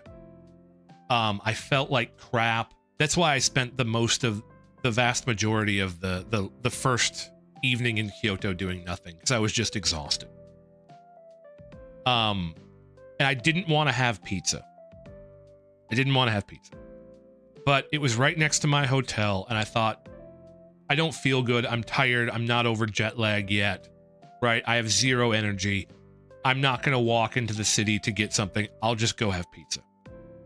I felt like crap. That's why I spent the vast majority of the first evening in Kyoto doing nothing, because I was just exhausted. And I didn't want to have pizza. But it was right next to my hotel, and I thought, I don't feel good. I'm tired. I'm not over jet lag yet, right? I have 0 energy. I'm not going to walk into the city to get something. I'll just go have pizza.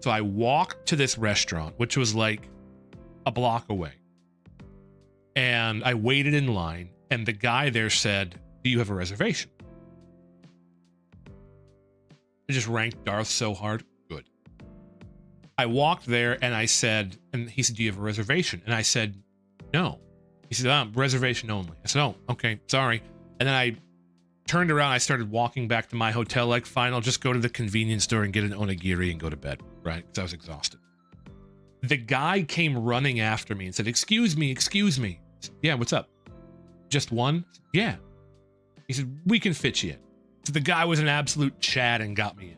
So I walked to this restaurant, which was like a block away. And I waited in line, and the guy there said, "Do you have a reservation?" I just ranked Darth so hard. Good. I walked there and I said, and he said, "Do you have a reservation?" And I said, no. He said, reservation only. I said, oh, okay, sorry. And then I turned around. I started walking back to my hotel, like, fine, I'll just go to the convenience store and get an onigiri and go to bed, right? Because I was exhausted. The guy came running after me and said, excuse me, excuse me. Said, yeah, what's up? Just one? Said, yeah. He said, we can fit you in. So the guy was an absolute Chad and got me in.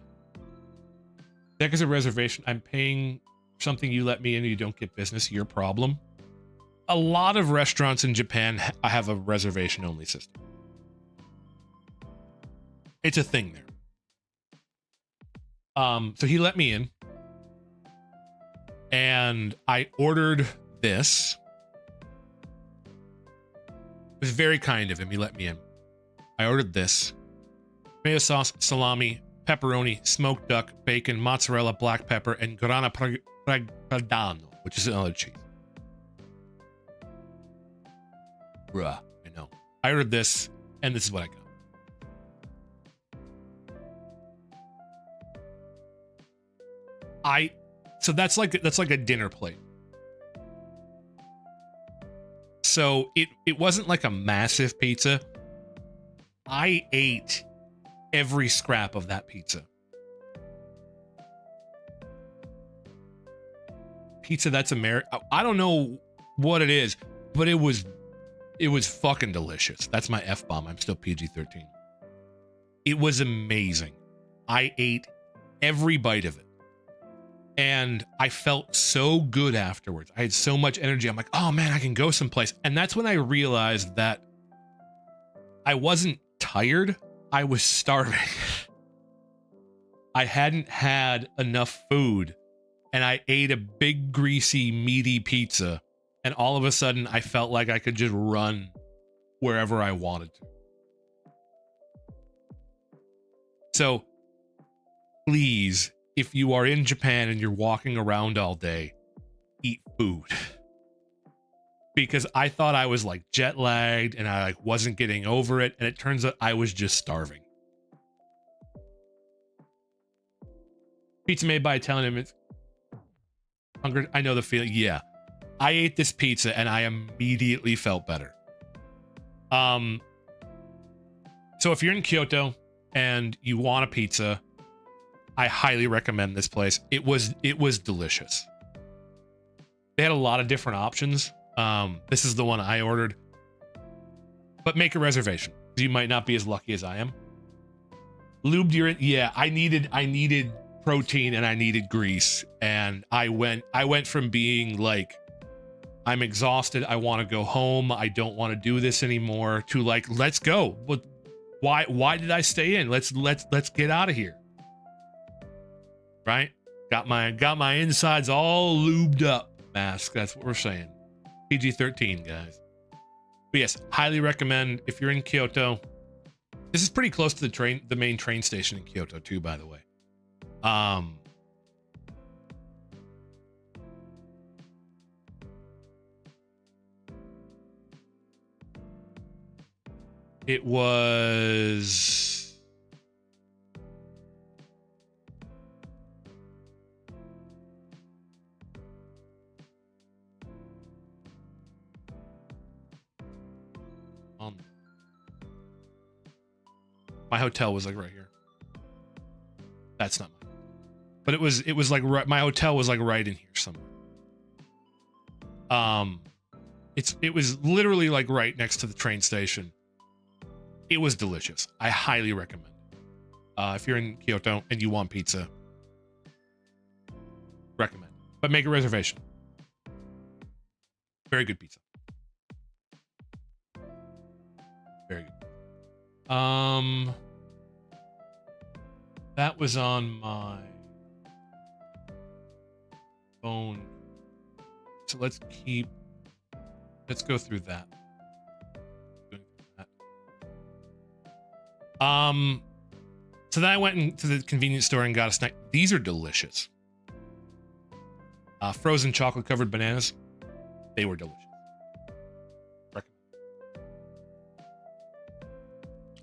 That is a reservation. I'm paying something, you let me in and you don't get business, your problem. A lot of restaurants in Japan have a reservation only system. It's a thing there. So he let me in and I ordered this. It was very kind of him. He let me in. I ordered this: tomato sauce, salami, pepperoni, smoked duck, bacon, mozzarella, black pepper, and grana padano, which is another cheese. Bruh, I know. I ordered this, and this is what I got. So that's like a dinner plate. So it wasn't like a massive pizza. I ate every scrap of that pizza. Pizza that's American. I don't know what it is, but it was fucking delicious. That's my F-bomb. I'm still PG-13. It was amazing. I ate every bite of it. And I felt so good afterwards. I had so much energy. I'm like, oh man, I can go someplace. And that's when I realized that I wasn't tired. I was starving. I hadn't had enough food. And I ate a big, greasy, meaty pizza. And all of a sudden, I felt like I could just run wherever I wanted to. So, please, if you are in Japan and you're walking around all day, eat food. Because I thought I was like jet lagged and I like wasn't getting over it, and it turns out I was just starving. Pizza made by Italian immigrants. Hunger, I know the feeling. Yeah. I ate this pizza and I immediately felt better. So if you're in Kyoto and you want a pizza, I highly recommend this place. It was delicious. They had a lot of different options. This is the one I ordered. But make a reservation. You might not be as lucky as I am. Lubed urine. Yeah, I needed protein and I needed grease. And I went from being like, I'm exhausted, I want to go home, I don't want to do this anymore, to like, let's go. But why did I stay in? Let's get out of here. Right? Got my insides all lubed up. Mask. That's what we're saying. PG-13, guys. But yes, highly recommend if you're in Kyoto. This is pretty close to the main train station in Kyoto too, by the way. It was my hotel was like right here. That's not mine. But it was like right, my hotel was like right in here somewhere. It was literally like right next to the train station. It was delicious. I highly recommend it. If you're in Kyoto and you want pizza, recommend. But make a reservation. Very good pizza. Very good. That was on my phone. So let's go through that. So then I went into the convenience store and got a snack. These are delicious. Frozen chocolate covered bananas. They were delicious. Recommend.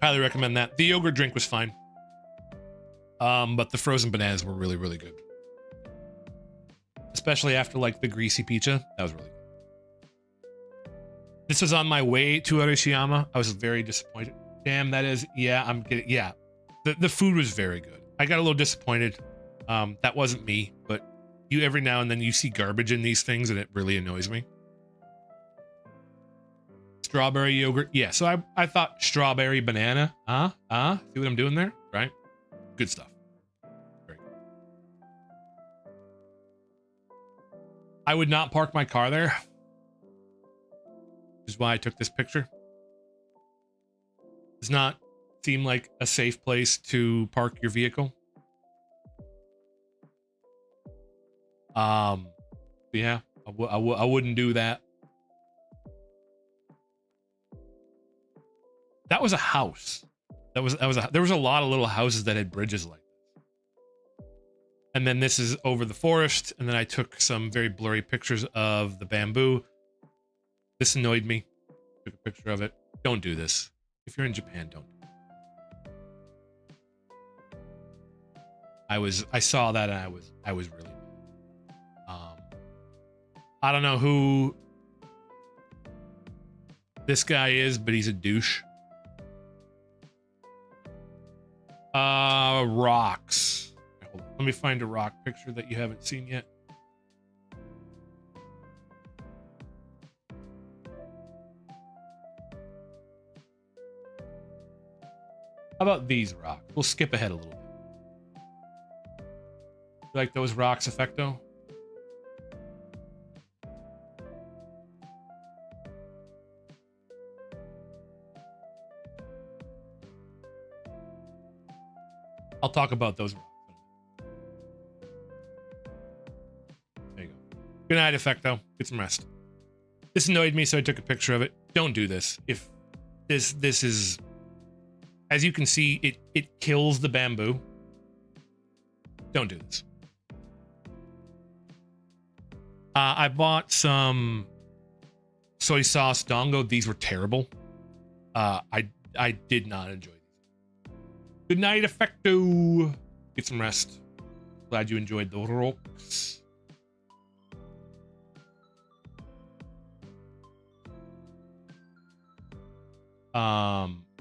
Highly recommend that. The yogurt drink was fine. But the frozen bananas were really, really good. Especially after like the greasy pizza. That was really good. This was on my way to Arashiyama. I was very disappointed. Damn, that is, yeah, I'm getting, yeah. The food was very good. I got a little disappointed. That wasn't me, but you every now and then you see garbage in these things and it really annoys me. Strawberry yogurt. Yeah, so I thought strawberry banana. See what I'm doing there? Right? Good stuff. Very good. I would not park my car there. Which is why I took this picture. Does not seem like a safe place to park your vehicle. Yeah, I wouldn't do that. That was a house. There was a lot of little houses that had bridges like this. And then this is over the forest. And then I took some very blurry pictures of the bamboo. This annoyed me. Took a picture of it. Don't do this. If you're in Japan, don't. I saw that and I was really mad. I don't know who this guy is, but he's a douche. Rocks. Hold on. Let me find a rock picture that you haven't seen yet. How about these rocks? We'll skip ahead a little bit. You like those rocks, Effecto? I'll talk about those rocks. There you go. Good night, Effecto. Get some rest. This annoyed me, so I took a picture of it. Don't do this. If this is... As you can see, it kills the bamboo. Don't do this. I bought some soy sauce dongo. These were terrible. I did not enjoy these. Good night, Effecto. Get some rest. Glad you enjoyed the rocks.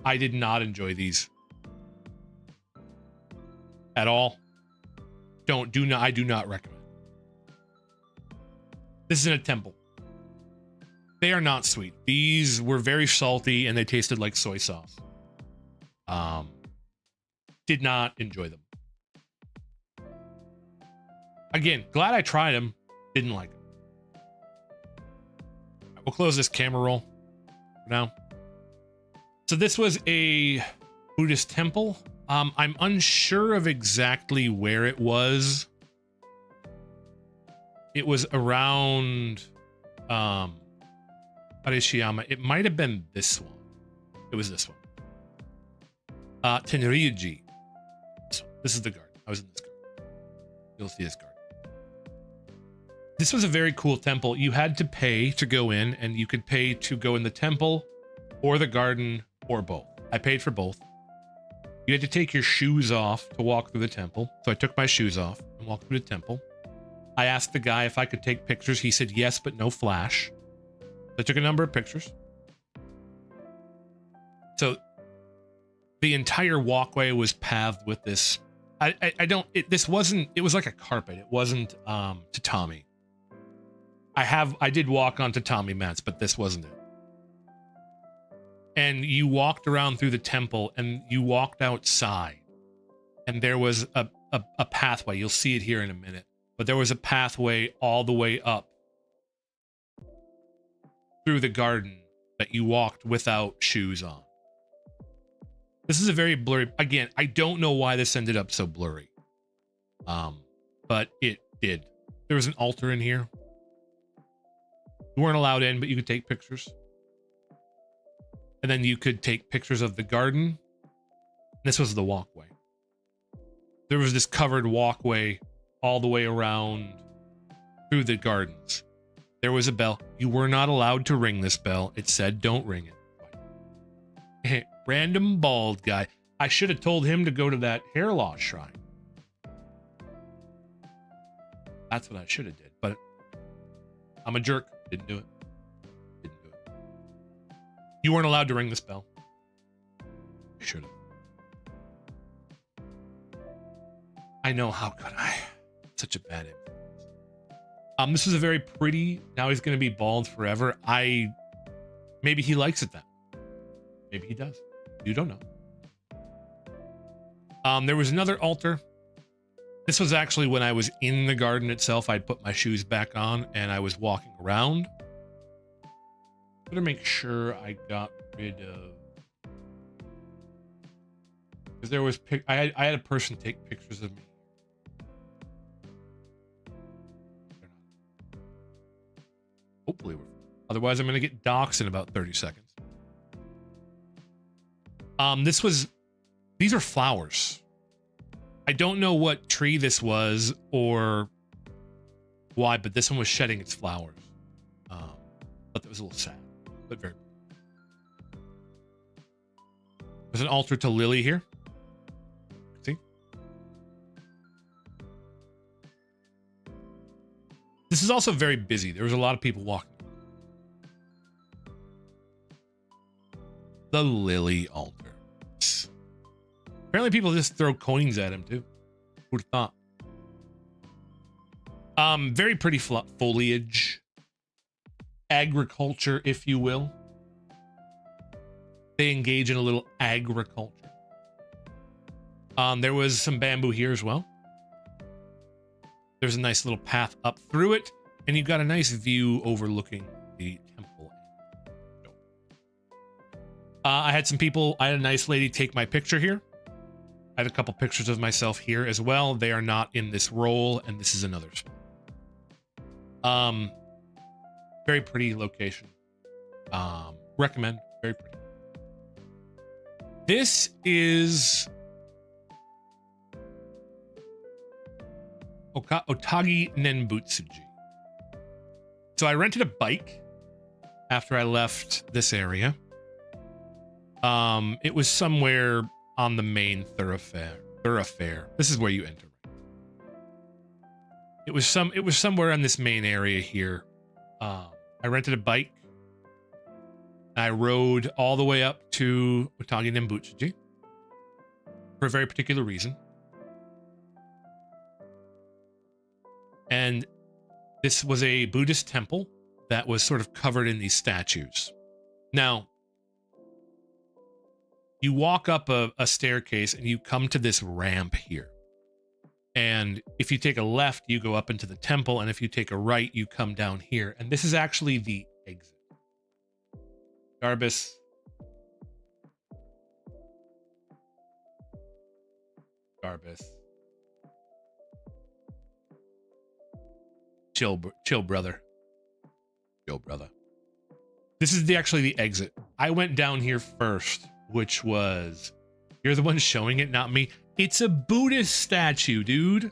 I did not enjoy these at all. I do not recommend. This is in a temple. They are not sweet. These were very salty and they tasted like soy sauce. Did not enjoy them. Again, glad I tried them. Didn't like them. We'll close this camera roll for now. So this was a Buddhist temple. I'm unsure of exactly where it was. It was around Arashiyama. It might have been this one. It was this one. Tenryuji. This is the garden. I was in this garden. You'll see this garden. This was a very cool temple. You had to pay to go in, and you could pay to go in the temple or the garden or both. I paid for both. You had to take your shoes off to walk through the temple. So I took my shoes off and walked through the temple. I asked the guy if I could take pictures. He said yes, but no flash. So I took a number of pictures. So the entire walkway was paved with this. It was like a carpet. It wasn't tatami. I did walk on tatami mats, but this wasn't it. And you walked around through the temple and you walked outside and there was a pathway. You'll see it here in a minute, but there was a pathway all the way up through the garden that you walked without shoes on. This is a very blurry, again, I don't know why this ended up so blurry. But it did. There was an altar in here. You weren't allowed in, but you could take pictures. And then you could take pictures of the garden. This was the walkway. There was this covered walkway all the way around through the gardens. There was a bell. You were not allowed to ring this bell. It said don't ring it. Random bald guy. I should have told him to go to that hair loss shrine. That's what I should have did, but I'm a jerk. Didn't do it. You weren't allowed to ring this bell. I should have. I know, how could I? Such a bad influence. This was a very pretty, now he's going to be bald forever. Maybe he likes it then. Maybe he does. You don't know. There was another altar. This was actually when I was in the garden itself. I'd put my shoes back on and I was walking around. Better make sure I got rid of, because there was I had a person take pictures of me. Hopefully we're, otherwise I'm going to get doxxed in about 30 seconds. These are flowers. I don't know what tree this was or why, but this one was shedding its flowers. But that was a little sad, but very. There's an altar to Lily here. See? This is also very busy. There was a lot of people walking. The Lily altar. Apparently people just throw coins at him too. Who'd have thought? Very pretty foliage. Agriculture, if you will. They engage in a little agriculture. There was some bamboo here as well. There's a nice little path up through it, and you've got a nice view overlooking the temple. I had a nice lady take my picture here. I had a couple pictures of myself here as well. They are not in this roll, and this is another spot. Very pretty location. Recommend. Very pretty. This is Otagi Nenbutsuji. So I rented a bike after I left this area. It was somewhere on the main thoroughfare. This is where you enter. It was somewhere in this main area here. I rented a bike. I rode all the way up to Otagi Nenbutsuji for a very particular reason. And this was a Buddhist temple that was sort of covered in these statues. Now, you walk up a staircase and you come to this ramp here. And if you take a left, you go up into the temple. And if you take a right, you come down here. And this is actually the exit. Garbus. Chill, brother. Chill, brother. This is actually the exit. I went down here first, which was, you're the one showing it, not me. It's a Buddhist statue, dude.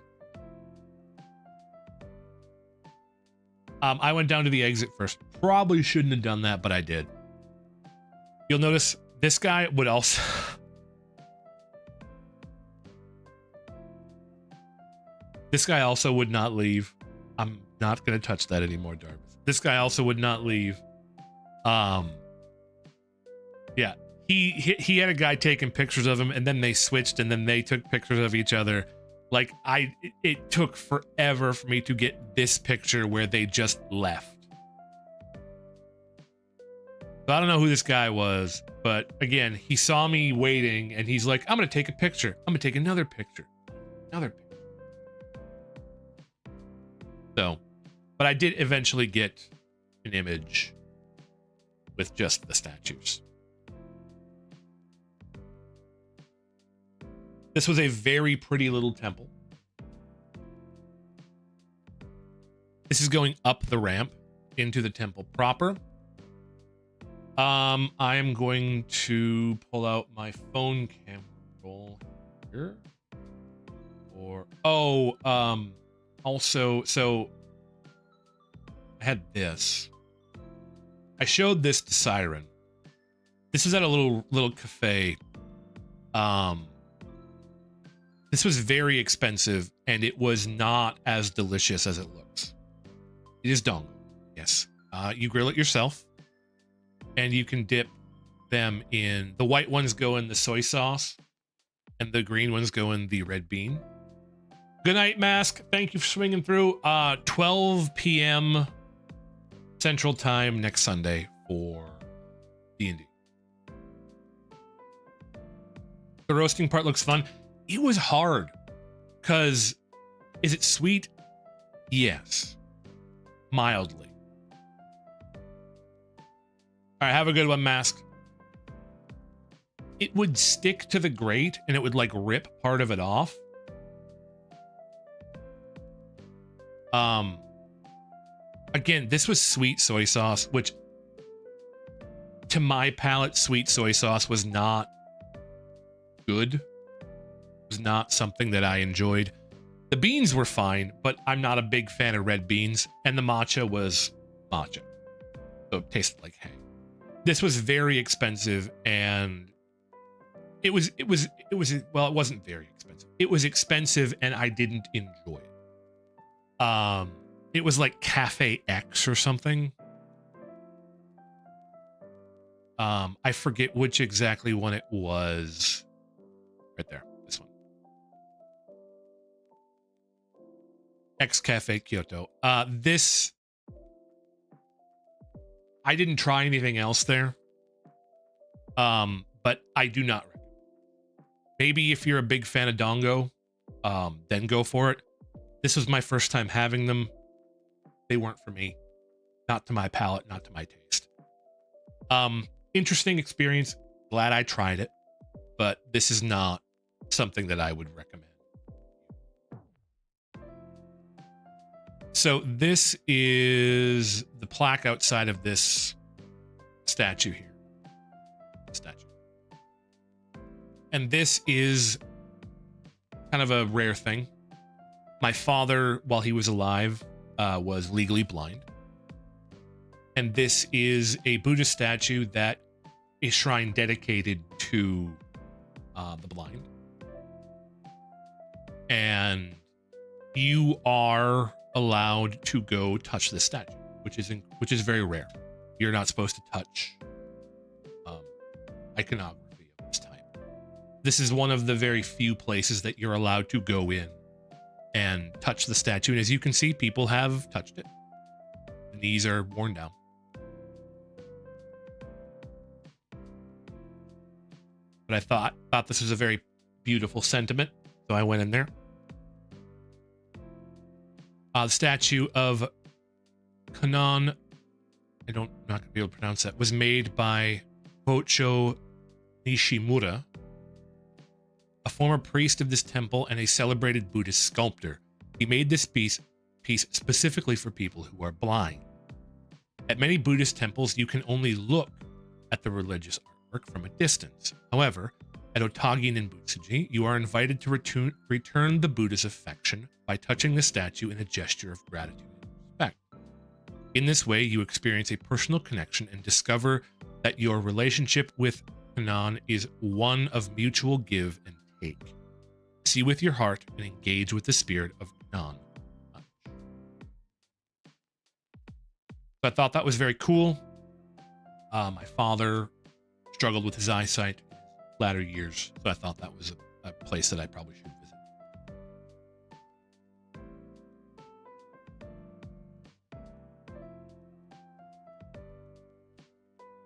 I went down to the exit first. Probably shouldn't have done that, but I did. You'll notice this guy would also... This guy also would not leave. I'm not going to touch that anymore, Darvis. This guy also would not leave. Yeah. He had a guy taking pictures of him, and then they switched, and then they took pictures of each other. Like, it took forever for me to get this picture where they just left. So I don't know who this guy was, but again, he saw me waiting, and he's like, I'm going to take a picture. I'm going to take another picture. Another picture. So, but I did eventually get an image with just the statues. This was a very pretty little temple. This is going up the ramp into the temple proper. I am going to pull out my phone camera roll here. Or, also, so I had this. I showed this to Siren. This is at a little cafe. This was very expensive, and it was not as delicious as it looks. It is dongo, yes. You grill it yourself, and you can dip them in, the white ones go in the soy sauce and the green ones go in the red bean. Good night, Mask. Thank you for swinging through. 12 p.m. Central Time next Sunday for D&D. The roasting part looks fun. It was hard because, is it sweet? Yes. Mildly. All right, have a good one, Mask. It would stick to the grate and it would like rip part of it off. Again, this was sweet soy sauce, which to my palate, sweet soy sauce was not good. It was not something that I enjoyed. The beans were fine, but I'm not a big fan of red beans, and the matcha was matcha. So it tasted like hay. This was very expensive, and it was well, it wasn't very expensive. It was expensive and I didn't enjoy it. It was like Cafe X or something. I forget which exactly one it was. Right there, this one. X Cafe Kyoto. This, I didn't try anything else there. But I do not recommend. Maybe if you're a big fan of Dongo, then go for it. This was my first time having them. They weren't for me. Not to my palate, not to my taste. Interesting experience. Glad I tried it, but this is not something that I would recommend. So this is the plaque outside of this statue here. Statue. And this is kind of a rare thing. My father, while he was alive, was legally blind. And this is a Buddhist statue that a shrine dedicated to the blind. And you are allowed to go touch this statue, which is very rare. You're not supposed to touch iconography of this type. This is one of the very few places that you're allowed to go in and touch the statue. And as you can see, people have touched it. The knees are worn down. But I thought this was a very beautiful sentiment, so I went in there. The statue of Kannon, I'm not going to be able to pronounce that, was made by Hocho Nishimura, a former priest of this temple and a celebrated Buddhist sculptor. He made this piece specifically for people who are blind. At many Buddhist temples, you can only look at the religious artwork from a distance. However, at Otagi Ninbutsuji, you are invited to return the Buddha's affection by touching the statue in a gesture of gratitude and respect. In this way, you experience a personal connection and discover that your relationship with Kannon is one of mutual give and take. See with your heart and engage with the spirit of Kannon. So I thought that was very cool. My father struggled with his eyesight in his latter years, so I thought that was a place that I probably should visit.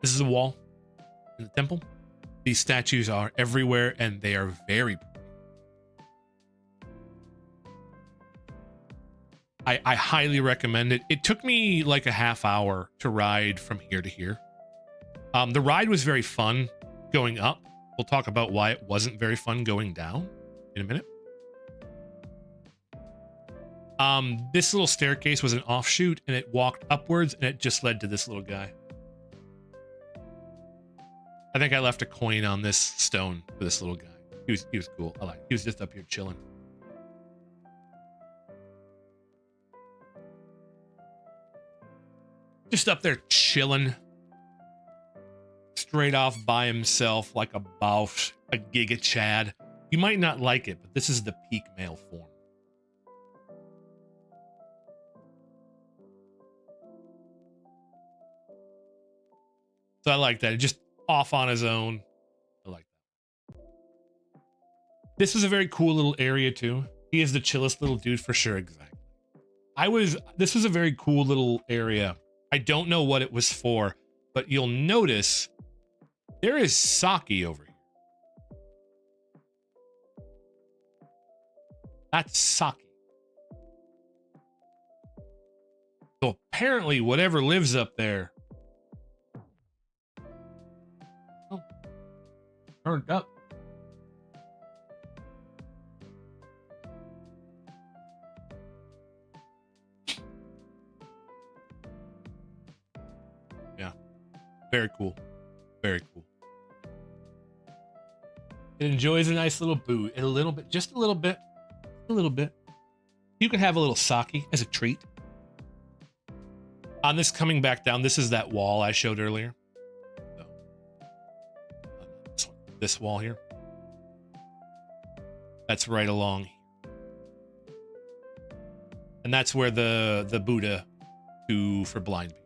This is a wall in the temple. These statues are everywhere and they are very pretty. I highly recommend it. It took me like a half hour to ride from here to here. The ride was very fun going up. We'll talk about why it wasn't very fun going down in a minute. This little staircase was an offshoot and it walked upwards and it just led to this little guy. I think I left a coin on this stone for this little guy. He was cool. He was just up here chilling. Just up there chilling. Straight off by himself like a Bausch, a Giga Chad. You might not like it, but this is the peak male form. So I like that. It just off on his own. I like that. This is a very cool little area too. He is the chillest little dude for sure. Exactly. This was a very cool little area. I don't know what it was for, but you'll notice there is sake over here. That's sake. So apparently whatever lives up there. Oh, turned up. Yeah. Very cool. Very cool. It enjoys a nice little boot. A little bit, just a little bit. A little bit. You can have a little sake as a treat. On this coming back down, this is that wall I showed earlier. So, this wall here. That's right along. And that's where the Buddha for blind people.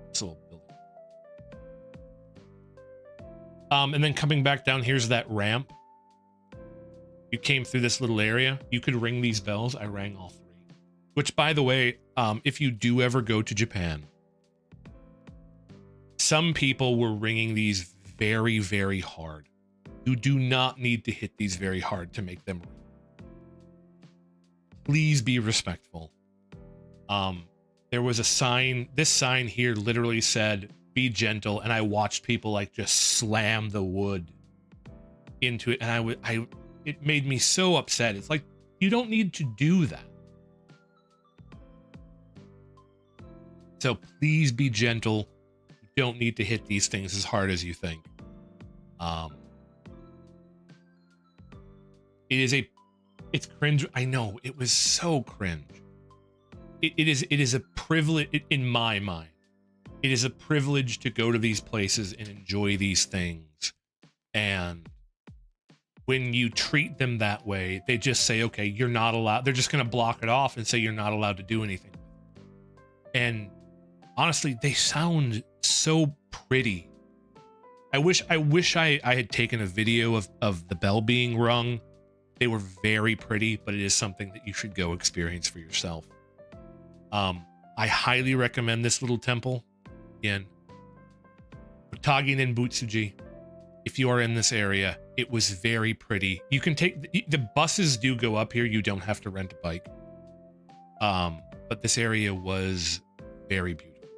This little building. And then coming back down, here's that ramp. You came through this little area. You could ring these bells. I rang all 3. Which, by the way, if you do ever go to Japan, some people were ringing these very, very hard. You do not need to hit these very hard to make them ring. Please be respectful. There was a sign. This sign here literally said, "Be gentle," and I watched people like just slam the wood into it, and it made me so upset. It's like, you don't need to do that. So please be gentle. You don't need to hit these things as hard as you think. It's cringe. I know, it was so cringe. It is a privilege in my mind. It is a privilege to go to these places and enjoy these things. And when you treat them that way, they just say, okay, you're not allowed. They're just going to block it off and say you're not allowed to do anything. And honestly, they sound so pretty. I wish I had taken a video of the bell being rung. They were very pretty, but it is something that you should go experience for yourself. I highly recommend this little temple. Again, Otagi Nenbutsuji. If you are in this area, it was very pretty. You can take the buses do go up here. You don't have to rent a bike. But this area was very beautiful.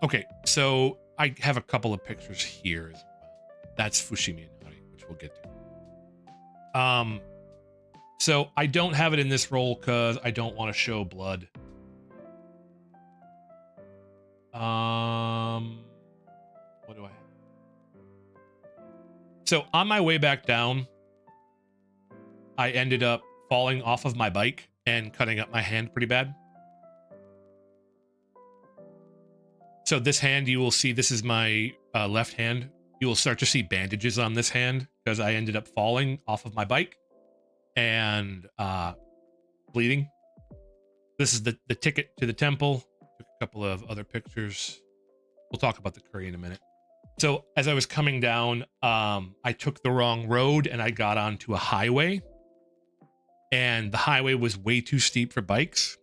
Okay, so I have a couple of pictures here as well. That's Fushimi Inari, which we'll get to. So I don't have it in this roll because I don't want to show blood. What do I have? So on my way back down, I ended up falling off of my bike and cutting up my hand pretty bad. So this hand, you will see, this is my left hand. You will start to see bandages on this hand because I ended up falling off of my bike and bleeding. This is the ticket to the temple. Took a couple of other pictures. We'll talk about the curry in a minute. So as I was coming down, I took the wrong road and I got onto a highway. And the highway was way too steep for bikes.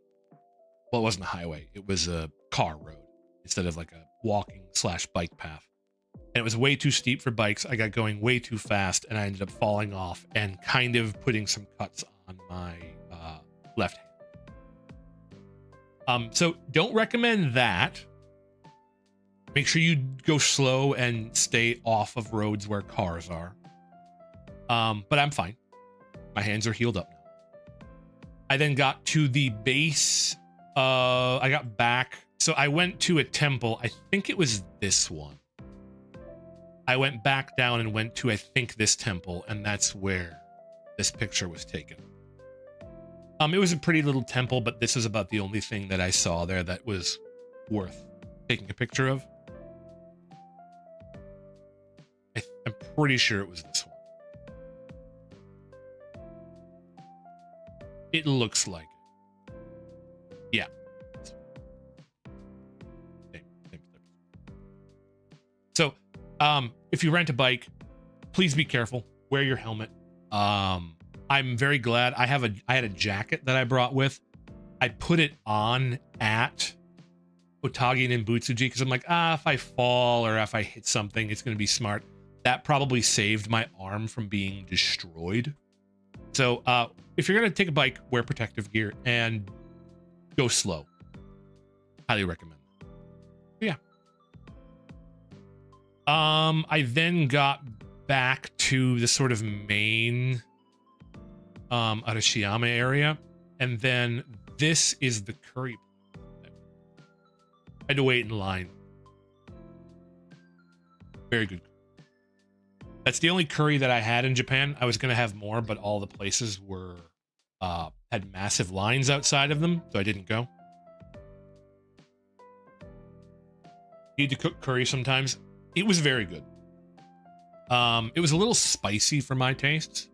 Well, it wasn't a highway. It was a car road instead of like a walking/bike path. And it was way too steep for bikes. I got going way too fast and I ended up falling off and kind of putting some cuts on my left hand. So don't recommend that. Make sure you go slow and stay off of roads where cars are. But I'm fine. My hands are healed up now. I then got to the base. I got back. So I went to a temple. I think it was this one. I went back down and went to, I think, this temple. And that's where this picture was taken. It was a pretty little temple, but this is about the only thing that I saw there that was worth taking a picture of. I'm pretty sure it was this one. It looks like it. Yeah. Okay. If you rent a bike, please be careful. Wear your helmet. I'm very glad I had a jacket that I brought with. I put it on at Otagi and Butsuji because I'm like, if I fall or if I hit something, it's going to be smart. That probably saved my arm from being destroyed. So if you're going to take a bike, wear protective gear and go slow. Highly recommend. But yeah. I then got back to the sort of main Arashiyama area, and then this is the curry. I had to wait in line. Very good. That's the only curry that I had in Japan. I was gonna have more, but all the places were had massive lines outside of them, so I didn't go. Need to cook curry sometimes. It was very good. It was a little spicy for my taste.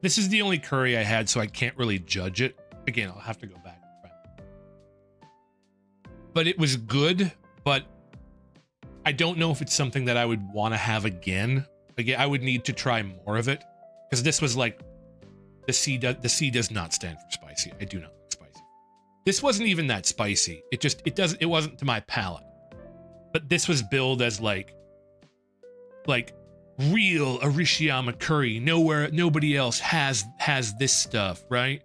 This is the only curry I had, so I can't really judge it. Again, I'll have to go back. But it was good, but I don't know if it's something that I would want to have again. Again, I would need to try more of it because this was like the C does not stand for spicy. I do not like spicy. This wasn't even that spicy. It wasn't to my palate. But this was billed as like real Arashiyama curry. Nobody else has this stuff, right?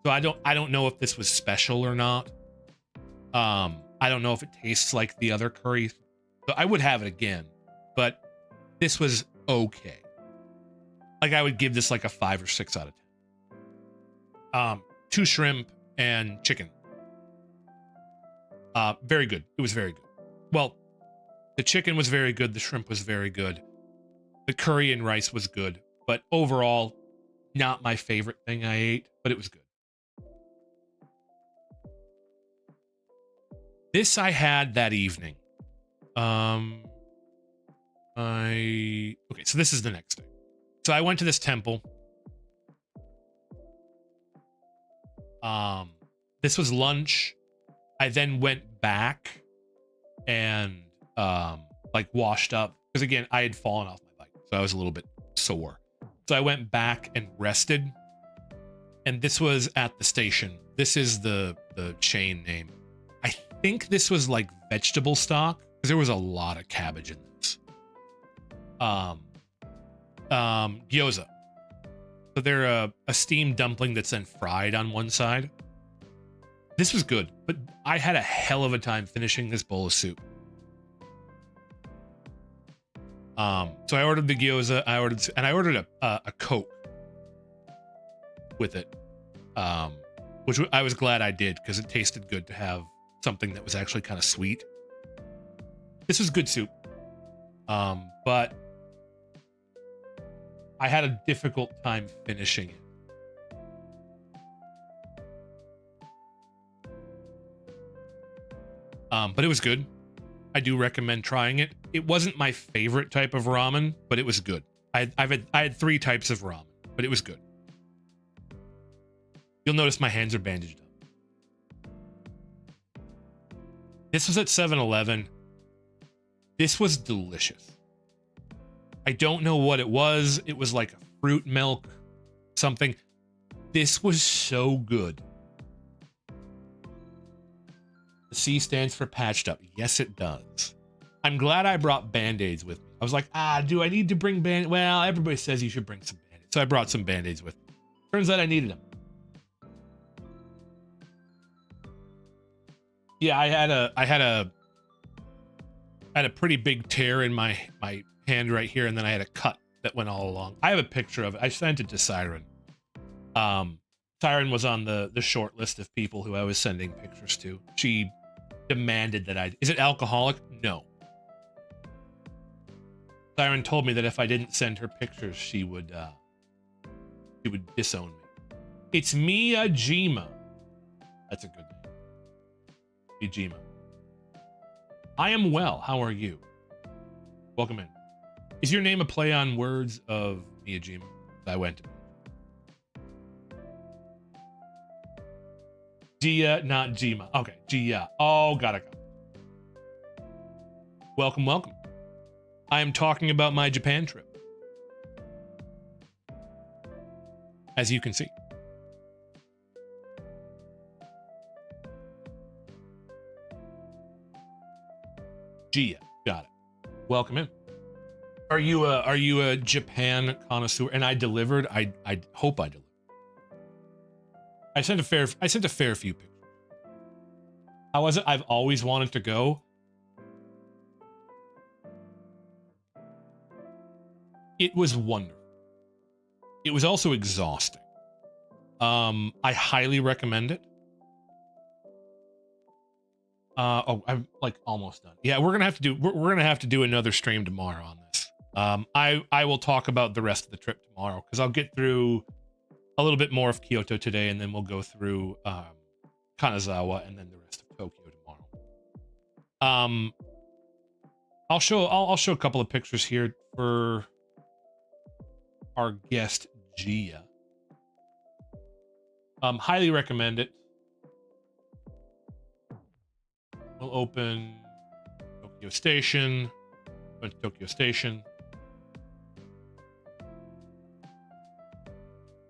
So I don't know if this was special or not. I don't know if it tastes like the other curry. So I would have it again, but this was okay. Like I would give this like a 5 or 6 out of 10. 2 shrimp and chicken. Very good. It was very good. Well, the chicken was very good. The shrimp was very good. The curry and rice was good, but overall, not my favorite thing I ate, but it was good. This I had that evening. Okay, so this is the next day. So I went to this temple. This was lunch. I then went back and like washed up because again, I had fallen off my bike, so I was a little bit sore. So I went back and rested. And this was at the station. This is the chain name. I think this was like vegetable stock because there was a lot of cabbage in this. Gyoza. So they're a steamed dumpling that's then fried on one side. This was good, but I had a hell of a time finishing this bowl of soup. So I ordered the gyoza. I ordered a Coke with it, which I was glad I did because it tasted good to have something that was actually kind of sweet. This was good soup, but I had a difficult time finishing it. But it was good. I do recommend trying it. It wasn't my favorite type of ramen, but it was good. I had 3 types of ramen, but it was good. You'll notice my hands are bandaged up. This was at 7-Eleven. This was delicious. I don't know what it was. It was like a fruit milk something. This was so good. The C stands for patched up. Yes, it does. I'm glad I brought Band-Aids with me. I was like, do I need to bring Band-Aids? Well, everybody says you should bring some Band-Aids. So I brought some Band-Aids with me. Turns out I needed them. Yeah, I had a pretty big tear in my hand right here, and then I had a cut that went all along. I have a picture of it. I sent it to Siren. Siren was on the short list of people who I was sending pictures to. She demanded that is it alcoholic? No. Siren told me that if I didn't send her pictures, she would disown me. It's Miyajima. That's a good name. Miyajima. I am well. How are you? Welcome in. Is your name a play on words of Miyajima? I went to. Gia, not Jima. Okay, Gia. Oh, got it. Welcome, welcome. I am talking about my Japan trip. As you can see. Gia, got it. Welcome in. Are you a Japan connoisseur? And I delivered. I hope I delivered. I sent a fair few pictures. How was it? I've always wanted to go. It was wonderful. It was also exhausting. I highly recommend it. I'm like almost done. Yeah, we're gonna have to do another stream tomorrow on this. I will talk about the rest of the trip tomorrow because I'll get through a little bit more of Kyoto today, and then we'll go through Kanazawa and then the rest of Tokyo tomorrow. I'll show a couple of pictures here for our guest Gia. Highly recommend it. We'll open Tokyo Station. Went to Tokyo Station.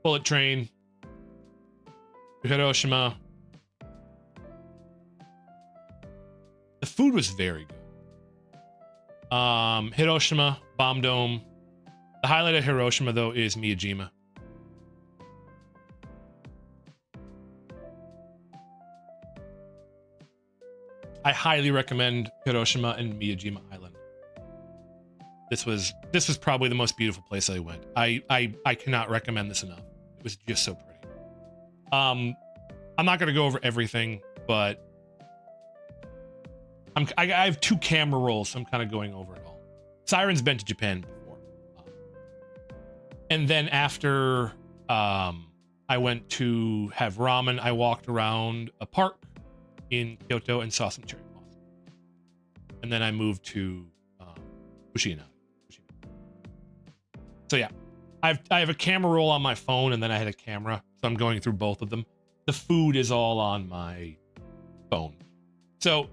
Bullet train to Hiroshima. The food was very good. Hiroshima, Bomb Dome. The highlight of Hiroshima, though, is Miyajima. I highly recommend Hiroshima and Miyajima Island. This was probably the most beautiful place I went. I cannot recommend this enough. It was just so pretty. I'm not gonna go over everything, but I have 2 camera rolls, so I'm kind of going over it all. Siren's been to Japan before, and then after I went to have ramen, I walked around a park in Kyoto and saw some cherry blossom, and then I moved to Fushina. So yeah, I have a camera roll on my phone, and then I had a camera, so I'm going through both of them. The food is all on my phone. So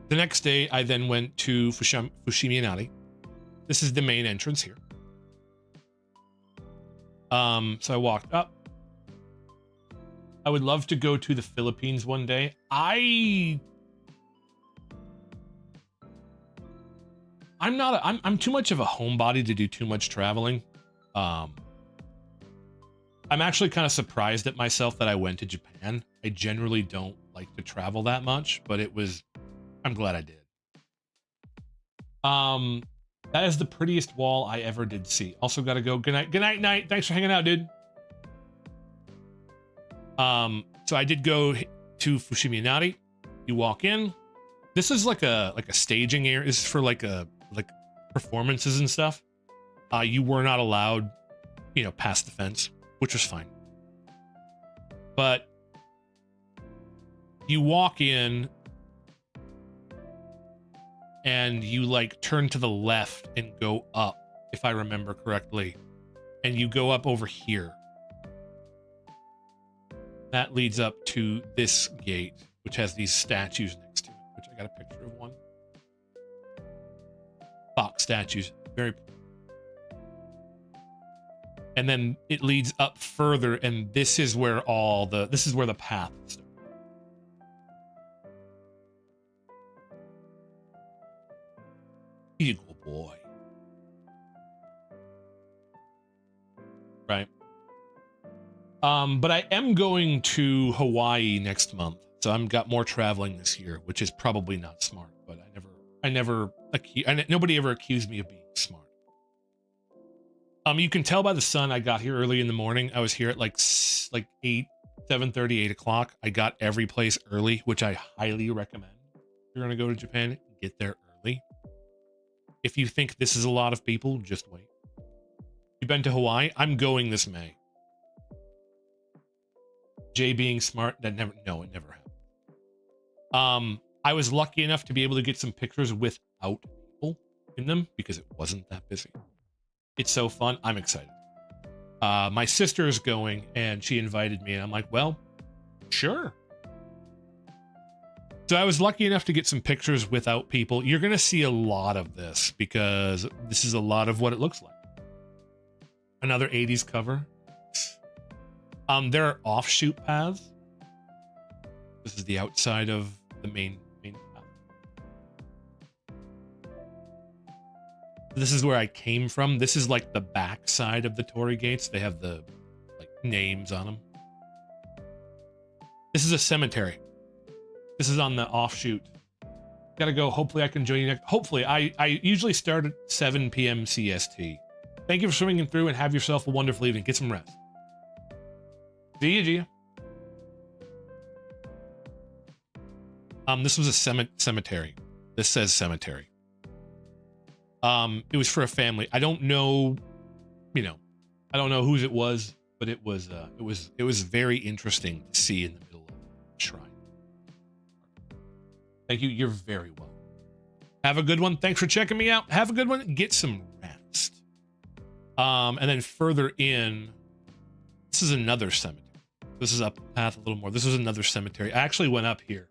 the next day, I then went to Fushimi Inari. This is the main entrance here. So I walked up. I would love to go to the Philippines one day. I'm too much of a homebody to do too much traveling. I'm actually kind of surprised at myself that I went to Japan. I generally don't like to travel that much, but I'm glad I did. That is the prettiest wall I ever did see. Also gotta go. Good night, night. Thanks for hanging out, dude. So I did go to Fushimi Inari. You walk in. This is like a staging area. This is for like performances and stuff. You were not allowed, past the fence, which was fine. But you walk in and you turn to the left and go up, if I remember correctly, and you go up over here. That leads up to this gate, which has these statues next to it, which I got a picture of one. Fox statues, very. And then it leads up further, and this is where the path starts. Eagle boy. Right. But I am going to Hawaii next month, so I've got more traveling this year, which is probably not smart. But nobody ever accused me of being smart. You can tell by the sun. I got here early in the morning. I was here at like 7:30, 8 o'clock. I got every place early, which I highly recommend. If you're gonna go to Japan, get there early. If you think this is a lot of people, just wait. You've been to Hawaii? I'm going this May. Jay being smart, it never happened. I was lucky enough to be able to get some pictures without people in them because it wasn't that busy. It's so fun. I'm excited. My sister is going and she invited me, and I'm like, well, Sure. So I was lucky enough to get some pictures without people. You're going to see a lot of this because this is a lot of what it looks like. Another 80s cover. There are offshoot paths. This is the outside of the main path. This is where I came from. This is like the back side of the Torii gates. They have the like names on them. This is a cemetery. This is on the offshoot. Gotta go. Hopefully I can join you next. Hopefully. I usually start at 7 p.m. CST. Thank you for swinging through and have yourself a wonderful evening. Get some rest. See you, Gia. This was a cemetery. This says cemetery. It was for a family. I don't know, I don't know whose it was, but it was very interesting to see in the middle of the shrine. Thank you. You're very welcome. Have a good one. Thanks for checking me out. Have a good one. Get some rest. And then further in, this is another cemetery. This is up the path a little more. This was another cemetery. I actually went up here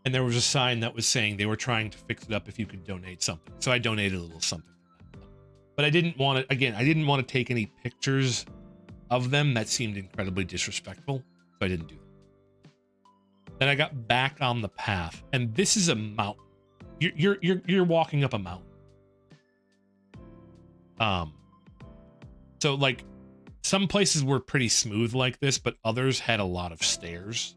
and there was a sign that was saying they were trying to fix it up if you could donate something. So I donated a little something for that. But I didn't want to, again, I didn't want to take any pictures of them. That seemed incredibly disrespectful. So I didn't do that. Then I got back on the path and this is a mountain. You're walking up a mountain. So like some places were pretty smooth like this, but others had a lot of stairs.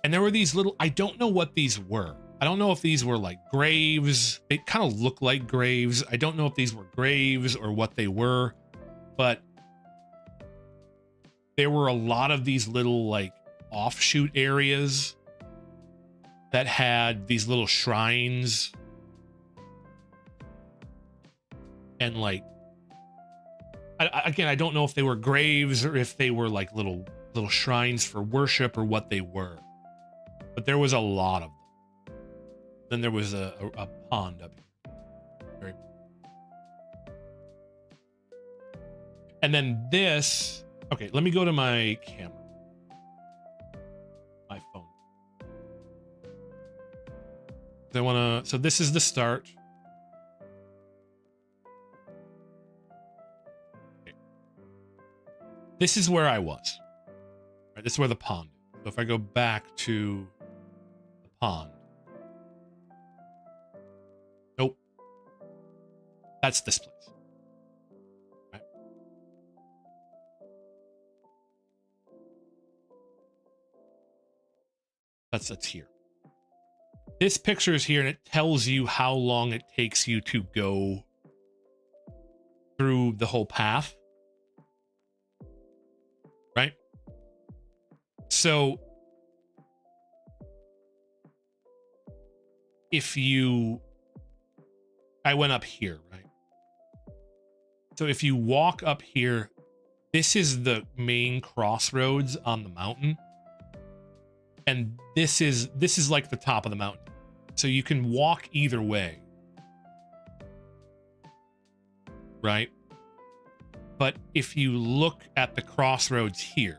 And there were these little, I don't know what these were. I don't know if these were like graves. They kind of look like graves. I don't know if these were graves or what they were, but there were a lot of these little like offshoot areas that had these little shrines. And like, I don't know if they were graves or if they were like little shrines for worship or what they were, but there was a lot of them. Then there was a pond up here. And then this, okay, let me go to my camera, my phone. I want to, so this is the start. This is where I was. Right, this is where the pond is. So if I go back to the pond. Nope. That's this place. Right. That's here. This picture is here and it tells you how long it takes you to go through the whole path. Right? So I went up here, right? So if you walk up here, this is the main crossroads on the mountain. And this is like the top of the mountain. So you can walk either way. Right? But if you look at the crossroads here,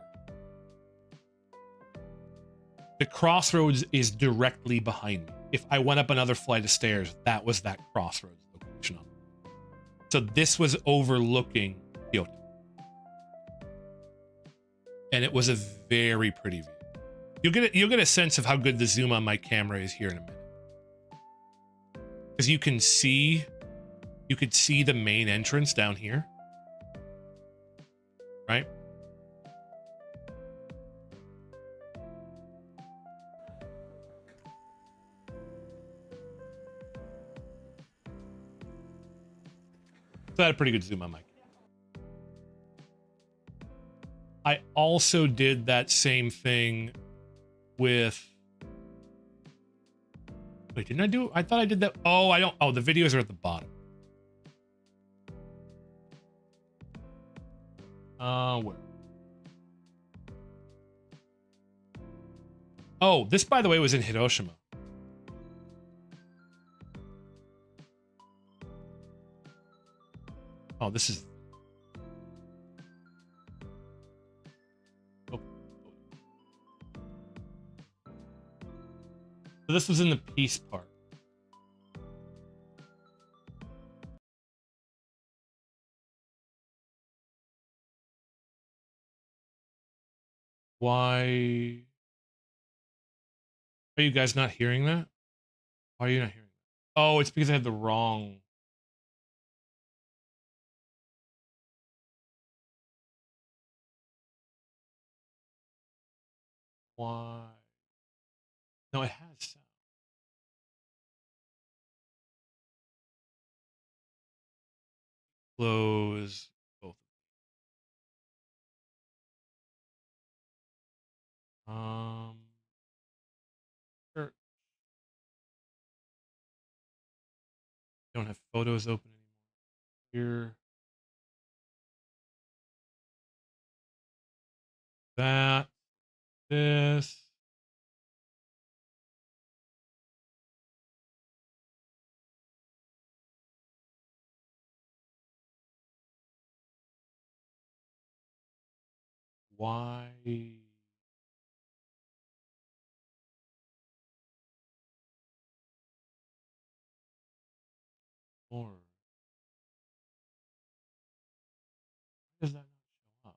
the crossroads is directly behind me. If I went up another flight of stairs, that was that crossroads location. So this was overlooking Kyoto. And it was a very pretty view. You'll get a sense of how good the zoom on my camera is here in a minute. Because you could see the main entrance down here. Right? So I had a pretty good zoom on my camera. I also did that same thing with... Wait, didn't I do... I thought I did that... Oh, I don't... Oh, the videos are at the bottom. Where? Oh, this, by the way, was in Hiroshima. Oh, this is... this was in the peace part. Why are you guys not hearing that? Why are you not hearing that? Oh, it's because I had the wrong. Why? No, it has sound. Close both. Sure. Don't have photos open anymore. Here. That. This. Why? More. Why does that not show up?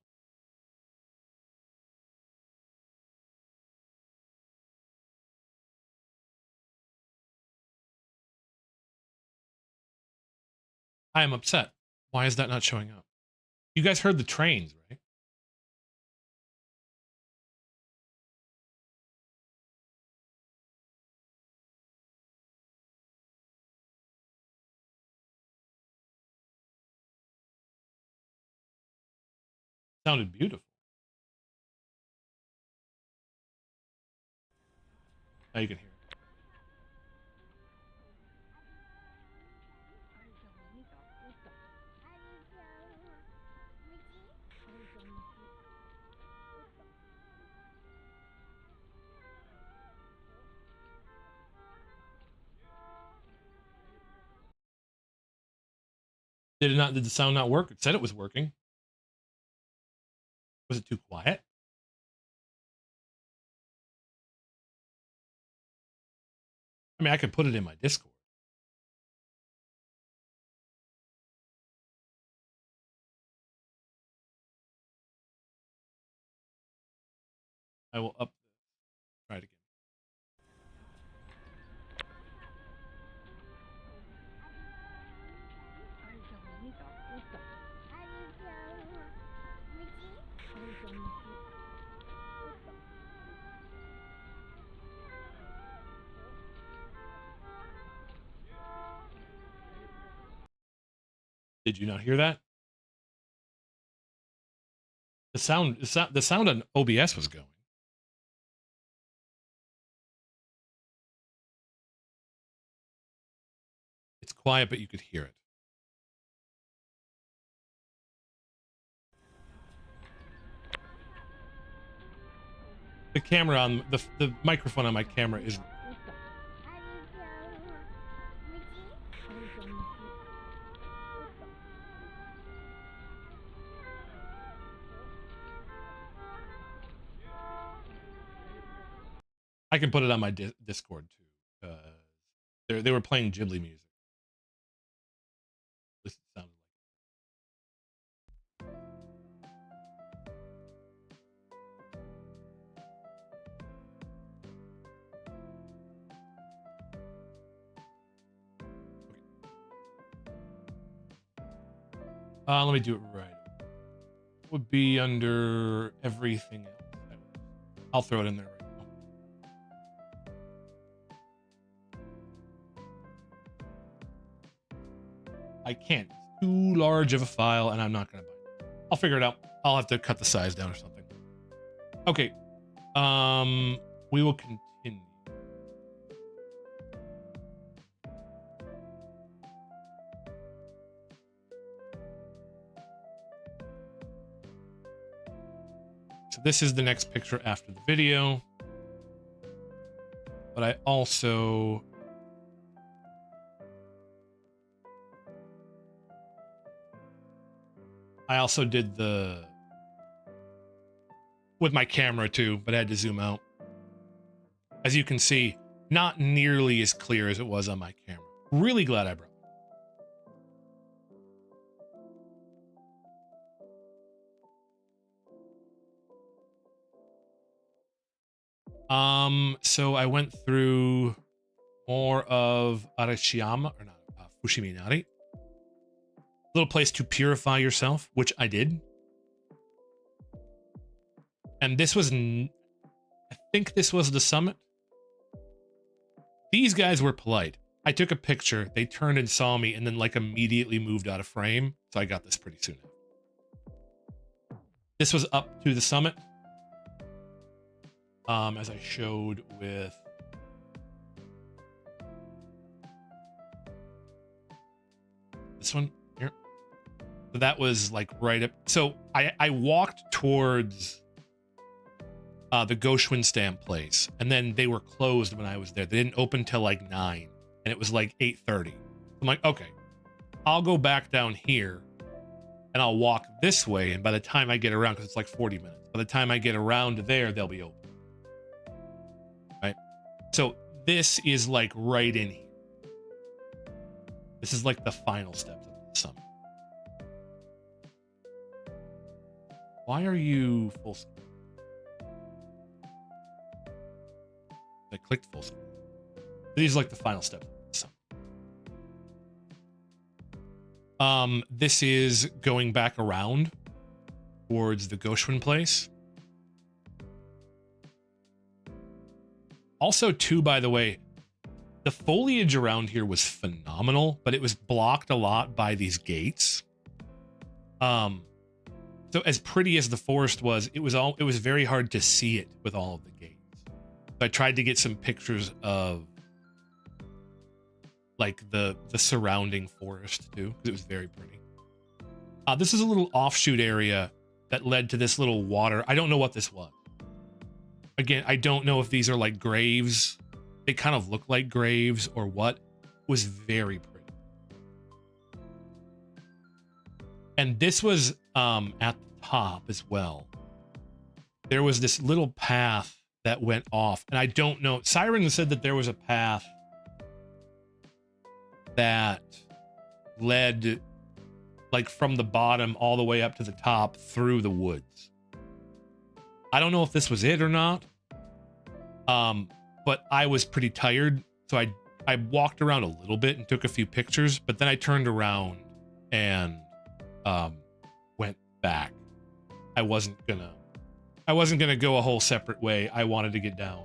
I am upset. Why is that not showing up? You guys heard the trains, right? Sounded beautiful. Now you can hear it. Did it not? Did the sound not work? It said it was working. Was it too quiet? I mean, I could put it in my Discord. I will up this. Try it again. Did you not hear that? The sound on OBS was going. It's quiet, but you could hear it. The camera on the microphone on my camera is. I can put it on my Discord too. They were playing Ghibli music. This sounded like. Let me do it right. It would be under everything else. I'll throw it in there right now. I can't. It's too large of a file, and I'm not going to buy it. I'll figure it out. I'll have to cut the size down or something. Okay. We will continue. So this is the next picture after the video. But I also did the with my camera too, but I had to zoom out. As you can see, not nearly as clear as it was on my camera. Really glad I brought it. So I went through more of Arashiyama, or not, Fushiminari. Little place to purify yourself, which I did. And this was, I think this was the summit. These guys were polite. I took a picture, they turned and saw me, and then like immediately moved out of frame. So I got this pretty soon. This was up to the summit. As I showed with this one here. So that was like right up. So I walked towards the Goshwin stamp place, and then they were closed when I was there. They didn't open till like 9, and it was like 8:30. I'm like, okay, I'll go back down here and I'll walk this way. And by the time I get around, because it's like 40 minutes, by the time I get around there, they'll be open. Right? So this is like right in here. This is like the final steps of the summit. Why are you full screen? I clicked full screen. These are like the final step of the summit. This is going back around towards the Goshwin place. Also, too, by the way, the foliage around here was phenomenal, but it was blocked a lot by these gates. So as pretty as the forest was, it was very hard to see it with all of the gates. So I tried to get some pictures of like the surrounding forest too, because it was very pretty. This is a little offshoot area that led to this little water. I don't know what this was. Again, I don't know if these are like graves. They kind of look like graves or what. It was very pretty. And this was at the top as well. There was this little path that went off. And I don't know. Siren said that there was a path that led like from the bottom all the way up to the top through the woods. I don't know if this was it or not. But I was pretty tired, so I walked around a little bit and took a few pictures, but then I turned around and went back. I wasn't gonna go a whole separate way. I wanted to get down.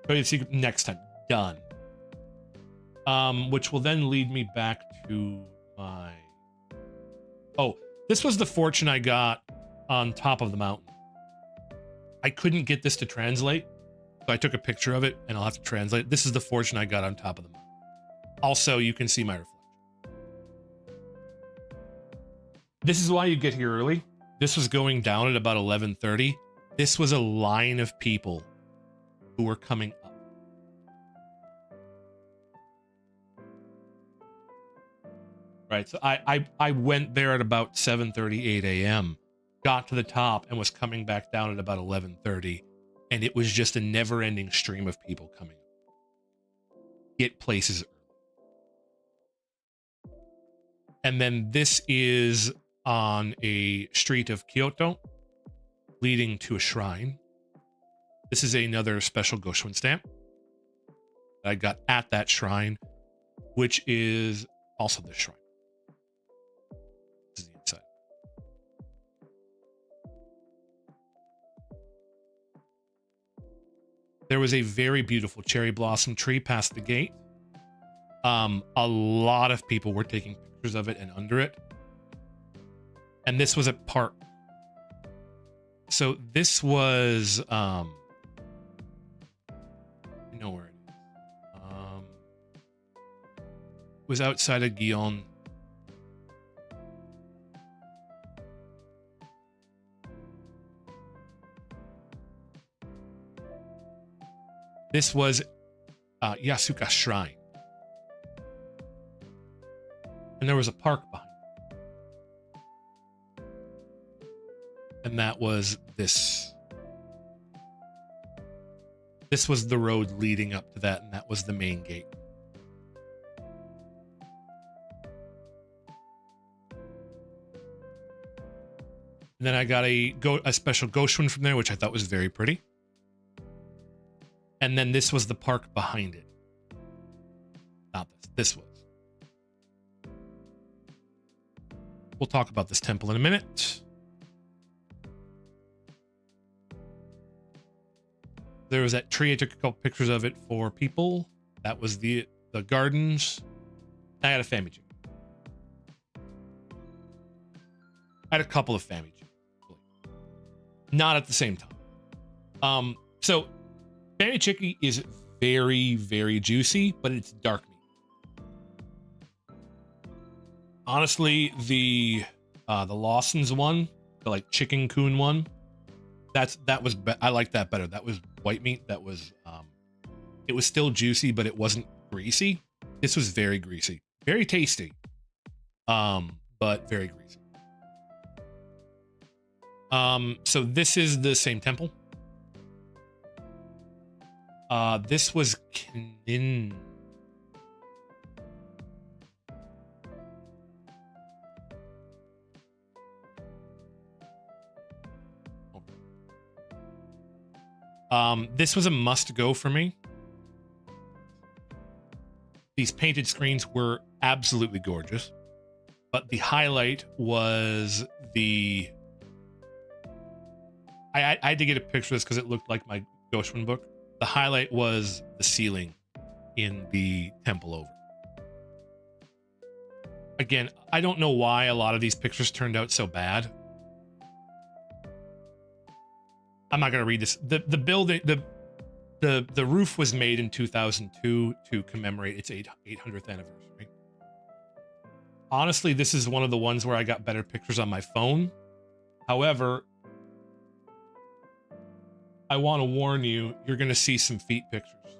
Show you the secret next time. Done. Which will then lead me back to my... Oh, this was the fortune I got on top of the mountain. I couldn't get this to translate, so I took a picture of it, and I'll have to translate. This is the fortune I got on top of the mountain. Also, you can see my reflection. This is why you get here early. This was going down at about 11:30. This was a line of people who were coming up. Right, so I went there at about 7:30, 8 a.m., got to the top, and was coming back down at about 11:30, and it was just a never-ending stream of people coming up. Get places early. And then this is on a street of Kyoto, leading to a shrine. This is another special Goshwin stamp that I got at that shrine, which is also this shrine. This is the inside. There was a very beautiful cherry blossom tree past the gate. A lot of people were taking pictures of it and under it. And this was a park. So this was, I know where it is. It was outside of Gion. This was Yasuka Shrine. And there was a park behind. And that was this This was the road leading up to that, and that was the main gate. And then I got a special Goshen from there, which I thought was very pretty. And then this was the park behind it. Not this. This was. We'll talk about this temple in a minute. There was that tree. I took a couple pictures of it for people. That was the gardens. I had a Fami chicken. I had a couple of Fami chicken. Not at the same time. So Fami chicken is very, very juicy, but it's dark meat. Honestly, the Lawson's one, the like chicken coon one, I like that better. That was white meat. That was it was still juicy, but it wasn't greasy. This was very greasy, very tasty, but very greasy. So this is the same temple. This was Knin. This was a must go for me. These painted screens were absolutely gorgeous, but the highlight was I had to get a picture of this because it looked like my Goshen book. The highlight was the ceiling in the temple over. Again, I don't know why a lot of these pictures turned out so bad. I'm not going to read this. The building, the roof was made in 2002 to commemorate its 800th anniversary. Honestly, this is one of the ones where I got better pictures on my phone. However, I want to warn you, you're going to see some feet pictures.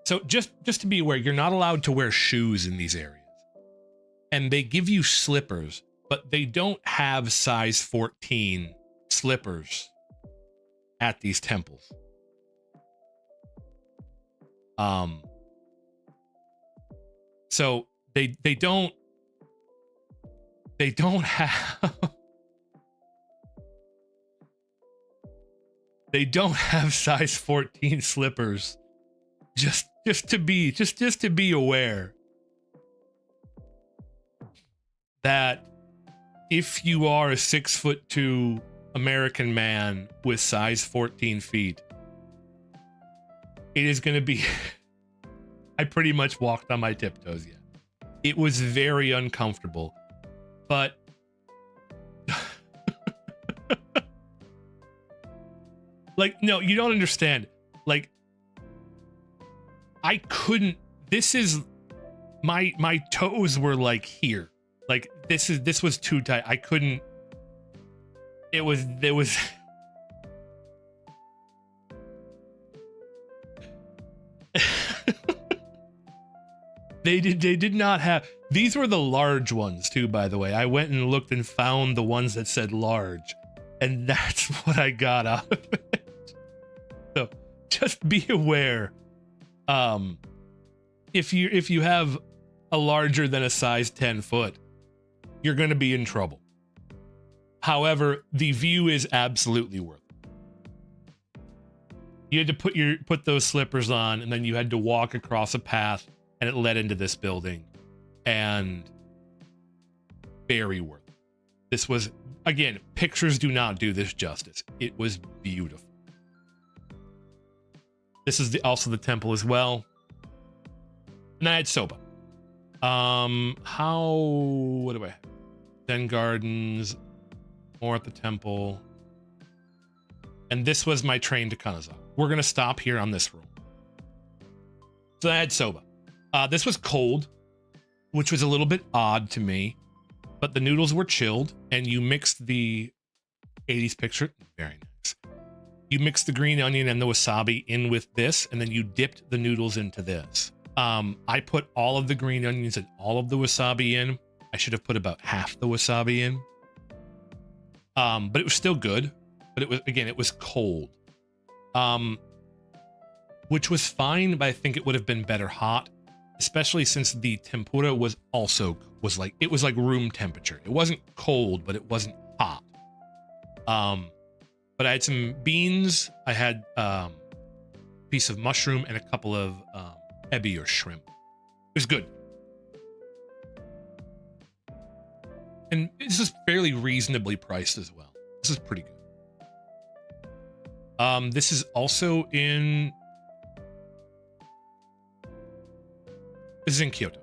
So just to be aware, you're not allowed to wear shoes in these areas. And they give you slippers, but they don't have size 14 slippers at these temples. So they don't have they don't have size 14 slippers. Just to be aware that if you are a 6'2" American man with size 14 feet, it is going to be. I pretty much walked on my tiptoes. Yeah, it was very uncomfortable, but like, no, you don't understand. Like, I couldn't. This is my toes were like here. Like this was too tight. I couldn't. There was. They did not have. These were the large ones too, by the way. I went and looked and found the ones that said large, and that's what I got out of it. So just be aware. If you have a larger than a size 10 foot, you're going to be in trouble. However, the view is absolutely worth it. You had to put those slippers on, and then you had to walk across a path, and it led into this building, and very worth it. This was, again, pictures do not do this justice. It was beautiful. This is also the temple as well. And I had soba. What do I have? Zen Gardens, more at the temple. And this was my train to Kanazawa. We're going to stop here on this room. So I had soba. This was cold, which was a little bit odd to me, but the noodles were chilled, and you mixed the 80s picture. Very nice. You mixed the green onion and the wasabi in with this, and then you dipped the noodles into this. I put all of the green onions and all of the wasabi in. I should have put about half the wasabi in. But it was still good. But it was, again, it was cold. which was fine, but I think it would have been better hot, especially since the tempura was like room temperature. It wasn't cold, but it wasn't hot. But I had some beans. I had a piece of mushroom and a couple of ebi or shrimp. It was good. And this is fairly reasonably priced as well. This is pretty good. This is also in... This is in Kyoto.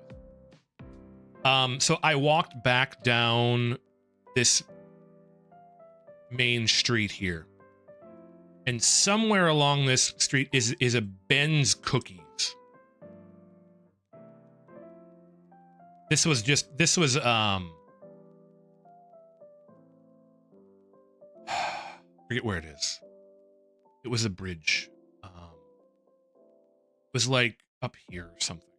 So I walked back down this main street here. And somewhere along this street is a Ben's Cookies. This was forget where it is. It was a bridge. It was like up here or something.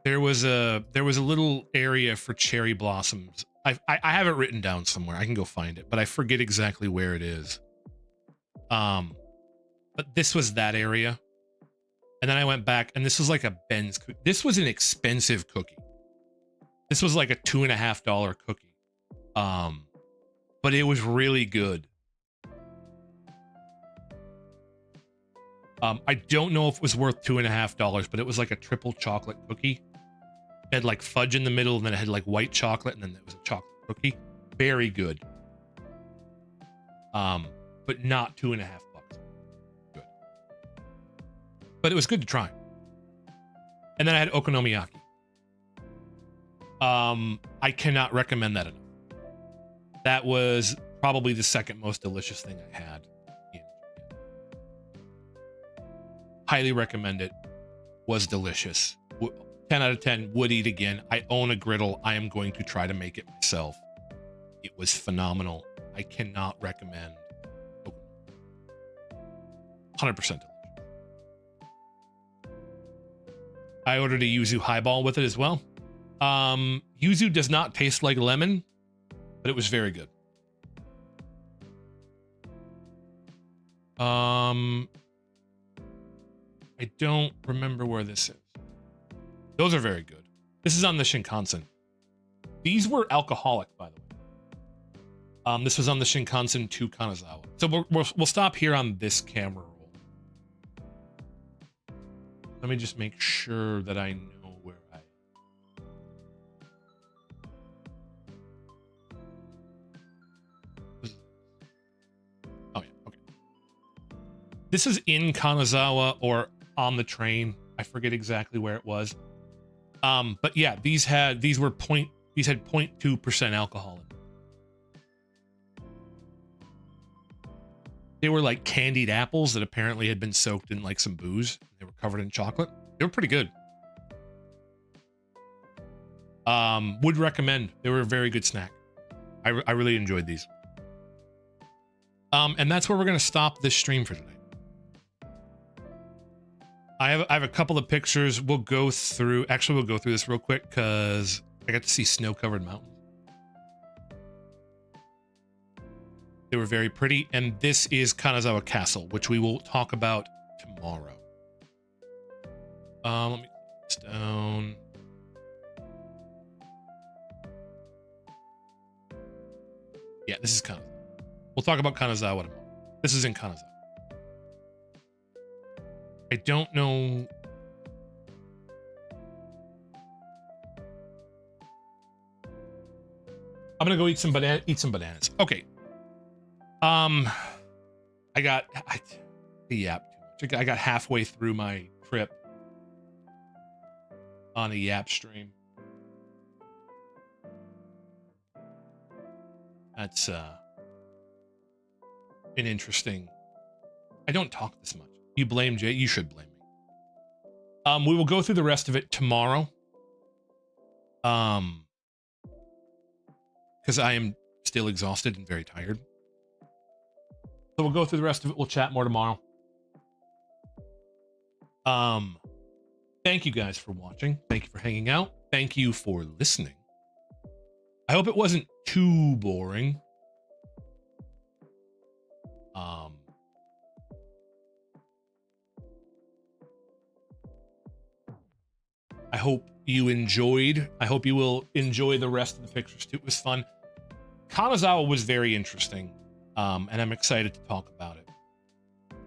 There was a little area for cherry blossoms. I have it written down somewhere. I can go find it, but I forget exactly where it is. But this was that area. And then I went back, and this was like a Ben's cookie. This was an expensive cookie. This was like a $2.50 cookie. But it was really good. I don't know if it was worth $2.50, but it was like a triple chocolate cookie. It had like fudge in the middle, and then it had like white chocolate, and then it was a chocolate cookie. Very good. But not $2.50. Good. But it was good to try. And then I had okonomiyaki. I cannot recommend that enough. That was probably the second most delicious thing I had. Highly recommend it. Was delicious. 10 out of 10. Would eat again. I own a griddle. I am going to try to make it myself. It was phenomenal. I cannot recommend. 100% delicious. I ordered a yuzu highball with it as well. Yuzu does not taste like lemon, but it was very good. I don't remember where this is. Those are very good. This is on the Shinkansen. These were alcoholic, by the way. This was on the Shinkansen to Kanazawa. So we'll stop here on this camera roll. Let me just make sure that I know where I am. Oh yeah, okay. This is in Kanazawa or on the train. I forget exactly where it was. But yeah, these had 0.2% alcohol in them. They were like candied apples that apparently had been soaked in like some booze. They were covered in chocolate. They were pretty good. Would recommend. They were a very good snack. I really enjoyed these. And that's where we're going to stop this stream for tonight. I have a couple of pictures. We'll go through this real quick because I got to see snow-covered mountains. They were very pretty, and this is Kanazawa Castle, which we will talk about tomorrow. Let me put this down. Yeah, this is Kanazawa. We'll talk about Kanazawa tomorrow. This is in Kanazawa. I don't know. I'm gonna go eat some bananas. Okay. I got halfway through my trip on a Yap stream. That's an interesting. I don't talk this much. You blame Jay? You should blame me. We will go through the rest of it tomorrow. Because I am still exhausted and very tired. So we'll go through the rest of it. We'll chat more tomorrow. Thank you guys for watching. Thank you for hanging out. Thank you for listening. I hope it wasn't too boring. Um, I hope you enjoyed. I hope you will enjoy the rest of the pictures too. It was fun. Kanazawa was very interesting, and I'm excited to talk about it.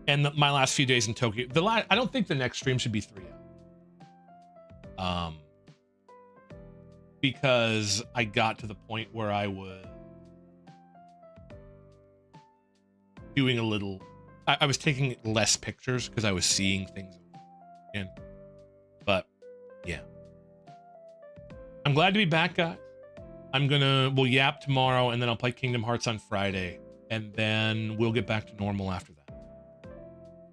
And my last few days in Tokyo, I don't think the next stream should be 3 hours. Because I got to the point where I was doing a little, I was taking less pictures because I was seeing things again. But yeah, I'm glad to be back, guys. We'll yap tomorrow, and then I'll play Kingdom Hearts on Friday, and then we'll get back to normal after that.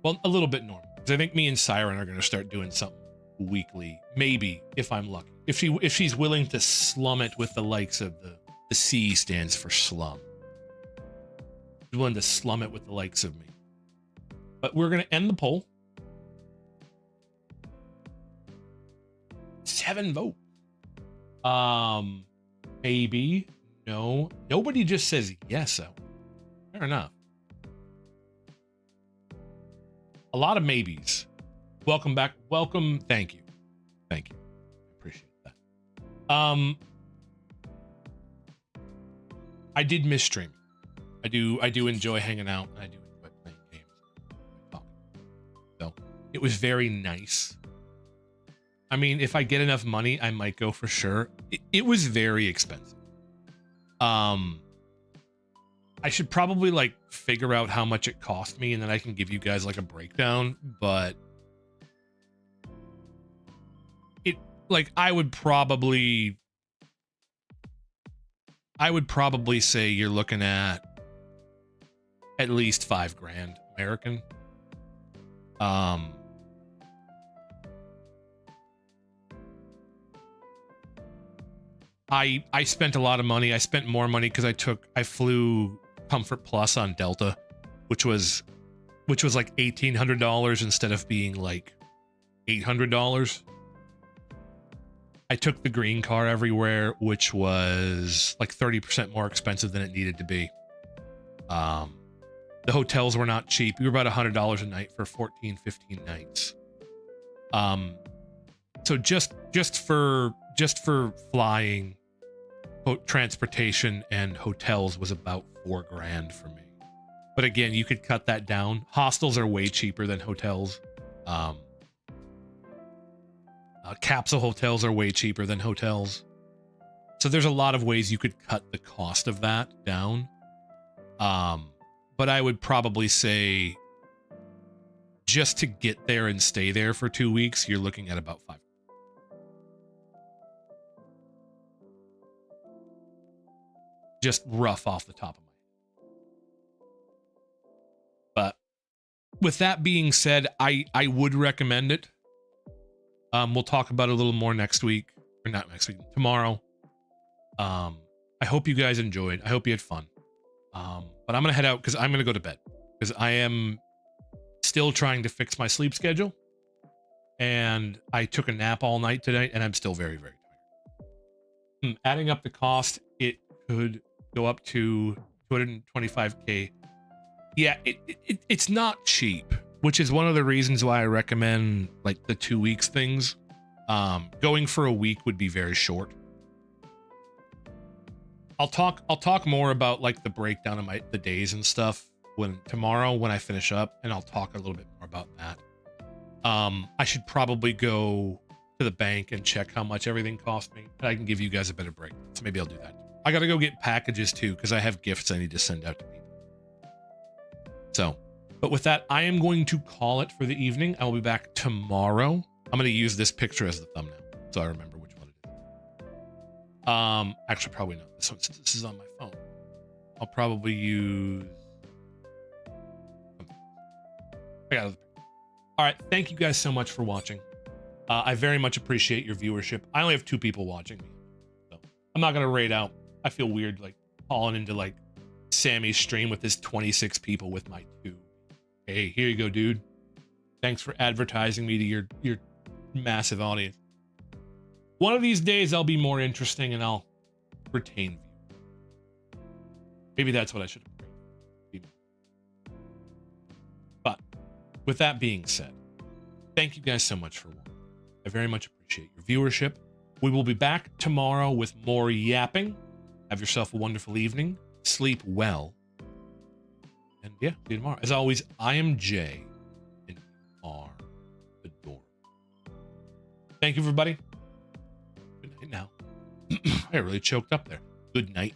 Well, a little bit normal, because I think me and Siren are going to start doing something weekly, maybe, if I'm lucky. If she's willing to slum it with the likes of the C stands for slum. She's willing to slum it with the likes of me. But we're going to end the poll. 7 votes. Maybe. No. Nobody just says yes, though. Fair enough. A lot of maybes. Welcome back. Welcome. Thank you. Thank you. I appreciate that. I did miss streaming. I do enjoy hanging out, and I do enjoy playing games. So it was very nice. I mean, if I get enough money, I might go for sure. It was very expensive. I should probably like figure out how much it cost me, and then I can give you guys like a breakdown, but I would probably say you're looking at least $5,000 American. I spent a lot of money. I spent more money because I flew Comfort Plus on Delta, which was like $1,800 instead of being like $800. I took the green car everywhere, which was like 30% more expensive than it needed to be. The hotels were not cheap. We were about $100 a night for 14, 15 nights. So just for flying, transportation, and hotels was about $4,000 for me. But again, you could cut that down. Hostels are way cheaper than hotels. Capsule hotels are way cheaper than hotels. So there's a lot of ways you could cut the cost of that down. But I would probably say just to get there and stay there for 2 weeks, you're looking at about $5,000. Just rough off the top of my head. But with that being said, I would recommend it. We'll talk about it a little more next week, or not next week, tomorrow. I hope you guys enjoyed. I hope you had fun. But I'm gonna head out because I'm gonna go to bed because I am still trying to fix my sleep schedule, and I took a nap all night today, and I'm still very, very tired. Adding up the cost, it could go up to $225K. Yeah, it's not cheap, which is one of the reasons why I recommend like the 2 weeks things. Going for a week would be very short. I'll talk more about like the breakdown of the days and stuff tomorrow when I finish up, and I'll talk a little bit more about that. I should probably go to the bank and check how much everything cost me, and I can give you guys a better breakdown. So maybe I'll do that. I gotta go get packages too, because I have gifts I need to send out to people. So, but with that, I am going to call it for the evening. I will be back tomorrow. I'm going to use this picture as the thumbnail, so I remember which one it is. Actually, probably not. This is on my phone. I'll probably use. I got it. All right. Thank you guys so much for watching. I very much appreciate your viewership. I only have 2 people watching me, so I'm not going to raid out. I feel weird like calling into like Sammy's stream with his 26 people with my 2. Hey, here you go, dude. Thanks for advertising me to your massive audience. One of these days I'll be more interesting and I'll retain view. Maybe that's what I should have. with that being said, thank you guys so much for watching. I very much appreciate your viewership. We will be back tomorrow with more yapping. Have yourself a wonderful evening. Sleep well. And yeah, see you tomorrow. As always, I am Jay, and you are adorable. Thank you, everybody. Good night now. I really choked up there. Good night.